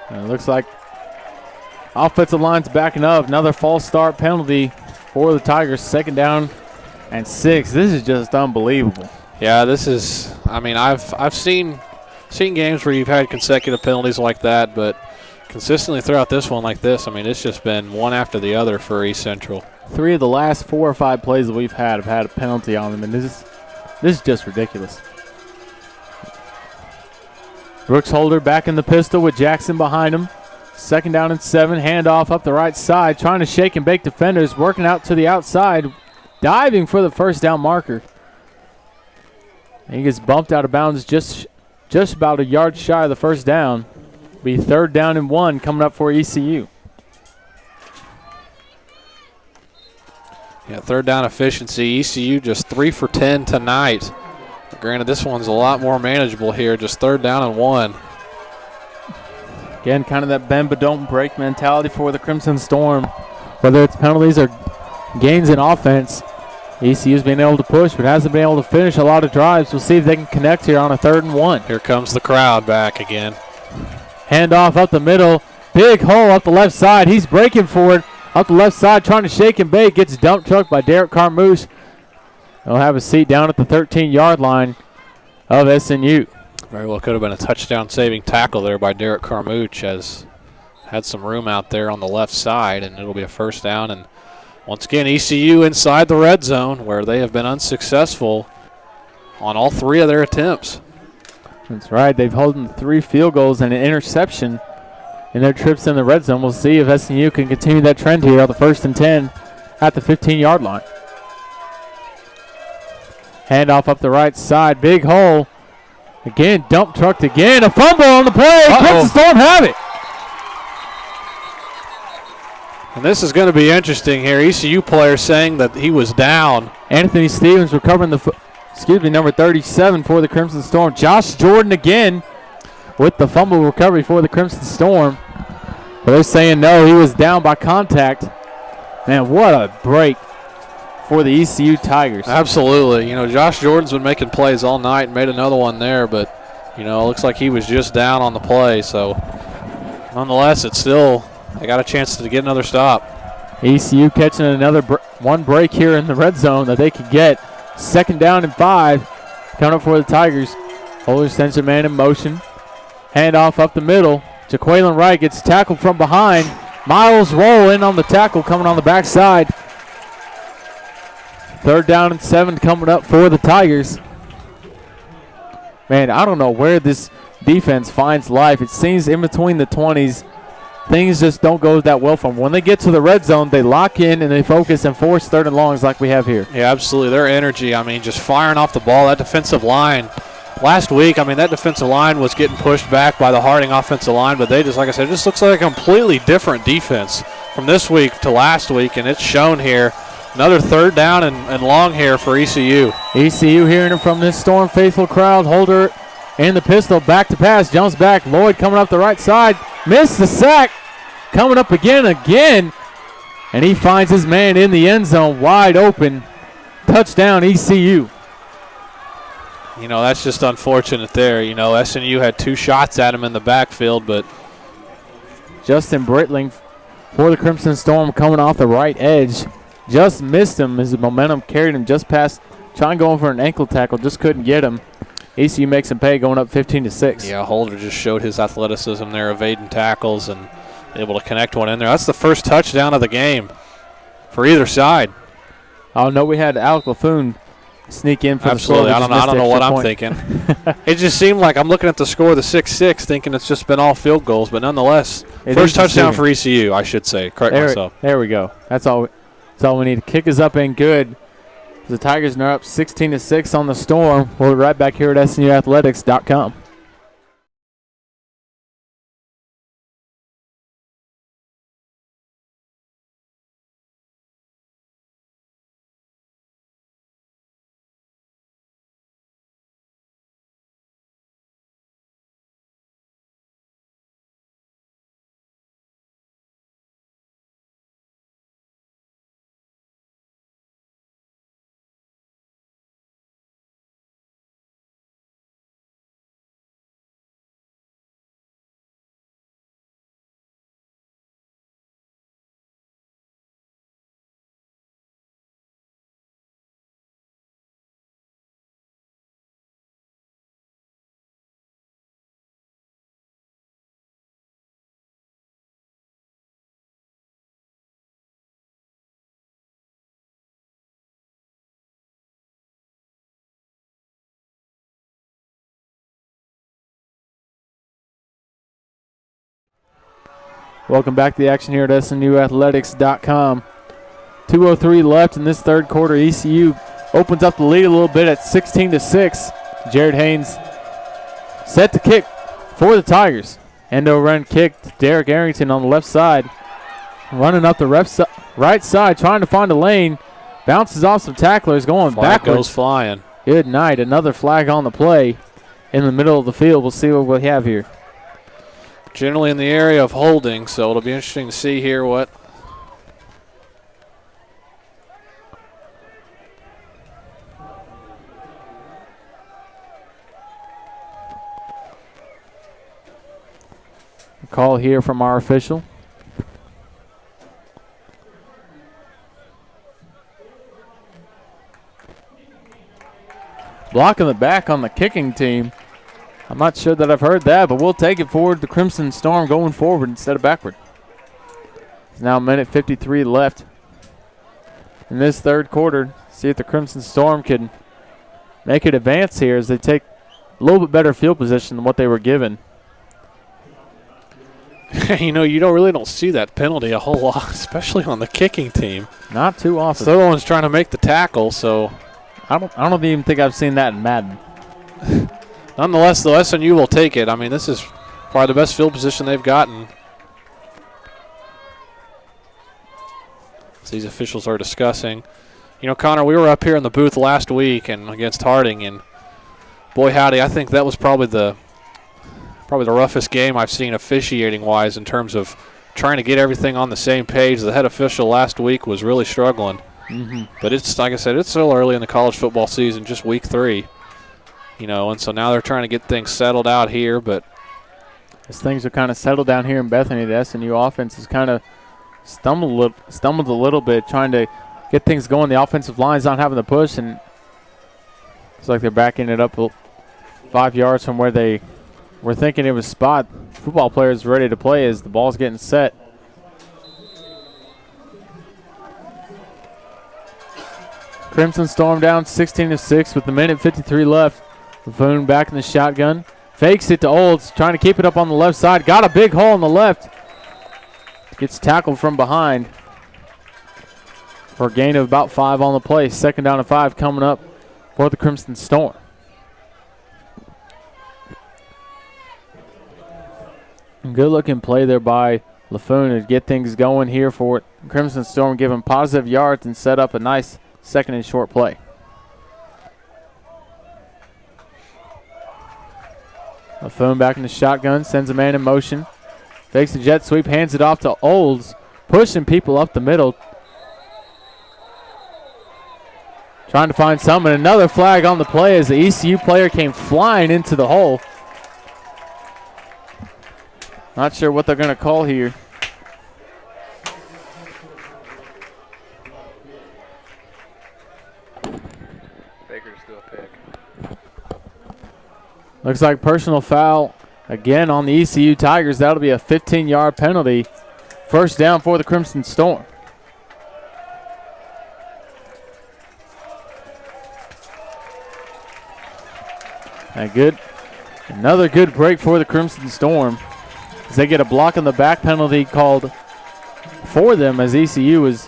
And it looks like offensive line's backing up. Another false start penalty for the Tigers. 2nd down and 6. This is just unbelievable. Yeah, this is. I mean, I've seen games where you've had consecutive penalties like that, but consistently throughout this one like this, I mean, it's just been one after the other for East Central. 3 of the last 4 or 5 plays that we've had have had a penalty on them, and this is just ridiculous. Brooks Holder back in the pistol with Jackson behind him. 2nd down and 7. Handoff up the right side, trying to shake and bake defenders, working out to the outside, diving for the first down marker. And he gets bumped out of bounds just about a yard shy of the first down. Be 3rd down and 1 coming up for ECU. Yeah, 3rd down efficiency. ECU just 3 for 10 tonight. Granted, this one's a lot more manageable here. Just 3rd down and 1. Again, kind of that bend but don't break mentality for the Crimson Storm. Whether it's penalties or gains in offense, ECU's been able to push but hasn't been able to finish a lot of drives. We'll see if they can connect here on a 3rd and 1. Here comes the crowd back again. Handoff up the middle. Big hole up the left side. He's breaking for it. Up the left side, trying to shake and bake. Gets dump trucked by Derek Carmouche. He'll have a seat down at the 13-yard line of SNU. Very well could have been a touchdown-saving tackle there by Derek Carmouche, as had some room out there on the left side, and it'll be a 1st down. And once again, ECU inside the red zone, where they have been unsuccessful on all 3 of their attempts. That's right. They've held 3 field goals and an interception in their trips in the red zone. We'll see if SNU can continue that trend here on the 1st and 10 at the 15-yard line. Handoff up the right side. Big hole. Again, dump trucked again. A fumble on the play. Crimson Storm have it. And this is going to be interesting here. ECU player saying that he was down. Anthony Stevens recovering number 37 for the Crimson Storm. Josh Jordan again with the fumble recovery for the Crimson Storm. But they're saying no, he was down by contact. Man, what a break for the ECU Tigers. Absolutely. You know, Josh Jordan's been making plays all night and made another one there, but, you know, it looks like he was just down on the play. So, nonetheless, it's still, they got a chance to get another stop. ECU catching another one break here in the red zone that they could get. 2nd down and 5. Coming up for the Tigers. Holder extension man in motion. Handoff up the middle. Jaqueline Wright gets tackled from behind. Miles roll in on the tackle coming on the backside. 3rd down and 7 coming up for the Tigers. Man, I don't know where this defense finds life. It seems in between the 20s, things just don't go that well for them. When they get to the red zone, they lock in and they focus and force 3rd and longs like we have here. Yeah, absolutely. Their energy, I mean, just firing off the ball. That defensive line, last week, I mean, that defensive line was getting pushed back by the Harding offensive line, but they just, like I said, it just looks like a completely different defense from this week to last week, and it's shown here. Another 3rd down and long here for ECU. ECU hearing it from this Storm faithful crowd. Holder in the pistol, back to pass, jumps back. Lloyd coming up the right side, missed the sack. Coming up again, and he finds his man in the end zone wide open. Touchdown ECU. You know, that's just unfortunate there. You know, SNU had 2 shots at him in the backfield, but Justin Brittling for the Crimson Storm coming off the right edge. Just missed him as the momentum carried him just past, trying to go for an ankle tackle, just couldn't get him. ECU makes him pay, going up 15-6. Yeah, Holder just showed his athleticism there, evading tackles and able to connect one in there. That's the first touchdown of the game for either side. Oh, no, we had Alec LaFoon sneak in for Absolutely. the I don't know what I'm thinking. It just seemed like I'm looking at the score, the 6-6, thinking it's just been all field goals, but nonetheless, first touchdown for ECU, I should say. Correct myself. There we go. That's all we need. Kick is up and good. The Tigers are up 16-6 on the Storm. We'll be right back here at SNUathletics.com. Welcome back to the action here at SNUathletics.com. 2:03 left in this third quarter. ECU opens up the lead a little bit at 16-6. Jared Haynes set to kick for the Tigers. Endo run kick to Derek Arrington on the left side. Running up the right side, trying to find a lane. Bounces off some tacklers, going Flag backwards. goes flying. Good night. Another flag on the play in the middle of the field. We'll see what we have here. generally in the area of holding, so it'll be interesting to see here what call here from our official. Blocking the back on the kicking team. I'm not sure that I've heard that, but we'll take it forward. The Crimson Storm going forward instead of backward. It's now a minute 53 left in this third quarter. See if the Crimson Storm can make it advance here as they take a little bit better field position than what they were given. you really don't see that penalty a whole lot, especially on the kicking team. Not too often. So everyone's trying to make the tackle, so I don't even think I've seen that in Madden. Nonetheless, the SNU will take it. I mean, this is probably the best field position they've gotten. So these officials are discussing. Connor, we were up here in the booth last week and against Harding, and boy howdy, I think that was probably the roughest game I've seen officiating-wise in terms of trying to get everything on the same page. The head official last week was really struggling. But it's, like I said, it's still early in the college football season, just week 3. And so now they're trying to get things settled out here. But as things are kind of settled down here in Bethany, the SNU offense has kind of stumbled a little bit, trying to get things going. The offensive line's not having the push, and it's like they're backing it up 5 yards from where they were thinking it was spot. Football players ready to play as the ball's getting set. Crimson Storm down 16-6 with the minute 53 left. Buffoon back in the shotgun. Fakes it to Olds, trying to keep it up on the left side. Got a big hole on the left. Gets tackled from behind for a gain of about 5 on the play. 2nd down and 5 coming up for the Crimson Storm. Good looking play there by Laffoon to get things going here for it. Crimson Storm giving positive yards and set up a nice 2nd and short play. Laffoon back in the shotgun, sends a man in motion. Fakes the jet sweep, hands it off to Olds, pushing people up the middle. Trying to find someone. Another flag on the play as the ECU player came flying into the hole. Not sure what they're going to call here. Baker's do a pick. Looks like personal foul again on the ECU Tigers. That'll be a 15-yard penalty. 1st down for the Crimson Storm. Another good break for the Crimson Storm as they get a block on the back penalty called for them as ECU was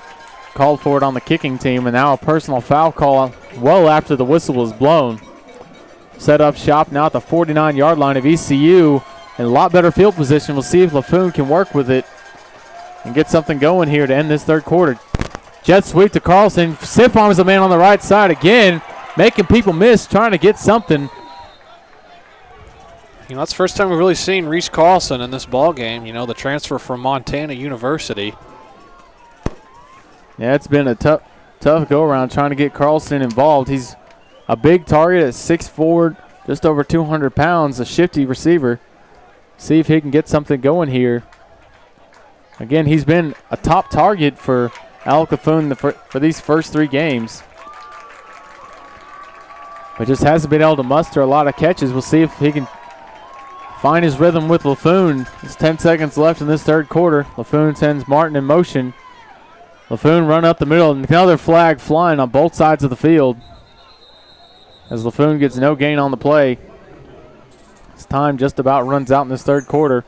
called for it on the kicking team, and now a personal foul call well after the whistle was blown. Set up shop now at the 49-yard line of ECU in a lot better field position. We'll see if Laffoon can work with it and get something going here to end this third quarter. Jet sweep to Carlson. Stiff arms the man on the right side again, making people miss, trying to get something. That's the first time we've really seen Reese Carlson in this ball game. The transfer from Montana University. Yeah, it's been a tough go-around trying to get Carlson involved. He's a big target at 6'4", just over 200 pounds, a shifty receiver. See if he can get something going here. Again, he's been a top target for Al Laffoon for these first 3 games. But just hasn't been able to muster a lot of catches. We'll see if he can find his rhythm with Laffoon. There's 10 seconds left in this third quarter. Laffoon sends Martin in motion. Laffoon run up the middle, and another flag flying on both sides of the field as Laffoon gets no gain on the play. His time just about runs out in this third quarter.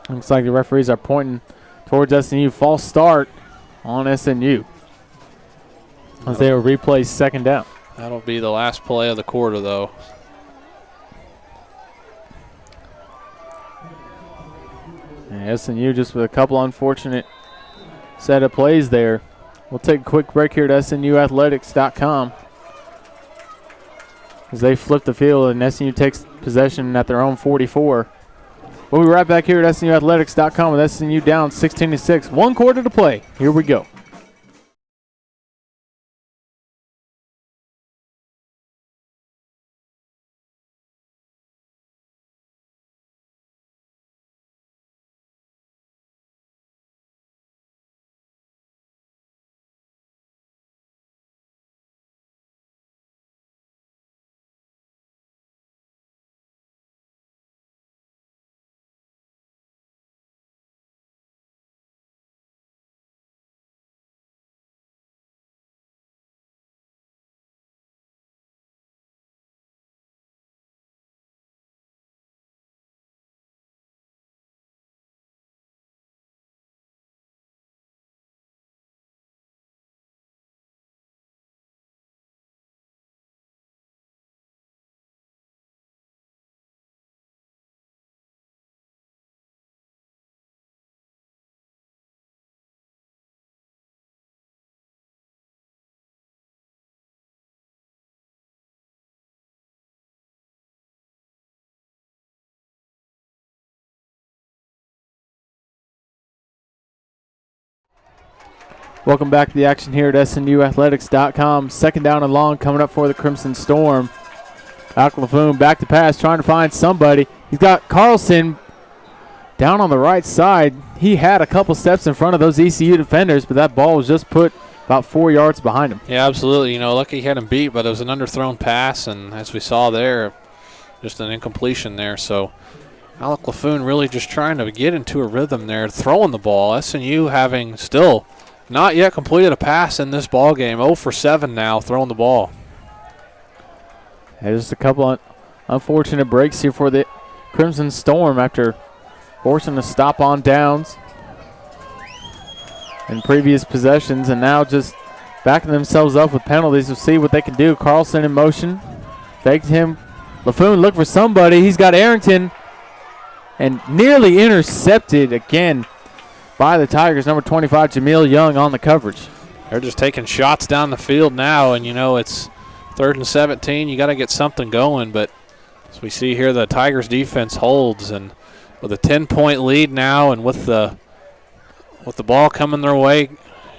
Looks like the referees are pointing towards SNU. False start on SNU as they will replay 2nd down. That'll be the last play of the quarter, though. And SNU just with a couple unfortunate set of plays there. We'll take a quick break here at SNUathletics.com as they flip the field and SNU takes possession at their own 44. We'll be right back here at SNUathletics.com with SNU down 16-6. 1 quarter to play. Here we go. Welcome back to the action here at SNUathletics.com. Second down and long coming up for the Crimson Storm. Alec LaFoon back to pass, trying to find somebody. He's got Carlson down on the right side. He had a couple steps in front of those ECU defenders, but that ball was just put about 4 yards behind him. Yeah, absolutely. You know, lucky he had him beat, but it was an underthrown pass, and as we saw there, just an incompletion there. So Alec LaFoon really just trying to get into a rhythm there, throwing the ball. SNU having still not yet completed a pass in this ball game. 0 for 7 now, throwing the ball. Just a couple of unfortunate breaks here for the Crimson Storm after forcing a stop on downs in previous possessions, and now just backing themselves up with penalties. We'll see what they can do. Carlson in motion. Faked him. LaFoon look for somebody. He's got Arrington, and nearly intercepted again by the Tigers. Number 25, Jameel Young, on the coverage. They're just taking shots down the field now, and you know it's 3rd and 17. You got to get something going, but as we see here, the Tigers defense holds, and with a 10-point lead now, and with the ball coming their way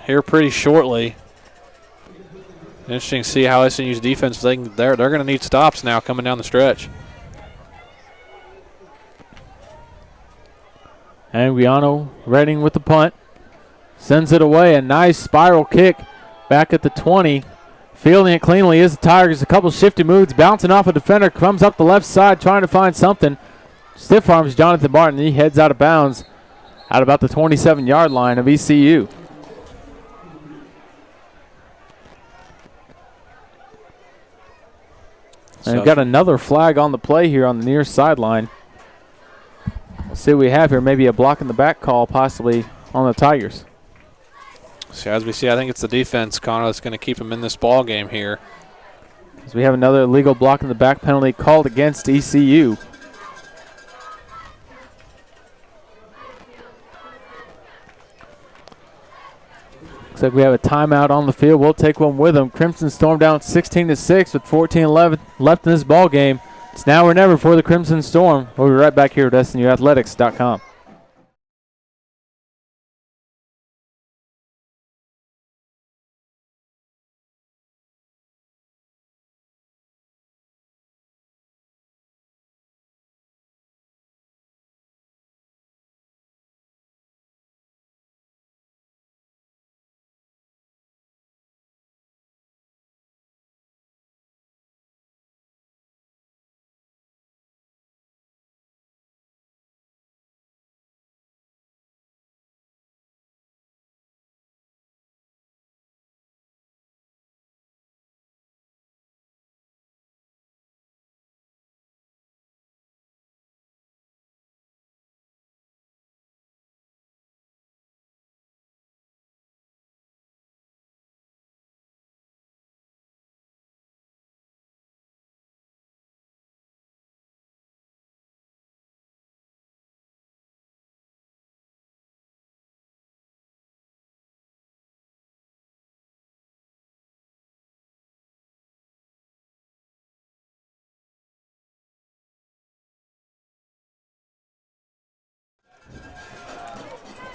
here pretty shortly, interesting to see how SNU's defense, they're going to need stops now coming down the stretch. And Guiano Redding with the punt. Sends it away. A nice spiral kick back at the 20. Fielding it cleanly is the Tigers. A couple shifty moves. Bouncing off a defender. Comes up the left side trying to find something. Stiff arms Jonathan Martin. He heads out of bounds at about the 27-yard line of ECU. And we've got another flag on the play here on the near sideline. We'll see what we have here. Maybe a block in the back call possibly on the Tigers. So as we see, I think it's the defense, Connor, that's going to keep them in this ball game here. As we have another illegal block in the back penalty called against ECU. Looks like we have a timeout on the field. We'll take one with them. Crimson Storm down 16-6 with 14-11 left in this ball game. It's now or never for the Crimson Storm. We'll be right back here at SNUathletics.com.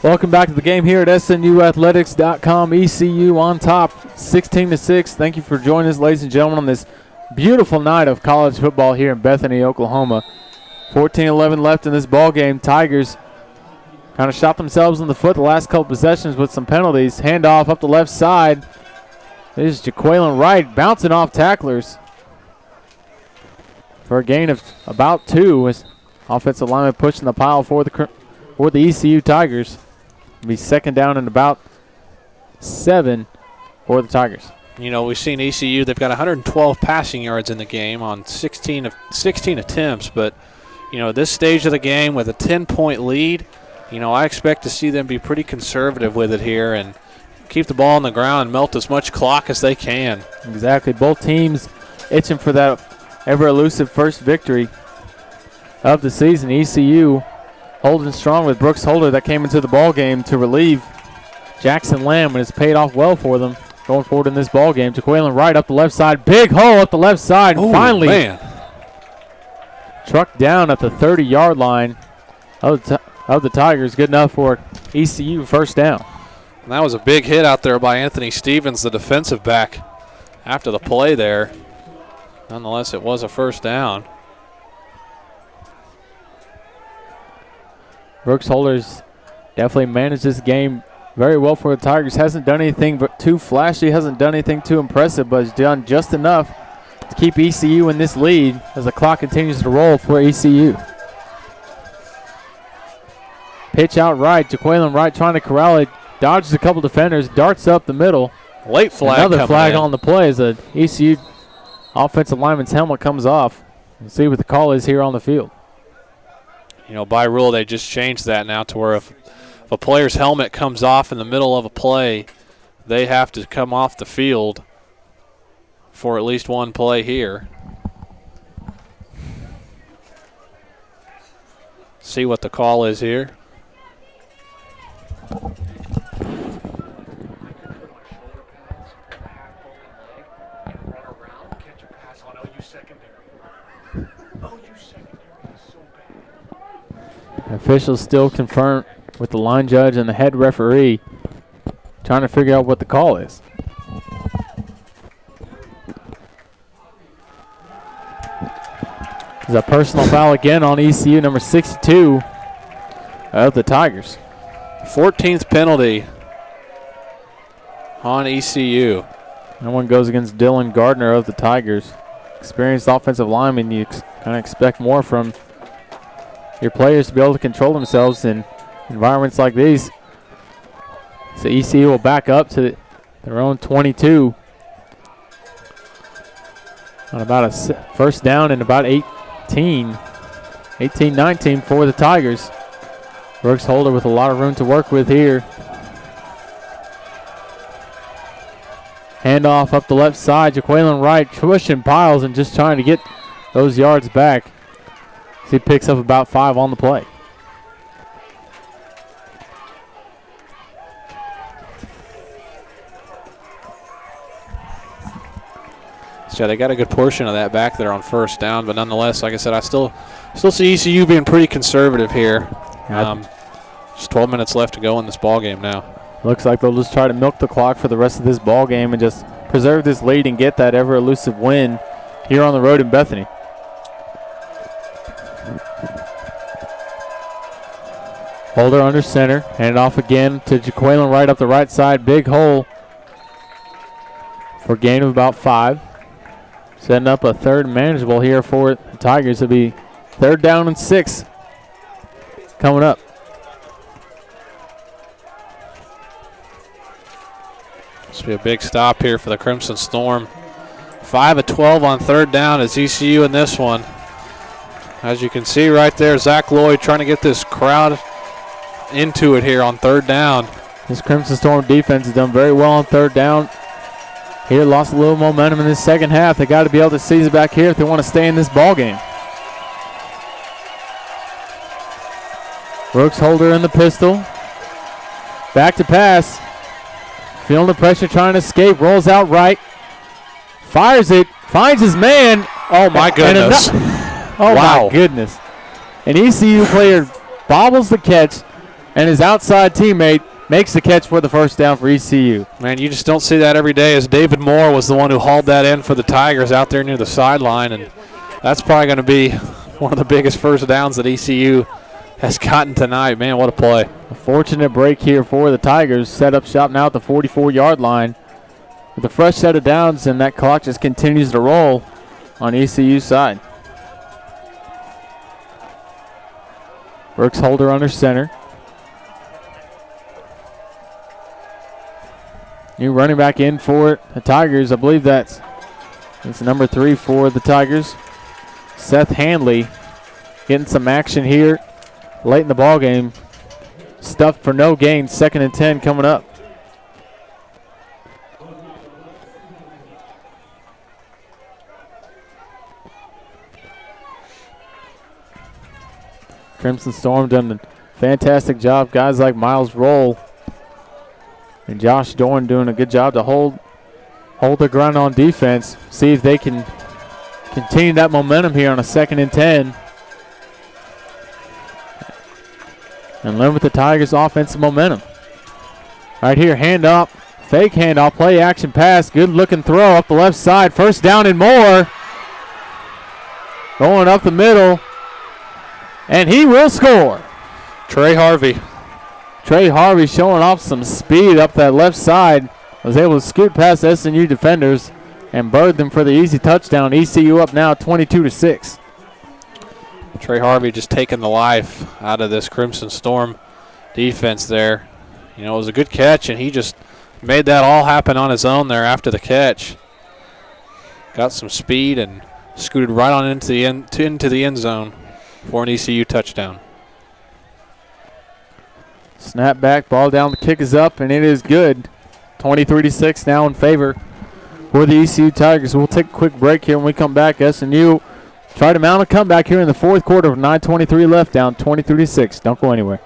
Welcome back to the game here at SNUathletics.com. ECU on top, 16-6. Thank you for joining us, ladies and gentlemen, on this beautiful night of college football here in Bethany, Oklahoma. 14-11 left in this ball game. Tigers kind of shot themselves in the foot the last couple possessions with some penalties. Handoff up the left side. There's Jaqueline Wright bouncing off tacklers for a gain of about 2. As offensive lineman pushing the pile for the ECU Tigers. It'll be second down and about 7 for the Tigers. You know, we've seen ECU, they've got 112 passing yards in the game on 16 attempts, but, you know, this stage of the game with a 10-point lead, you know, I expect to see them be pretty conservative with it here and keep the ball on the ground and melt as much clock as they can. Exactly. Both teams itching for that ever-elusive first victory of the season. ECU holding strong with Brooks Holder that came into the ball game to relieve Jackson Lamb, and it's paid off well for them going forward in this ball game. Jaqueline Wright up the left side. Big hole up the left side. And finally trucked down at the 30-yard line of the Tigers. Good enough for ECU first down. And that was a big hit out there by Anthony Stevens, the defensive back, after the play there. Nonetheless, it was a first down. Brooks Holder's definitely managed this game very well for the Tigers. Hasn't done anything but too flashy, hasn't done anything too impressive, but has done just enough to keep ECU in this lead as the clock continues to roll for ECU. Pitch out right. Jaqueline Wright trying to corral it. Dodges a couple defenders. Darts up the middle. Late flag. Another flag on the play as the ECU offensive lineman's helmet comes off. We'll see what the call is here on the field. You know, by rule, they just changed that now to where if a player's helmet comes off in the middle of a play, they have to come off the field for at least one play here. See what the call is here. Officials still confirmed with the line judge and the head referee trying to figure out what the call is. There's a personal foul again on ECU, number 62 of the Tigers. 14th penalty on ECU. That one goes against Dylan Gardner of the Tigers. Experienced offensive lineman, you kind of expect more from your players to be able to control themselves in environments like these. So ECU will back up to their own 22 on about a first down and about 18-19 for the Tigers. Brooks Holder with a lot of room to work with here. Handoff up the left side. Jaqueline Wright pushing piles and just trying to get those yards back. He picks up about 5 on the play. So they got a good portion of that back there on first down, but nonetheless, like I said, I still see ECU being pretty conservative here. Just 12 minutes left to go in this ball game now. Looks like they'll just try to milk the clock for the rest of this ball game and just preserve this lead and get that ever-elusive win here on the road in Bethany. Holder under center. Hand it off again to Jaqueline Wright up the right side. Big hole for a gain of about 5. Setting up a third and manageable here for the Tigers. It'll be third down and 6 coming up. This will be a big stop here for the Crimson Storm. 5 of 12 on third down as ECU in this one. As you can see right there, Zach Lloyd trying to get this crowd into it here on third down. This Crimson Storm defense has done very well on third down. Here lost a little momentum in this second half. They got to be able to seize it back here if they want to stay in this ball game. Brooks Holder in the pistol. Back to pass. Feeling the pressure, trying to escape. Rolls out right. Fires it. Finds his man. Oh, my goodness. Oh, wow. My goodness. An ECU player bobbles the catch, and his outside teammate makes the catch for the first down for ECU. Man, you just don't see that every day, as David Moore was the one who hauled that in for the Tigers out there near the sideline, and that's probably going to be one of the biggest first downs that ECU has gotten tonight. Man, what a play. A fortunate break here for the Tigers. Set up shop now at the 44-yard line with a fresh set of downs, and that clock just continues to roll on ECU's side. Brooks Holder under center. New running back in for the Tigers. I believe that's number 3 for the Tigers. Seth Handley getting some action here late in the ball game. Stuffed for no gain. 2nd and 10 coming up. Crimson Storm done a fantastic job. Guys like Miles Roll and Josh Dorn doing a good job to hold the ground on defense. See if they can continue that momentum here on a 2nd and 10. And limit the Tigers' offensive momentum. Right here, handoff, fake handoff, play action pass. Good looking throw up the left side. First down and more. Going up the middle. And he will score. Trey Harvey. Trey Harvey showing off some speed up that left side. Was able to scoot past SNU defenders and bird them for the easy touchdown. ECU up now 22-6. Trey Harvey just taking the life out of this Crimson Storm defense there. You know, it was a good catch, and he just made that all happen on his own there after the catch. Got some speed and scooted right on into the end zone for an ECU touchdown. Snap back, ball down, the kick is up, and it is good. 23-6 now in favor for the ECU Tigers. We'll take a quick break here when we come back. SNU try to mount a comeback here in the 4th quarter with 9:23 left, down 23-6. Don't go anywhere.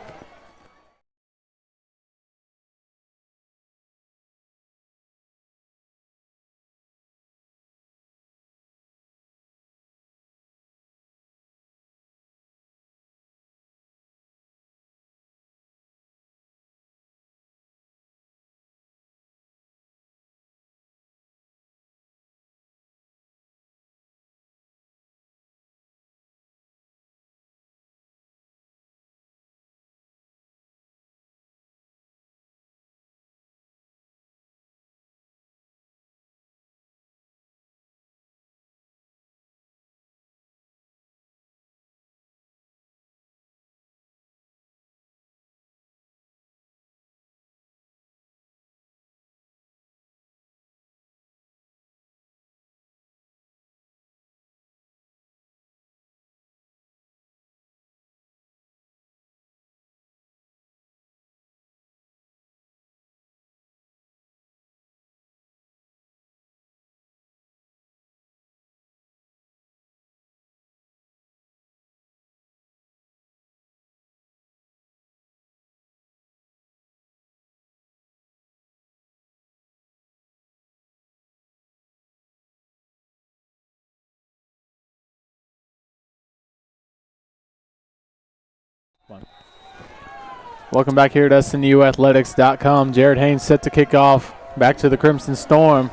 Welcome back here at SNUathletics.com. Jared Haynes set to kick off. Back to the Crimson Storm.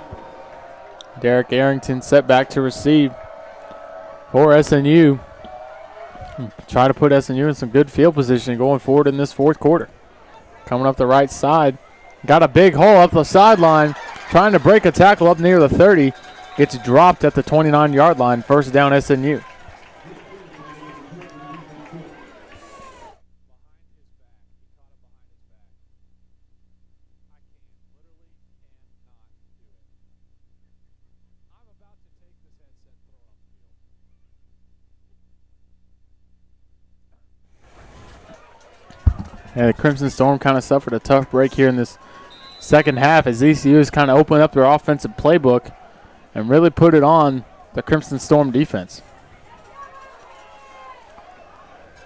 Derek Arrington set back to receive for SNU. Try to put SNU in some good field position going forward in this 4th quarter. Coming up the right side. Got a big hole up the sideline. Trying to break a tackle up near the 30. Gets dropped at the 29-yard line. First down SNU. And the Crimson Storm kind of suffered a tough break here in this second half as ECU has kind of opened up their offensive playbook and really put it on the Crimson Storm defense.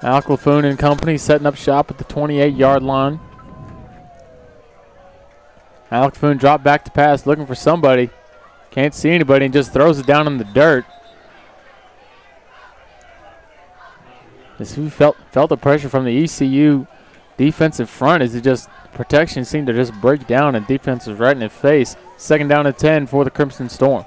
Al Claffoon and company setting up shop at the 28-yard line. Al Claffoon dropped back to pass, looking for somebody. Can't see anybody and just throws it down in the dirt. As he felt the pressure from the ECU defensive front is just protection seemed to just break down and defense was right in his face. 2nd down and 10 for the Crimson Storm.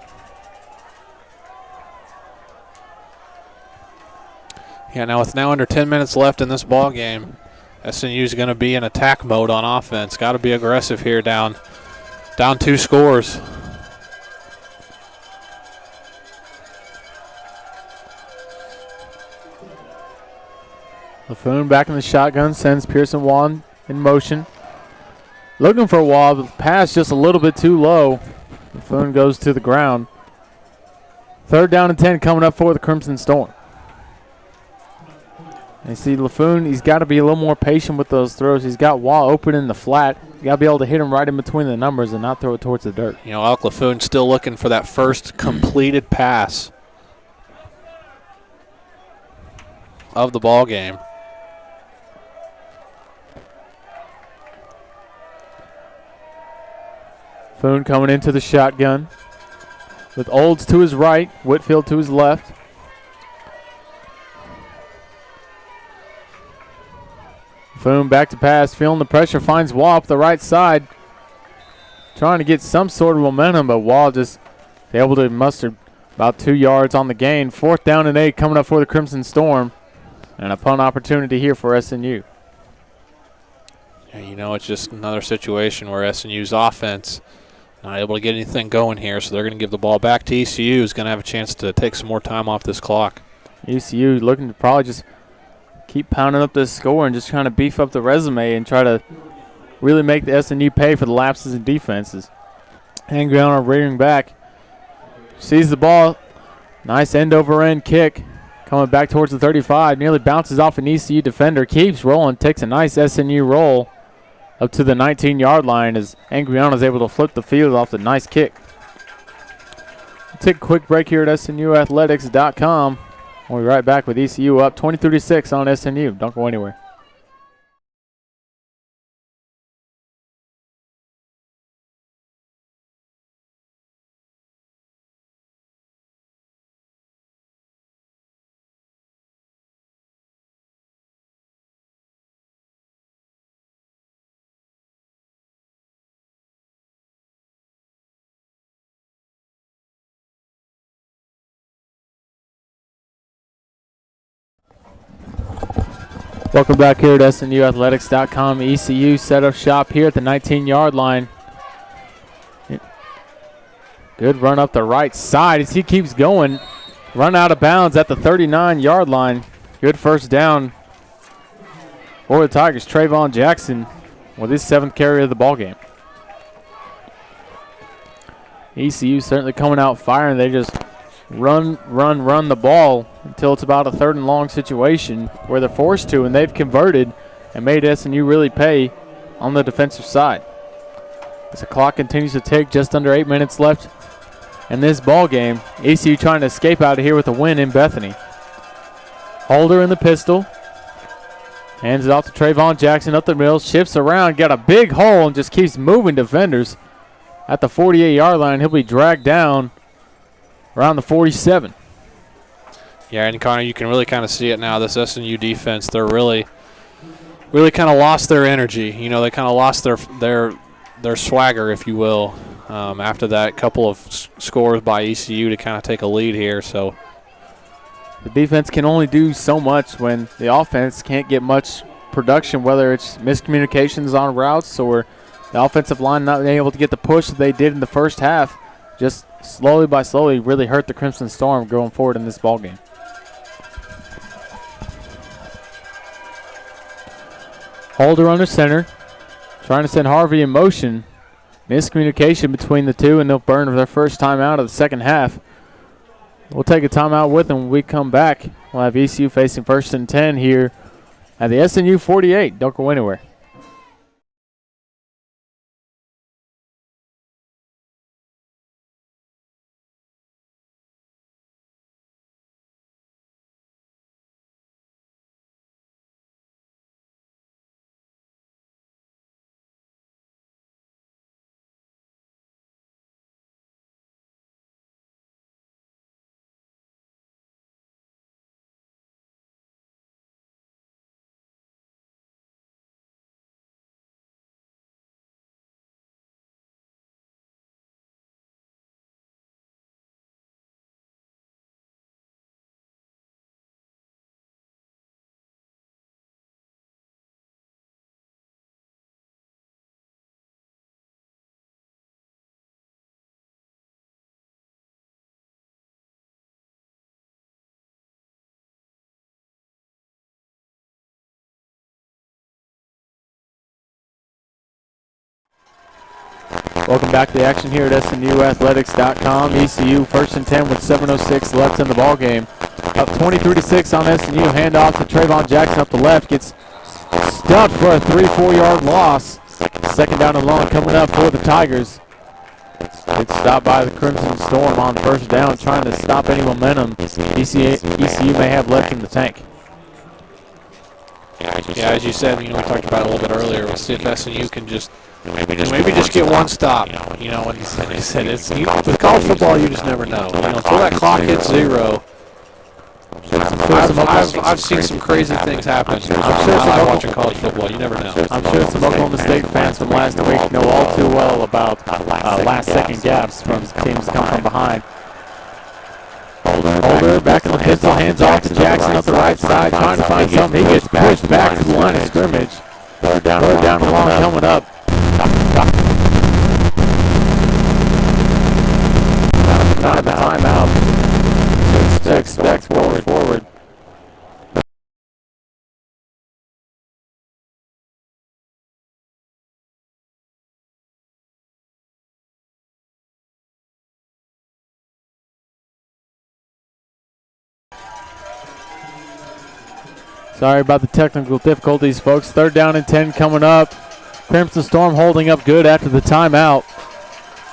Yeah, now with under 10 minutes left in this ball game, SNU is going to be in attack mode on offense. Got to be aggressive here, down 2 scores. LaFoon back in the shotgun, sends Pearson Wan in motion. Looking for a wall, but the pass just a little bit too low. LaFoon goes to the ground. 3rd down and 10 coming up for the Crimson Storm. And you see LaFoon, he's got to be a little more patient with those throws. He's got Wall open in the flat. You got to be able to hit him right in between the numbers and not throw it towards the dirt. You know, Alec LaFoon still looking for that first completed pass of the ball game. Foon coming into the shotgun with Olds to his right, Whitfield to his left. Foon back to pass, feeling the pressure, finds Wall up the right side. Trying to get some sort of momentum, but Wall just able to muster about 2 yards on the gain. 4th down and 8 coming up for the Crimson Storm. And a punt opportunity here for SNU. Yeah, you know, it's just another situation where SNU's offense not able to get anything going here, so they're going to give the ball back to ECU, who's going to have a chance to take some more time off this clock. ECU looking to probably just keep pounding up this score and just trying to beef up the resume and try to really make the SNU pay for the lapses in defenses. Angry on a rearing back. Sees the ball. Nice end-over-end kick. Coming back towards the 35. Nearly bounces off an ECU defender. Keeps rolling. Takes a nice SNU roll up to the 19-yard line as Angriano is able to flip the field off the nice kick. We'll take a quick break here at SNUathletics.com. We'll be right back with ECU up 23-6 on SNU. Don't go anywhere. Welcome back here at SNUathletics.com. ECU set up shop here at the 19-yard line. Good run up the right side as he keeps going. Run out of bounds at the 39-yard line. Good first down for the Tigers. Trayvon Jackson with his 7th carry of the ball game. ECU certainly coming out firing. They just run the ball until it's about a 3rd and long situation where they're forced to, and they've converted and made SNU really pay on the defensive side. As the clock continues to tick, just under 8 minutes left in this ball game. ECU trying to escape out of here with a win in Bethany. Holder in the pistol. Hands it off to Trayvon Jackson up the middle, shifts around, got a big hole and just keeps moving defenders at the 48-yard line. He'll be dragged down around the 47. Yeah, and Connor, you can really kind of see it now. This SNU defense, they're really kind of lost their energy. You know, they kind of lost their swagger, if you will, after that couple of scores by ECU to kind of take a lead here. So the defense can only do so much when the offense can't get much production, whether it's miscommunications on routes or the offensive line not being able to get the push that they did in the first half. Just slowly by slowly really hurt the Crimson Storm going forward in this ball game. Holder under center, trying to send Harvey in motion. Miscommunication between the two, and they'll burn their first time out of the second half. We'll take a timeout with them when we come back. We'll have ECU facing 1st and 10 here at the SNU 48. Don't go anywhere. Welcome back to the action here at SNUathletics.com. ECU first and 10 with 7:06 left in the ball game. Up 23-6 on SNU. Handoff to Trayvon Jackson up the left. Gets stuffed for a 3-4 yard loss. Second down and long coming up for the Tigers. It's stopped by the Crimson Storm on first down, trying to stop any momentum ECU may have left in the tank. Yeah, as you said, we talked about it a little bit earlier. We'll see if SNU can just maybe just get one stop. And like I said, with college football, you just never know. Until that clock hits 0. I've seen some crazy things happen. I'm watching college football. You never know. I'm sure some Oklahoma State fans from last week know all too well about last-second gaps from teams come from behind. Holder back in the pistol, hands off to Jackson up the right side, trying to find something. He gets pushed back to the line of scrimmage. Third down and long coming up. Timeout. Expect forward. Sorry about the technical difficulties, folks. Third down and 10 coming up. Crimson Storm holding up good after the timeout.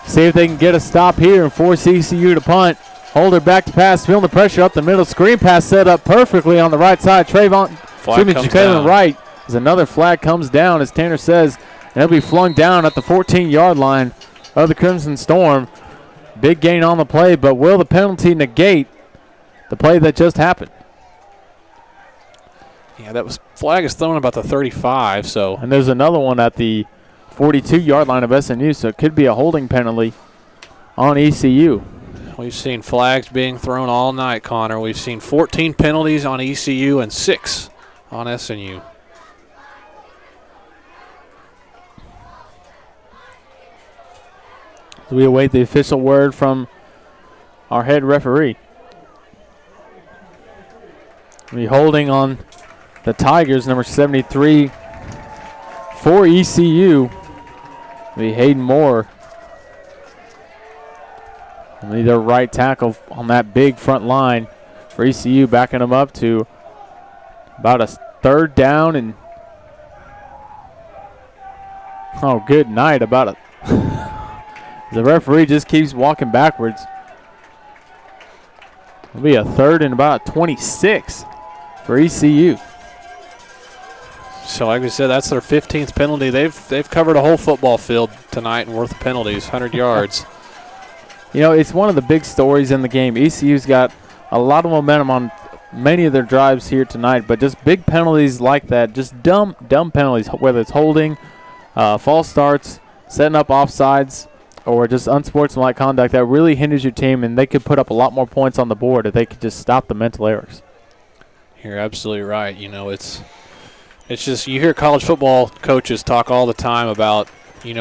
See if they can get a stop here and force ECU to punt. Holder back to pass, feeling the pressure up the middle. Screen pass set up perfectly on the right side. Jalen Wright as another flag comes down, as Tanner says, and it'll be flung down at the 14-yard line of the Crimson Storm. Big gain on the play, but will the penalty negate the play that just happened? Yeah, flag is thrown about the 35. So, and there's another one at the 42-yard line of SNU, so it could be a holding penalty on ECU. We've seen flags being thrown all night, Connor. We've seen 14 penalties on ECU and 6 on SNU. So we await the official word from our head referee. We holding on the Tigers, number 73 for ECU. Be Hayden Moore. Their right tackle on that big front line for ECU, backing them up to about a third down and good night. The referee just keeps walking backwards. It'll be a third and about 26 for ECU. So like we said, that's their 15th penalty. They've covered a whole football field tonight and worth of penalties, 100 yards. It's one of the big stories in the game. ECU's got a lot of momentum on many of their drives here tonight, but just big penalties like that, just dumb penalties, whether it's holding, false starts, setting up offsides, or just unsportsmanlike conduct that really hinders your team, and they could put up a lot more points on the board if they could just stop the mental errors. You're absolutely right. It's just you hear college football coaches talk all the time about,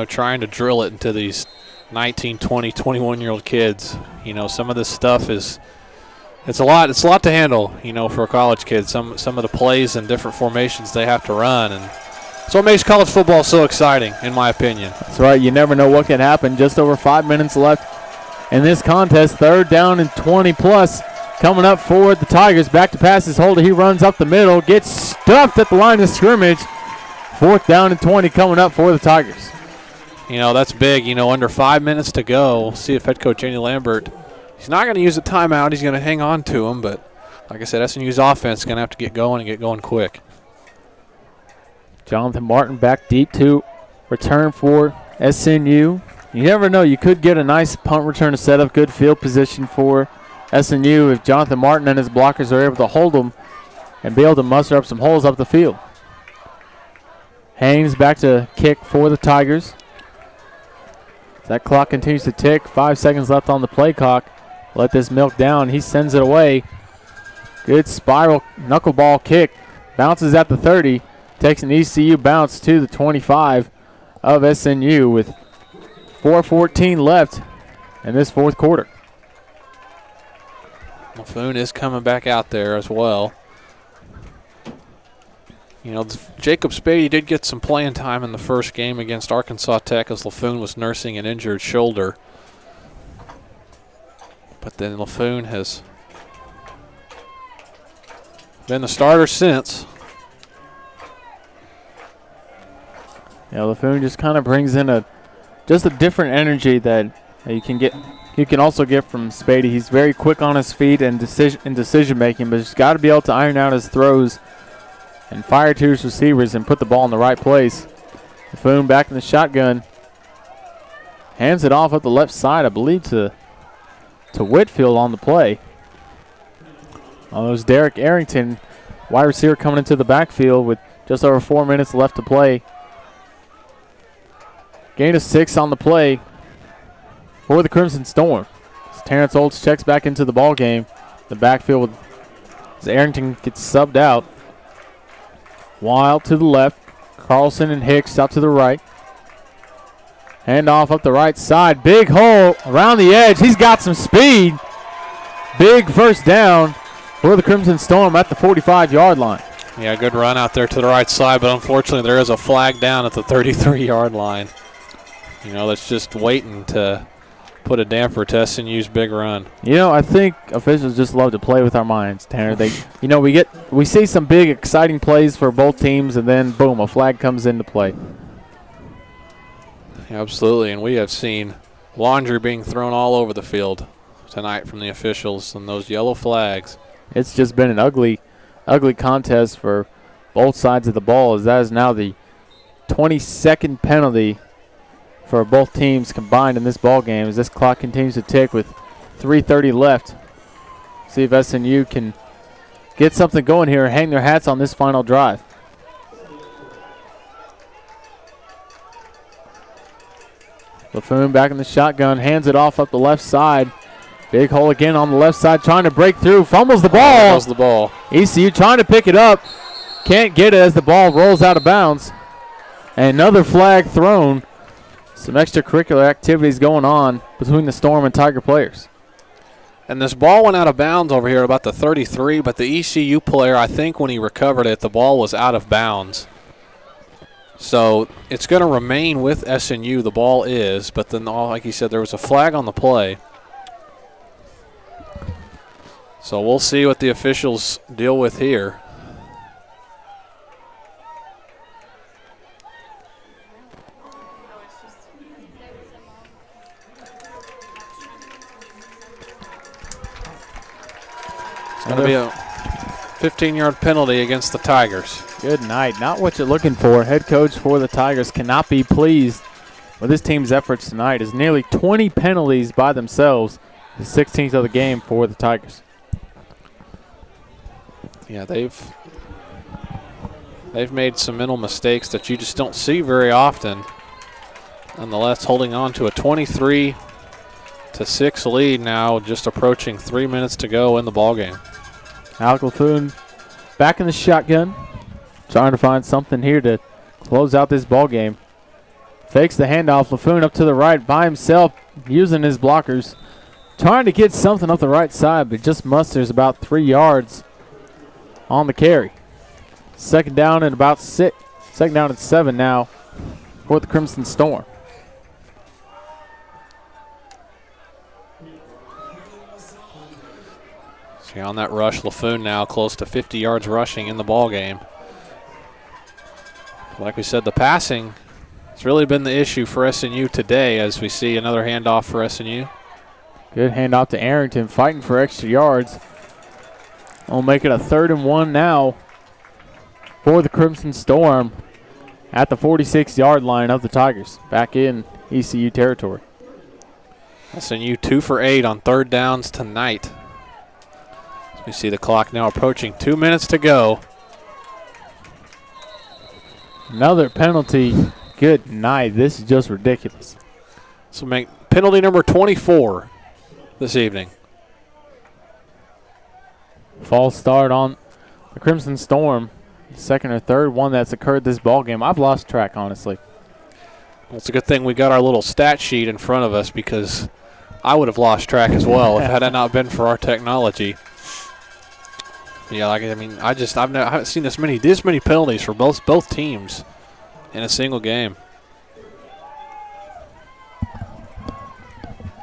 trying to drill it into these 19, 20, 21-year-old kids. Some of this stuff it's a lot to handle, for college kids. Some of the plays and different formations they have to run, and so it makes college football so exciting, in my opinion. That's right. You never know what can happen. Just over 5 minutes left in this contest. Third down and 20-plus coming up for the Tigers. Back to pass his Holder. He runs up the middle, gets stuffed at the line of scrimmage. Fourth down and 20 coming up for the Tigers. That's big. Under 5 minutes to go. We'll see if head coach Andy Lambert, he's not going to use a timeout. He's going to hang on to him. But like I said, SNU's offense is going to have to get going quick. Jonathan Martin back deep to return for SNU. You never know. You could get a nice punt return to set up good field position for SNU if Jonathan Martin and his blockers are able to hold them and be able to muster up some holes up the field. Haynes back to kick for the Tigers. That clock continues to tick. 5 seconds left on the play clock. Let this milk down. He sends it away. Good spiral knuckleball kick. Bounces at the 30. Takes an ECU bounce to the 25 of SNU with 4:14 left in this fourth quarter. Mulfoon is coming back out there as well. You know, Jacob Spady did get some playing time in the first game against Arkansas Tech as LaFoon was nursing an injured shoulder. But then LaFoon has been the starter since. Yeah, LaFoon just kind of brings in just a different energy that you can also get from Spady. He's very quick on his feet and decision making, but he's got to be able to iron out his throws and fire to his receivers and put the ball in the right place. LaFoon back in the shotgun. Hands it off up the left side, I believe, to Whitfield on the play. There's Derek Arrington, wide receiver, coming into the backfield with just over 4 minutes left to play. Gain of 6 on the play for the Crimson Storm. As Terrence Olds checks back into the ball game. The backfield as Arrington gets subbed out. Wild to the left. Carlson and Hicks out to the right. Handoff up the right side. Big hole around the edge. He's got some speed. Big first down for the Crimson Storm at the 45-yard line. Yeah, good run out there to the right side, but unfortunately there is a flag down at the 33-yard line. You know, that's just waiting to put a damper to SNU's big run. You know, I think officials just love to play with our minds, Tanner. We see some big, exciting plays for both teams, and then, boom, a flag comes into play. Yeah, absolutely, and we have seen laundry being thrown all over the field tonight from the officials and those yellow flags. It's just been an ugly contest for both sides of the ball, as that is now the 22nd penalty for both teams combined in this ball game as this clock continues to tick with 3:30 left. See if SNU can get something going here and hang their hats on this final drive. LaFoon back in the shotgun, hands it off up the left side. Big hole again on the left side, trying to break through, fumbles the ball. Fumbles the ball. ECU trying to pick it up, can't get it as the ball rolls out of bounds. And another flag thrown. Some extracurricular activities going on between the Storm and Tiger players. And this ball went out of bounds over here about the 33, but the ECU player, I think when he recovered it, the ball was out of bounds. So it's going to remain with SNU, the ball is, but then, like you said, there was a flag on the play. So we'll see what the officials deal with here. It's going to be a 15-yard penalty against the Tigers. Good night. Not what you're looking for. Head coach for the Tigers cannot be pleased with his team's efforts tonight. It's nearly 20 penalties by themselves, the 16th of the game for the Tigers. Yeah, they've made some mental mistakes that you just don't see very often. Nonetheless, holding on to a 23-6 lead now, just approaching 3 minutes to go in the ballgame. Alec LaFoon back in the shotgun, trying to find something here to close out this ball game. Fakes the handoff. LaFoon up to the right by himself, using his blockers, trying to get something up the right side, but just musters about 3 yards on the carry. Second down and about 6. Second down and 7 now for the Crimson Storm. See, on that rush, LaFoon now close to 50 yards rushing in the ball game. Like we said, the passing has really been the issue for SNU today, as we see another handoff for SNU. Good handoff to Arrington, fighting for extra yards. We'll make it a 3rd and 1 now for the Crimson Storm at the 46-yard line of the Tigers, back in ECU territory. SNU 2 for 8 on 3rd downs tonight. We see the clock now approaching 2 minutes to go. Another penalty. Good night. This is just ridiculous. So make penalty number 24 this evening. False start on the Crimson Storm. Second or third one that's occurred this ball game. I've lost track, honestly. Well, it's a good thing we got our little stat sheet in front of us, because I would have lost track as well if had it not been for our technology. Yeah, I haven't seen this many penalties for both teams in a single game.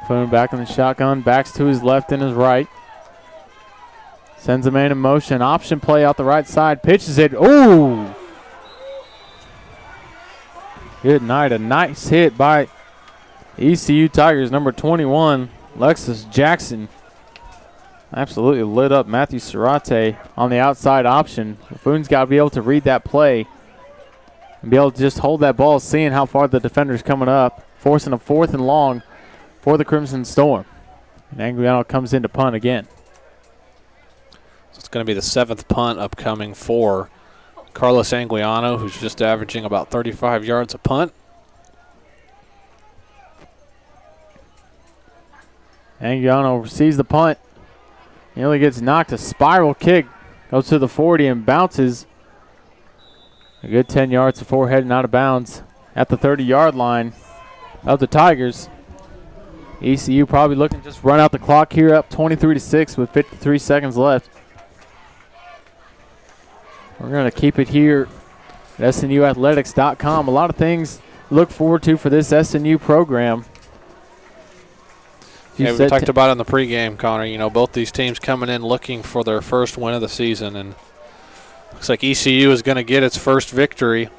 Putting back in the shotgun, backs to his left and his right. Sends a man in motion. Option play out the right side. Pitches it. Ooh! Good night. A nice hit by ECU Tigers, number 21, Lexus Jackson. Absolutely lit up Matthew Serrate on the outside option. Buffoon's got to be able to read that play and be able to just hold that ball, seeing how far the defender's coming up, forcing a 4th and long for the Crimson Storm. And Anguiano comes in to punt again. So it's going to be the 7th punt upcoming for Carlos Anguiano, who's just averaging about 35 yards a punt. Anguiano receives the punt. Nearly gets knocked. A spiral kick. Goes to the 40 and bounces. A good 10 yards before heading out of bounds at the 30-yard line of the Tigers. ECU probably looking to just run out the clock here, up 23-6 with 53 seconds left. We're going to keep it here at SNUathletics.com. A lot of things to look forward to for this SNU program. Yeah, we talked about it in the pregame, Connor. You know, both these teams coming in looking for their first win of the season, and looks like ECU is going to get its first victory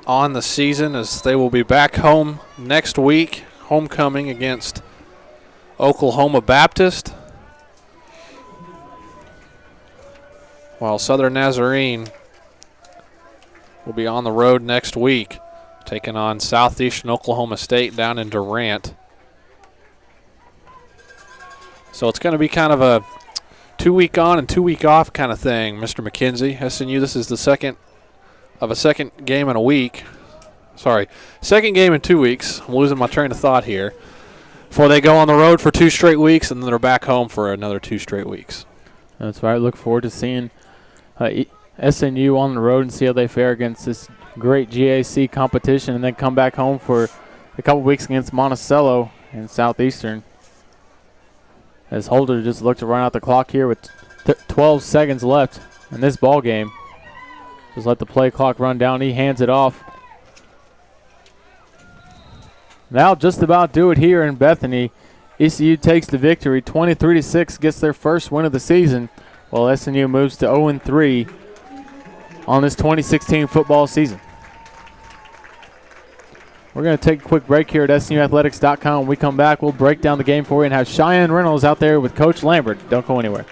on the season, as they will be back home next week, homecoming against Oklahoma Baptist, while Southern Nazarene will be on the road next week, taking on Southeastern Oklahoma State down in Durant. So it's going to be kind of a 2-week on and 2-week off kind of thing, Mr. McKenzie. SNU, this is the second game in a week. Sorry, second game in 2 weeks. I'm losing my train of thought here. Before they go on the road for 2 straight weeks, and then they're back home for another 2 straight weeks. That's right. Look forward to seeing SNU on the road and see how they fare against this great GAC competition, and then come back home for a couple weeks against Monticello and Southeastern. As Holder just looked to run out the clock here with 12 seconds left in this ball game. Just let the play clock run down. He hands it off. That'll just about do it here in Bethany. ECU takes the victory. 23-6 gets their first win of the season, while SNU moves to 0-3 on this 2016 football season. We're going to take a quick break here at SNUathletics.com. When we come back, we'll break down the game for you and have Cheyenne Reynolds out there with Coach Lambert. Don't go anywhere.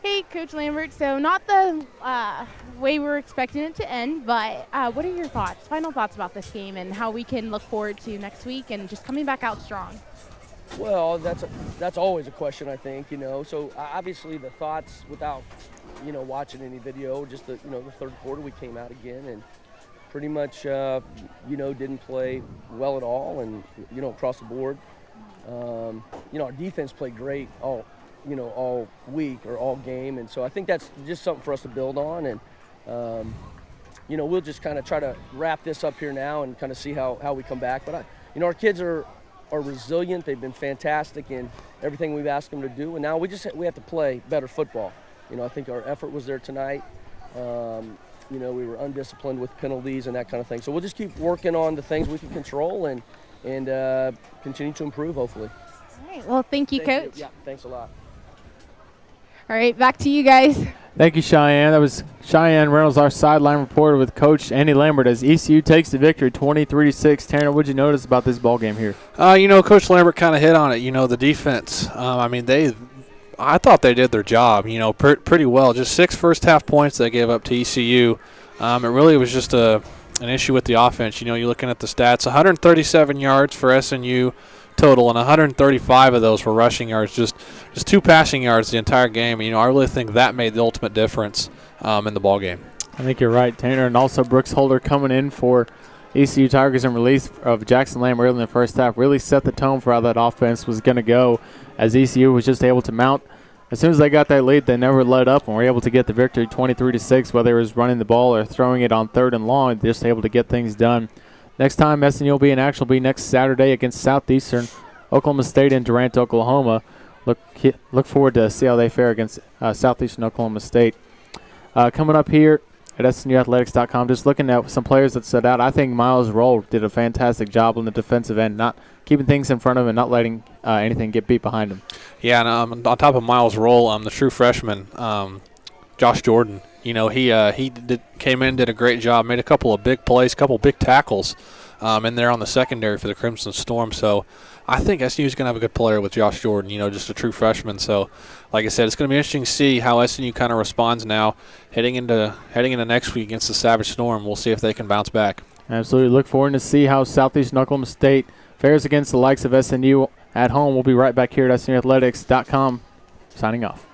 Hey, Coach Lambert. So not the way we were expecting it to end, but what are your thoughts, final thoughts about this game and how we can look forward to next week and just coming back out strong? Well, that's always a question, I think, you know. So obviously the thoughts without, you know, watching any video, just the, you know, the third quarter we came out again and pretty much, you know, didn't play well at all and, you know, across the board. You know, our defense played great all week or all game. And so I think that's just something for us to build on. And, you know, we'll just kind of try to wrap this up here now and kind of see how we come back. But, you know, our kids are resilient. They've been fantastic in everything we've asked them to do. And now we have to play better football. You know, I think our effort was there tonight. You we were undisciplined with penalties and that kind of thing. So we'll just keep working on the things we can control and continue to improve, hopefully. All right. Well, thank you, Coach. Yeah, thanks a lot. All right, back to you guys. Thank you, Cheyenne. That was Cheyenne Reynolds, our sideline reporter, with Coach Andy Lambert as ECU takes the victory 23-6. Tanner, what did you notice about this ball game here? Coach Lambert kind of hit on it. The defense. I thought they did their job, pretty well. Just 6 first-half points they gave up to ECU. It really was just an issue with the offense. You're looking at the stats, 137 yards for SNU total, and 135 of those were rushing yards, just 2 passing yards the entire game. I really think that made the ultimate difference in the ball game. I think you're right, Tanner. And also Brooks Holder coming in for ECU Tigers and release of Jackson Lamb early in the first half really set the tone for how that offense was going to go, as ECU was just able to mount. As soon as they got that lead, they never let up and were able to get the victory 23-6, whether it was running the ball or throwing it on 3rd and long, just able to get things done. Next time SNU will be in action will be next Saturday against Southeastern Oklahoma State in Durant, Oklahoma. Look forward to see how they fare against Southeastern Oklahoma State. Coming up here at SNUathletics.com, just looking at some players that stood out. I think Miles Roll did a fantastic job on the defensive end, not keeping things in front of him and not letting anything get beat behind him. Yeah, and on top of Miles Roll, the true freshman, Josh Jordan, he came in, did a great job, made a couple of big plays, couple big tackles in there on the secondary for the Crimson Storm. So I think SNU is going to have a good player with Josh Jordan, just a true freshman. So, like I said, it's going to be interesting to see how SNU kind of responds now heading into next week against the Savage Storm. We'll see if they can bounce back. Absolutely. Look forward to see how Southeastern Oklahoma State fares against the likes of SNU at home. We'll be right back here at SNUathletics.com signing off.